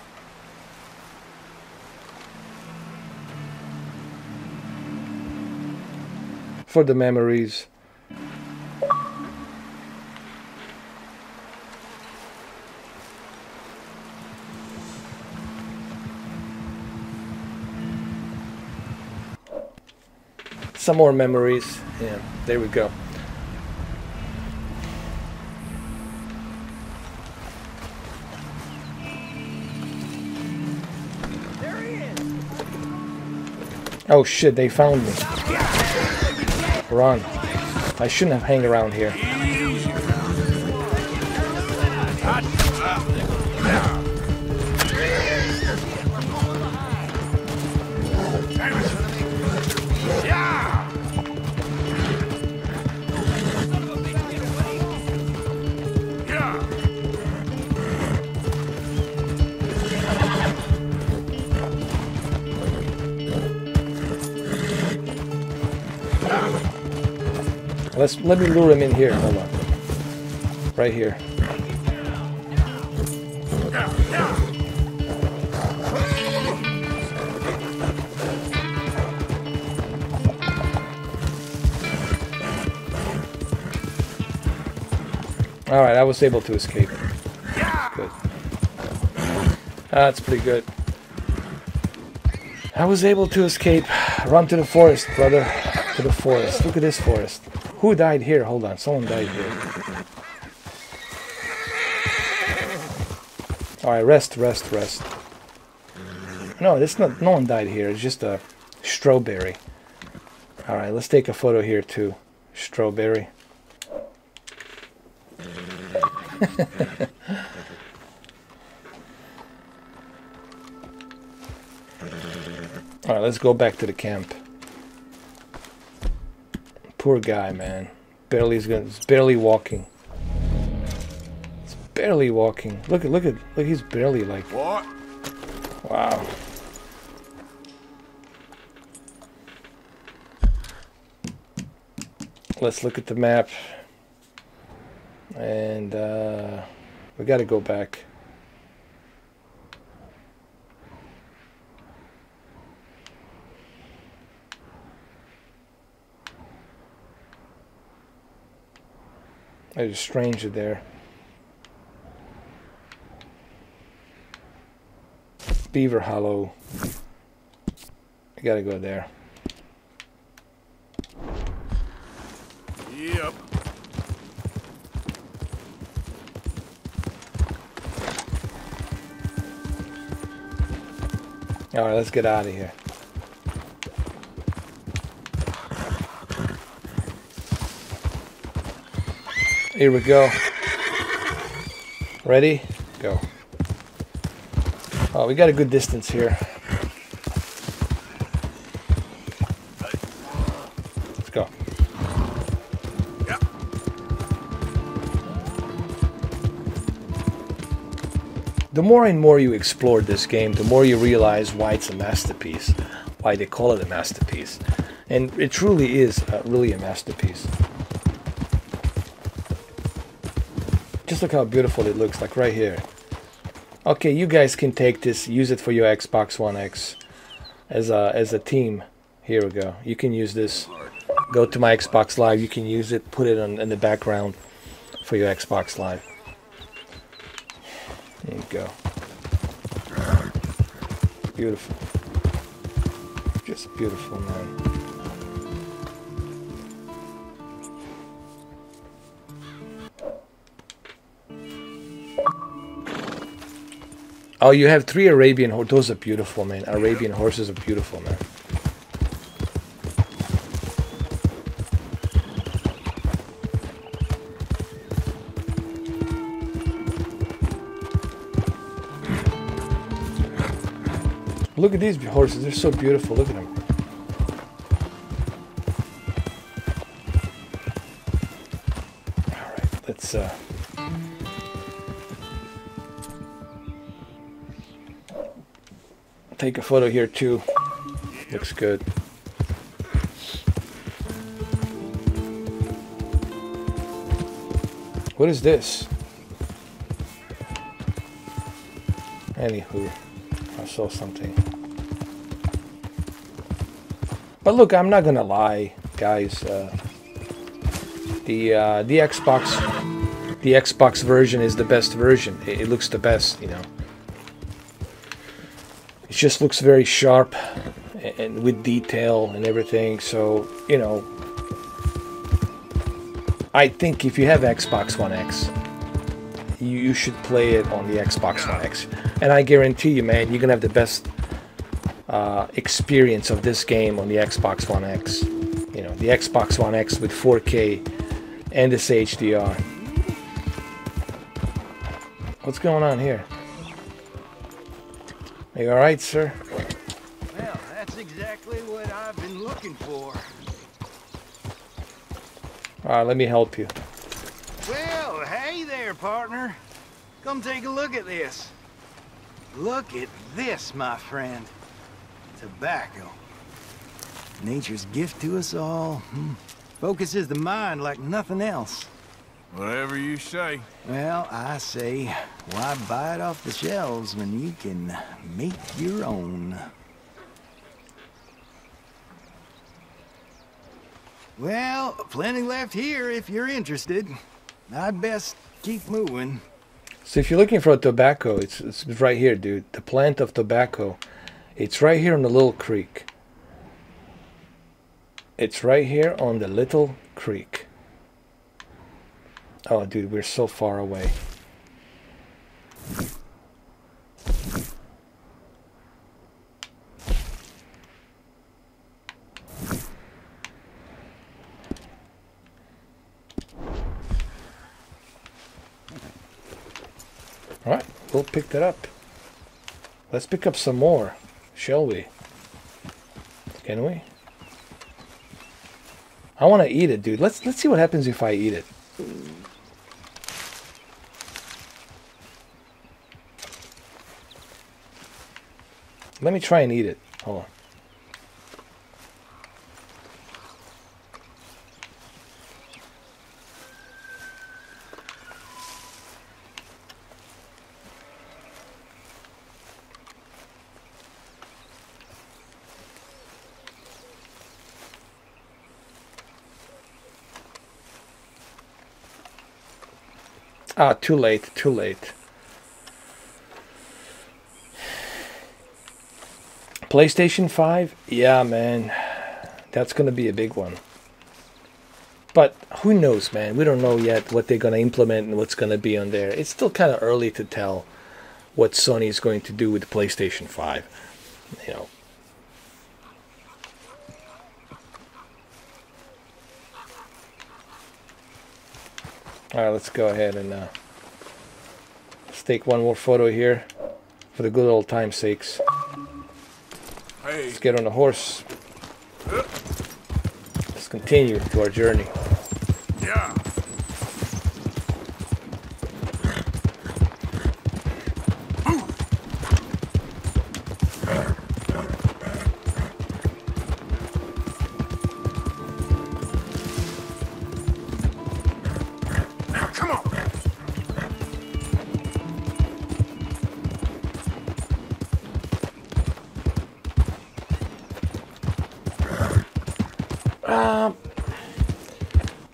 For the memories. Some more memories. Yeah, there we go. There he is. Oh shit, they found me. Run. I shouldn't have hung around here. Let me lure him in here. Hold on. Right here. Alright, I was able to escape. Good. That's pretty good. I was able to escape. Run to the forest, brother. To the forest. Look at this forest. Who died here? Hold on. Someone died here. Alright, rest. No, it's not. No one died here. It's just a strawberry. Alright, let's take a photo here too. Strawberry. Alright, let's go back to the camp. Poor guy, man. It's barely walking. It's barely walking. Look, he's barely like... What? Wow. Let's look at the map. And we gotta go back. There's a stranger there. Beaver Hollow. I gotta go there. Yep. Alright, let's get out of here. Here we go. Ready? Go. Oh, we got a good distance here. Let's go. Yeah. The more and more you explore this game, the more you realize why it's a masterpiece. Why they call it a masterpiece. And it truly is really a masterpiece. Just look how beautiful it looks, like right here. Okay, you guys can take this, use it for your Xbox One X as a team. Here we go. You can use this. Go to my Xbox Live. You can use it. Put it in the background for your Xbox Live. There you go. Beautiful. Just beautiful, man. Oh, you have 3 Arabian horses. Those are beautiful, man. Arabian horses are beautiful, man. Look at these horses. They're so beautiful. Look at them. All right, let's... take a photo here too. Looks good. What is this? Anywho, I saw something. But look, I'm not gonna lie, guys. The Xbox version is the best version. It looks the best, you know. It just looks very sharp and with detail and everything. So, you know, I think if you have Xbox One X, you should play it on the Xbox One X. And I guarantee you, man, you're gonna have the best experience of this game on the Xbox One X. You know, the Xbox One X with 4K and this HDR. What's going on here? Are you alright, sir? Well, that's exactly what I've been looking for. Alright, let me help you. Well, hey there, partner. Come take a look at this. Look at this, my friend. Tobacco. Nature's gift to us all. Focuses the mind like nothing else. Whatever you say. Well, I say, why buy it off the shelves when you can make your own? Well, plenty left here if you're interested. I'd best keep moving. So if you're looking for a tobacco, it's right here, dude. The plant of tobacco. It's right here on the little creek. It's right here on the little creek. Oh, dude, we're so far away. Alright, we'll pick that up. Let's pick up some more, shall we? Can we? I want to eat it, dude. Let's see what happens if I eat it. Let me try and eat it. Hold on. Ah, too late, too late. PlayStation 5? Yeah, man. That's going to be a big one. But who knows, man? We don't know yet what they're going to implement and what's going to be on there. It's still kind of early to tell what Sony is going to do with the PlayStation 5. You know. Alright, let's go ahead and let's take one more photo here for the good old time's sakes. Hey. Let's get on the horse. Let's continue to our journey. Yeah.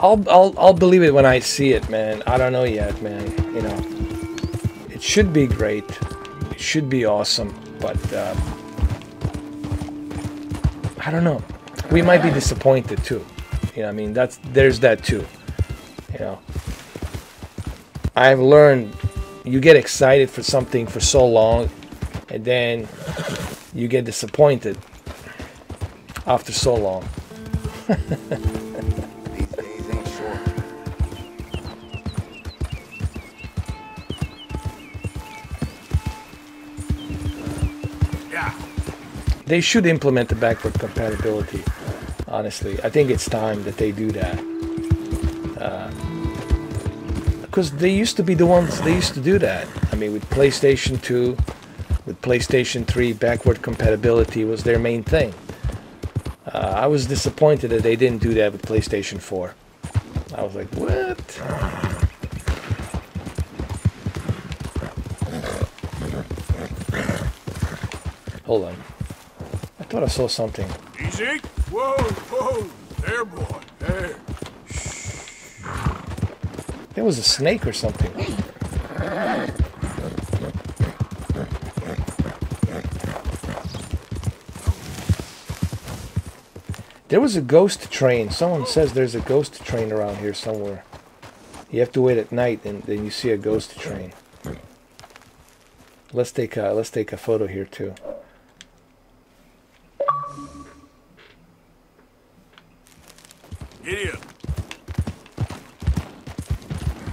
I'll believe it when I see it, man. I don't know yet, man. You know, it should be great. It should be awesome, but I don't know. We might be disappointed too. You know, I mean, there's that too. You know, I've learned you get excited for something for so long, and then you get disappointed after so long. They should implement the backward compatibility, honestly. I think it's time that they do that. Because they used to be the ones, they used to do that. I mean, with PlayStation 2, with PlayStation 3, backward compatibility was their main thing. I was disappointed that they didn't do that with PlayStation 4. I was like, what? Hold on. I thought I saw something. Easy. Whoa, whoa. There, boy. There. There was a snake or something. There was a ghost train. Someone says there's a ghost train around here somewhere. You have to wait at night and then you see a ghost train. Let's take a photo here too. Giddy up.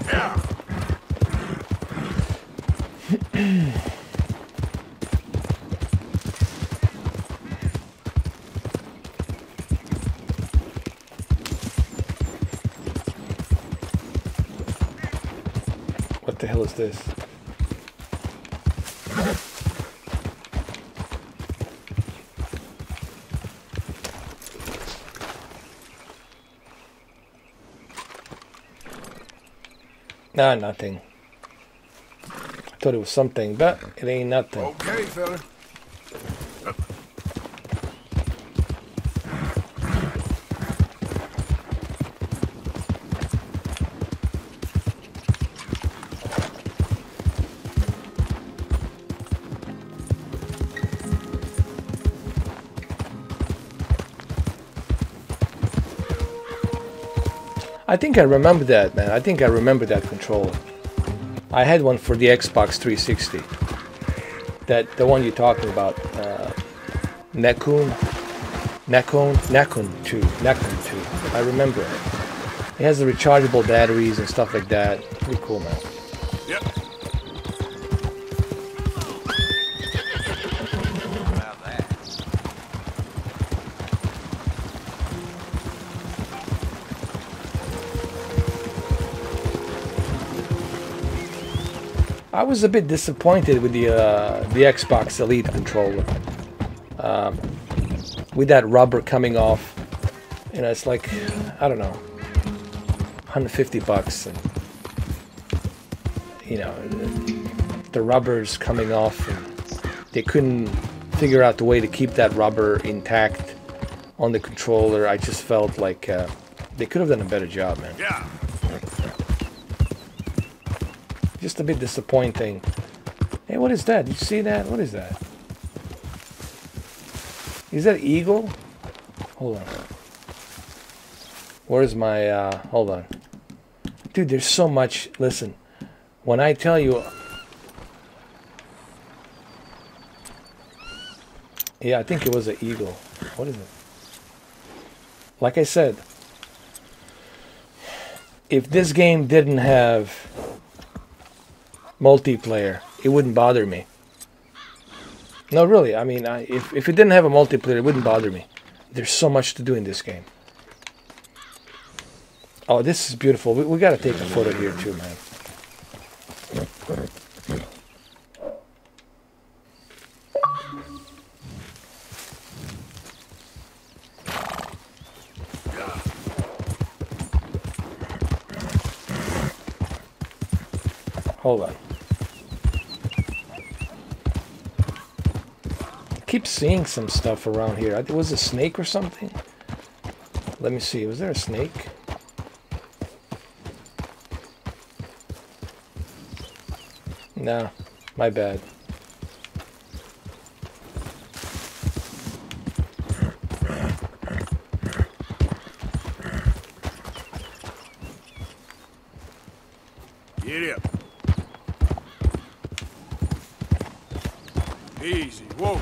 Yeah. What the hell is this? Nah, nothing. I thought it was something, but it ain't nothing. Okay, fella. I think I remember that, man. I think I remember that controller. I had one for the Xbox 360. The one you're talking about. Nakun 2. I remember it. It has the rechargeable batteries and stuff like that. Pretty cool, man. Yep. I was a bit disappointed with the Xbox Elite controller. With that rubber coming off, you know, it's like, I don't know, $150, and you know, the rubber's coming off, and they couldn't figure out the way to keep that rubber intact on the controller. I just felt like they could have done a better job, man. Yeah. Just a bit disappointing. Hey, what is that? Did you see that? What is that? Is that eagle? Hold on. Where's my, hold on. Dude, there's so much. Listen, when I tell you... Yeah, I think it was an eagle. What is it? Like I said, if this game didn't have multiplayer, it wouldn't bother me. No, really, I mean, if it didn't have a multiplayer, it wouldn't bother me. There's so much to do in this game. Oh, this is beautiful. We got to take a photo here too, man. Hold on. I keep seeing some stuff around here. Was it a snake or something? Let me see. Was there a snake? No, my bad. Get up. Easy. Whoa.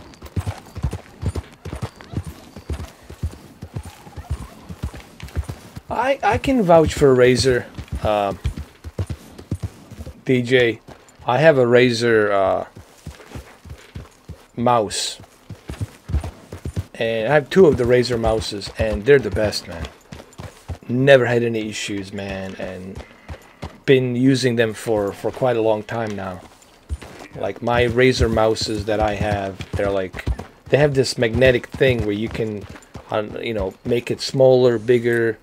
I can vouch for a Razer, DJ. I have a Razer mouse, and I have 2 of the Razer mouses, and they're the best, man. Never had any issues, man, and been using them for quite a long time now. Like my Razer mouses that I have, they have this magnetic thing where you can, you know, make it smaller, bigger.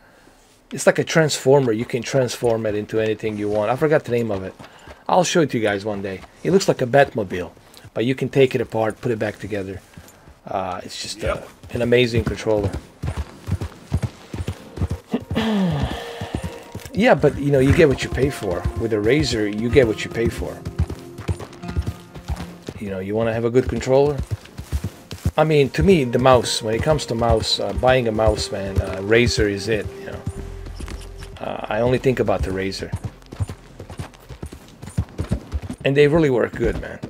It's like a transformer. You can transform it into anything you want. I forgot the name of it. I'll show it to you guys one day. It looks like a Batmobile, but you can take it apart, put it back together. It's just an amazing controller. Yeah, but you know, you get what you pay for. With a Razer, you get what you pay for. You know, you want to have a good controller? I mean, to me, the mouse, when it comes to mouse, buying a mouse, man, Razer is it, you know. I only think about the Razer. And they really work good, man.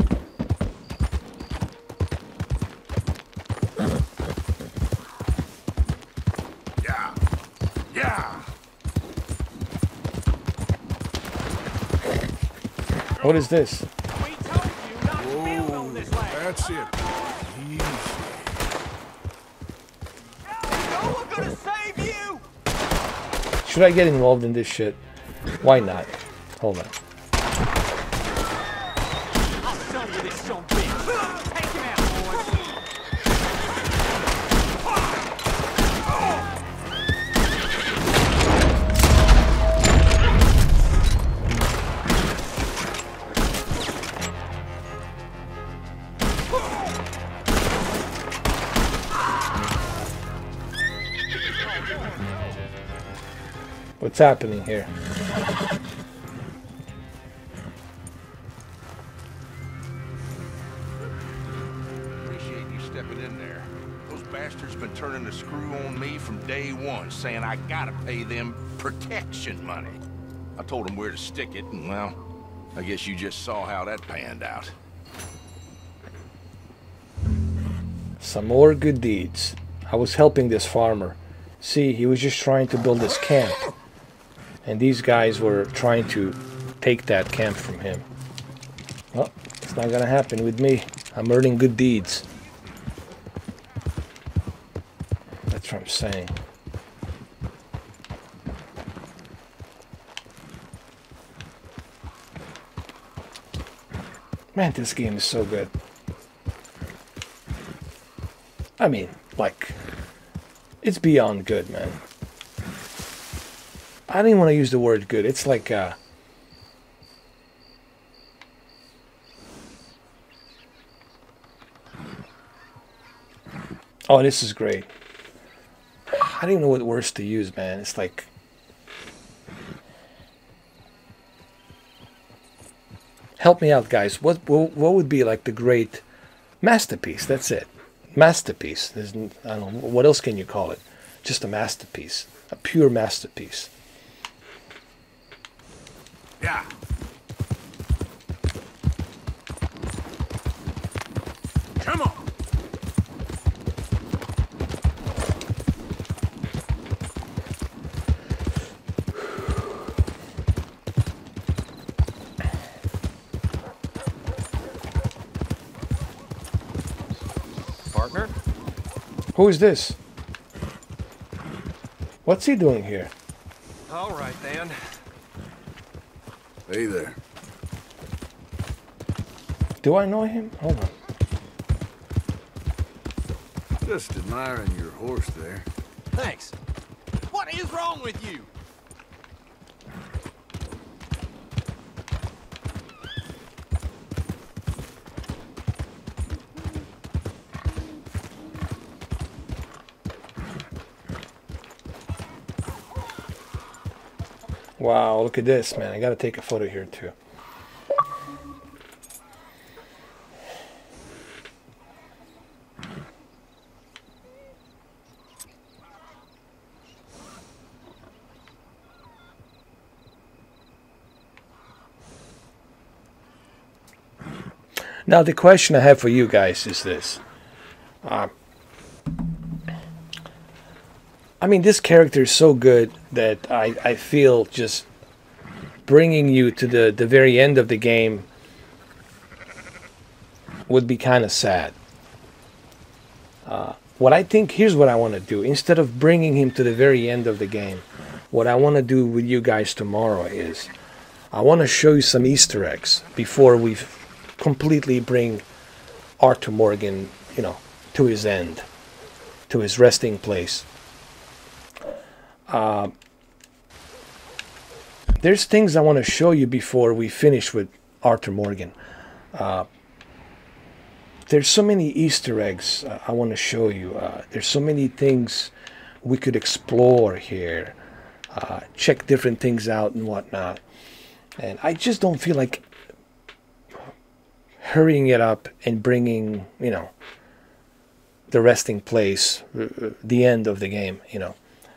Yeah. Yeah. What is this? Whoa, that's it. Easy. No, we're gonna save you! Should I get involved in this shit? Why not? Hold on. I'm done with this son of a bitch. Take him out, boys. What's happening here? Appreciate you stepping in there. Those bastards been turning the a screw on me from day one, saying I gotta pay them protection money. I told them where to stick it, and well, I guess you just saw how that panned out. Some more good deeds. I was helping this farmer. See, he was just trying to build this camp. And these guys were trying to take that camp from him. Well, it's not gonna happen with me. I'm earning good deeds. That's what I'm saying. Man, this game is so good. I mean, like, it's beyond good, man. I don't even want to use the word good. It's like, oh, this is great. I don't even know what words to use, man. It's like, help me out, guys. What would be like the great masterpiece? That's it. Masterpiece. There's, I don't know, what else can you call it? Just a masterpiece. A pure masterpiece. Yeah. Come on. Partner? Who is this? What's he doing here? All right, then. Hey there. Do I know him? Hold on. Just admiring your horse there. Thanks. What is wrong with you? Wow, look at this, man. I gotta take a photo here too. Now the question I have for you guys is this. I mean, this character is so good that I feel just bringing you to the very end of the game would be kind of sad. What I think, here's what I want to do. Instead of bringing him to the very end of the game, what I want to do with you guys tomorrow is I want to show you some Easter eggs before we completely bring Arthur Morgan, you know, to his end, to his resting place. There's things I want to show you before we finish with Arthur Morgan. There's so many Easter eggs I want to show you. There's so many things we could explore here. Check different things out and whatnot. And I just don't feel like hurrying it up and bringing, you know, the resting place, the end of the game, you know.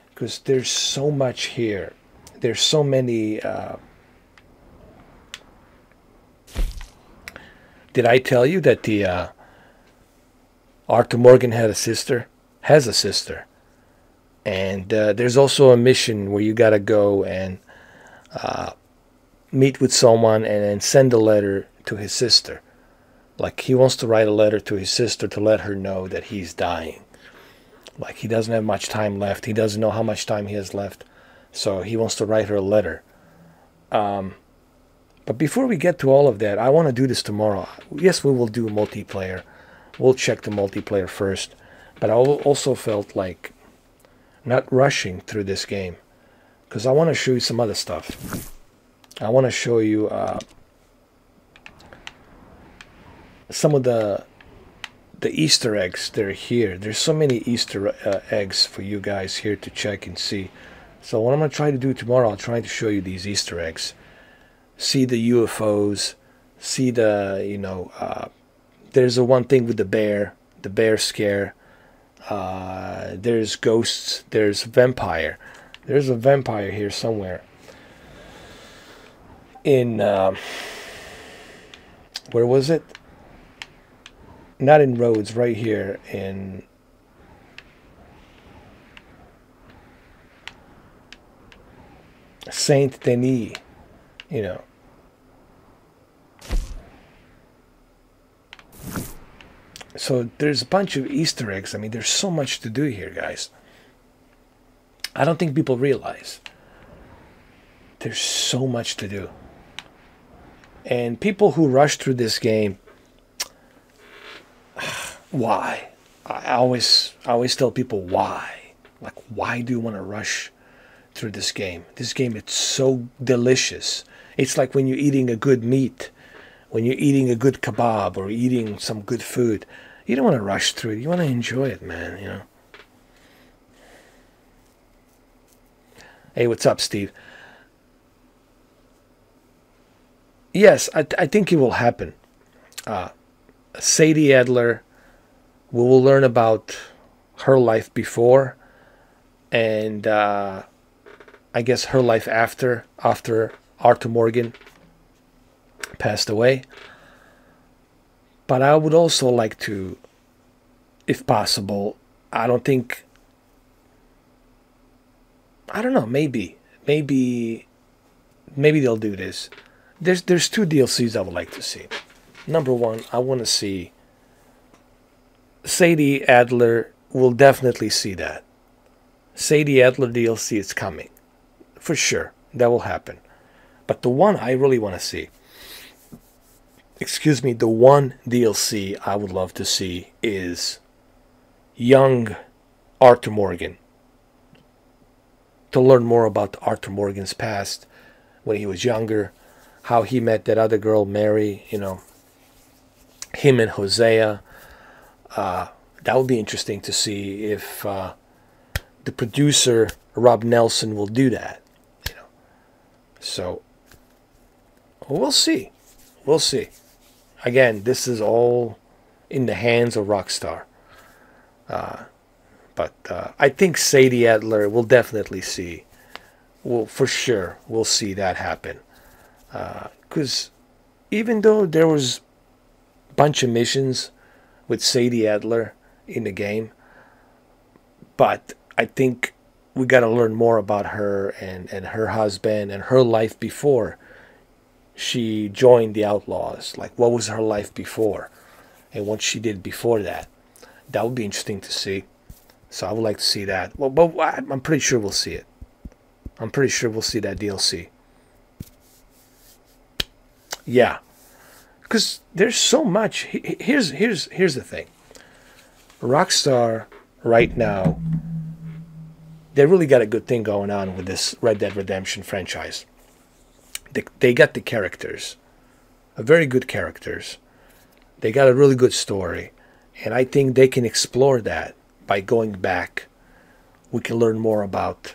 Because there's so much here. There's so many... Did I tell you that the Arthur Morgan had a sister? Has a sister. And there's also a mission where you got to go and meet with someone and then send a letter to his sister. Like he wants to write a letter to his sister to let her know that he's dying. Like he doesn't have much time left. He doesn't know how much time he has left. So he wants to write her a letter. But before we get to all of that, I want to do this tomorrow. Yes, we will do multiplayer. We'll check the multiplayer first. But I also felt like not rushing through this game. Because I want to show you some other stuff. I want to show you some of the Easter eggs that are here. There's so many Easter eggs for you guys here to check and see. So what I'm going to try to do tomorrow, I'll try to show you these Easter eggs. See the UFOs. See the, you know, there's a one thing with the bear scare. There's ghosts. There's vampire. There's a vampire here somewhere. In where was it? Not in Rhodes, right here in Saint Denis, you know. So there's a bunch of Easter eggs. I mean, there's so much to do here, guys. I don't think people realize there's so much to do. And people who rush through this game, why? I always tell people why. Like, why do you want to rush through this game? This game, it's so delicious. It's like when you're eating a good meat, when you're eating a good kebab or eating some good food. You don't want to rush through it. You want to enjoy it, man, you know. Hey, what's up, Steve? Yes, I think it will happen. Sadie Adler, we will learn about her life before and I guess her life after Arthur Morgan passed away. But I would also like to, if possible, I don't know, maybe they'll do this. There's two DLCs I would like to see. Number one, I want to see Sadie Adler. Will definitely see that. Sadie Adler DLC is coming. For sure. That will happen. But the one I really want to see, the one DLC I would love to see is young Arthur Morgan. To learn more about Arthur Morgan's past, when he was younger, how he met that other girl, Mary, you know, him and Hosea. That would be interesting to see if the producer, Rob Nelson, will do that. You know. So, we'll see. We'll see. Again, this is all in the hands of Rockstar. But I think Sadie Adler will definitely see. For sure, we'll see that happen. Because even though there was a bunch of missions with Sadie Adler in the game, but I think we got to learn more about her and her husband and her life before she joined the Outlaws. Like, what was her life before and what she did before that. That would be interesting to see. So I would like to see that. Well, but I'm pretty sure we'll see it. I'm pretty sure we'll see that DLC. Yeah, because there's so much. Here's the thing. Rockstar right now, they really got a good thing going on with this Red Dead Redemption franchise. They got the characters, very good characters. They got a really good story, and I think they can explore that by going back. We can learn more about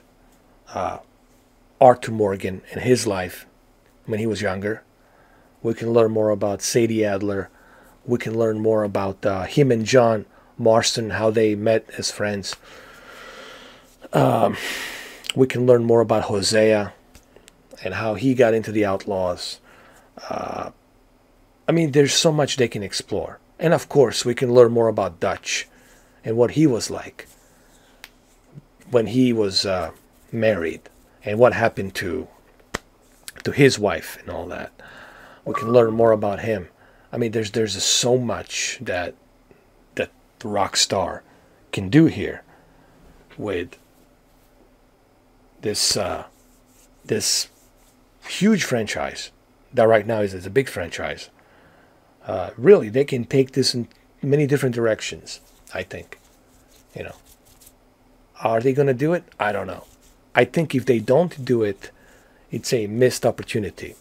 Arthur Morgan and his life when he was younger. We can learn more about Sadie Adler. We can learn more about him and John Marston, how they met as friends. We can learn more about Hosea and how he got into the Outlaws. I mean, there's so much they can explore. And of course, we can learn more about Dutch and what he was like when he was married and what happened to his wife and all that. We can learn more about him. I mean, there's so much that Rockstar can do here with this this huge franchise that right now is a big franchise. Really, they can take this in many different directions, I think. You know, are they going to do it? I don't know. I think if they don't do it, it's a missed opportunity.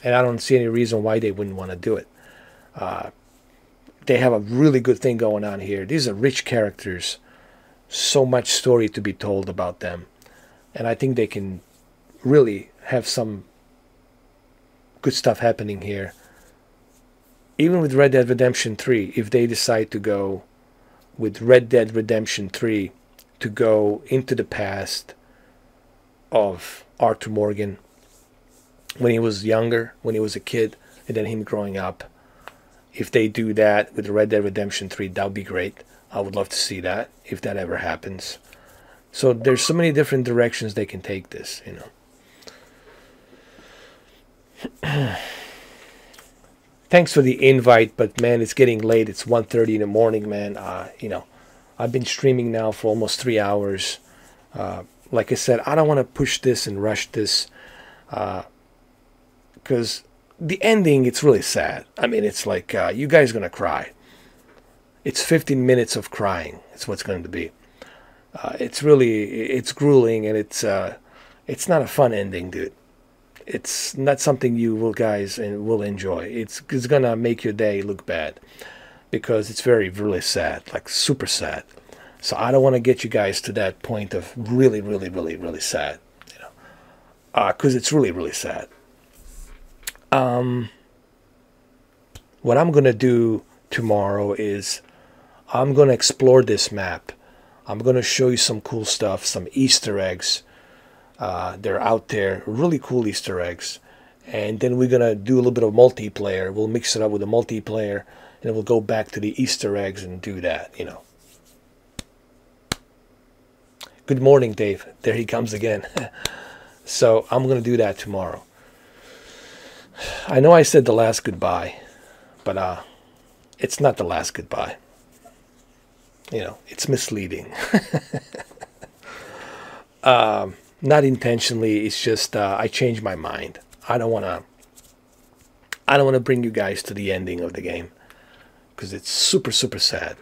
And I don't see any reason why they wouldn't want to do it. They have a really good thing going on here. These are rich characters. So much story to be told about them. And I think they can really have some good stuff happening here. Even with Red Dead Redemption 3, if they decide to go with Red Dead Redemption 3 to go into the past of Arthur Morgan when he was younger, when he was a kid, and then him growing up. If they do that with Red Dead Redemption 3, that would be great. I would love to see that, if that ever happens. So there's so many different directions they can take this, you know. Thanks for the invite, but man, it's getting late. It's 1:30 in the morning, man. You know, I've been streaming now for almost 3 hours. Like I said, I don't want to push this and rush this, because the ending, it's really sad. I mean, it's like, you guys are going to cry. It's 15 minutes of crying. It's what's going to be. It's grueling, and it's not a fun ending, dude. It's not something you will enjoy. It's going to make your day look bad, because it's really sad, like super sad. So I don't want to get you guys to that point of really, really, really, really sad, you know, because it's really, really sad. What I'm going to do tomorrow is I'm going to explore this map. I'm going to show you some cool stuff, some Easter eggs. They're out there, really cool Easter eggs. And then we're going to do a little bit of multiplayer. We'll mix it up with the multiplayer, and then we'll go back to the Easter eggs and do that, you know. Good morning, Dave. There he comes again. So I'm going to do that tomorrow. I know I said the last goodbye, but it's not the last goodbye. You know, it's misleading. Not intentionally. It's just I changed my mind. I don't want to bring you guys to the ending of the game, because it's super, super sad.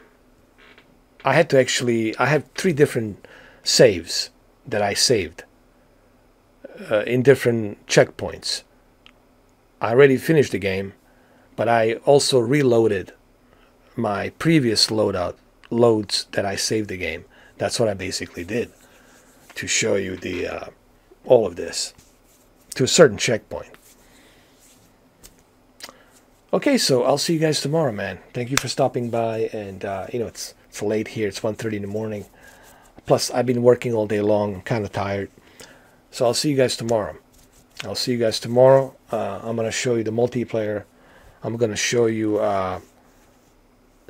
I have 3 different saves that I saved in different checkpoints. I already finished the game, but I also reloaded my previous loads that I saved the game. That's what I basically did, to show you the all of this to a certain checkpoint. Okay, so I'll see you guys tomorrow, man. Thank you for stopping by. And you know, it's late here. It's 1:30 in the morning. Plus, I've been working all day long. I'm kind of tired. So I'll see you guys tomorrow. I'm going to show you the multiplayer. I'm going to show you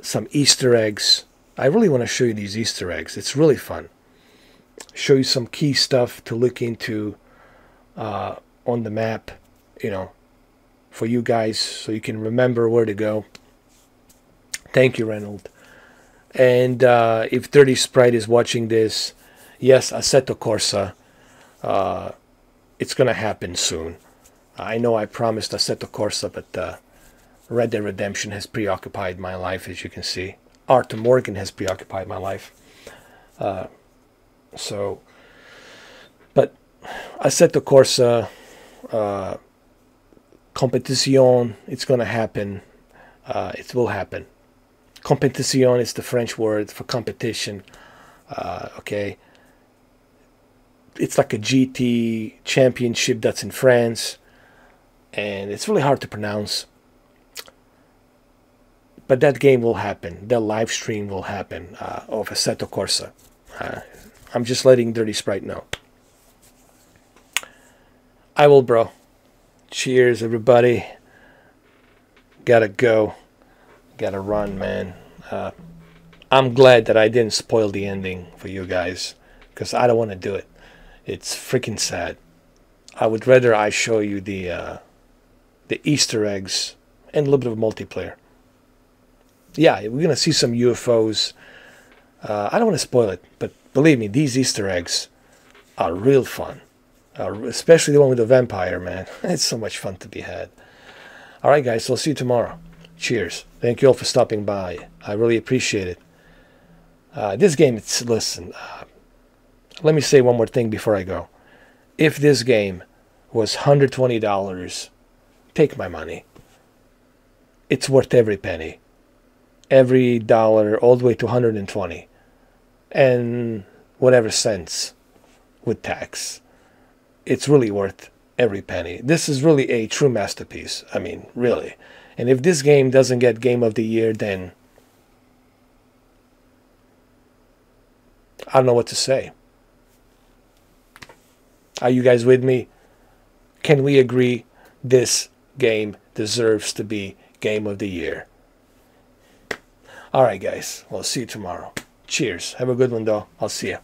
some Easter eggs. I really want to show you these Easter eggs. It's really fun. Show you some key stuff to look into on the map, you know, for you guys, so you can remember where to go. Thank you, Reynold. And if Dirty Sprite is watching this, yes, Assetto Corsa, it's going to happen soon. I know I promised Assetto Corsa, but Red Dead Redemption has preoccupied my life, as you can see. Arthur Morgan has preoccupied my life. But Assetto Corsa, Competition, it's going to happen. It will happen. Competition is the French word for competition. Okay. It's like a GT championship that's in France, and it's really hard to pronounce. But that game will happen. The live stream will happen of Assetto Corsa. I'm just letting Dirty Sprite know. I will, bro. Cheers, everybody. Gotta go. Gotta run, man. I'm glad that I didn't spoil the ending for you guys, because I don't want to do it. It's freaking sad. I would rather I show you the Easter eggs and a little bit of multiplayer. Yeah, we're going to see some UFOs. I don't want to spoil it, but believe me, these Easter eggs are real fun. Especially the one with the vampire, man. It's so much fun to be had. Alright, guys, so I'll see you tomorrow. Cheers. Thank you all for stopping by. I really appreciate it. This game, listen, let me say one more thing before I go. If this game was $120, take my money. It's worth every penny. Every dollar, all the way to 120. And whatever cents with tax. It's really worth every penny. This is really a true masterpiece. I mean, really. And if this game doesn't get Game of the Year, then I don't know what to say. Are you guys with me? Can we agree this game deserves to be Game of the Year? Alright guys, we'll see you tomorrow. Cheers. Have a good one though. I'll see you.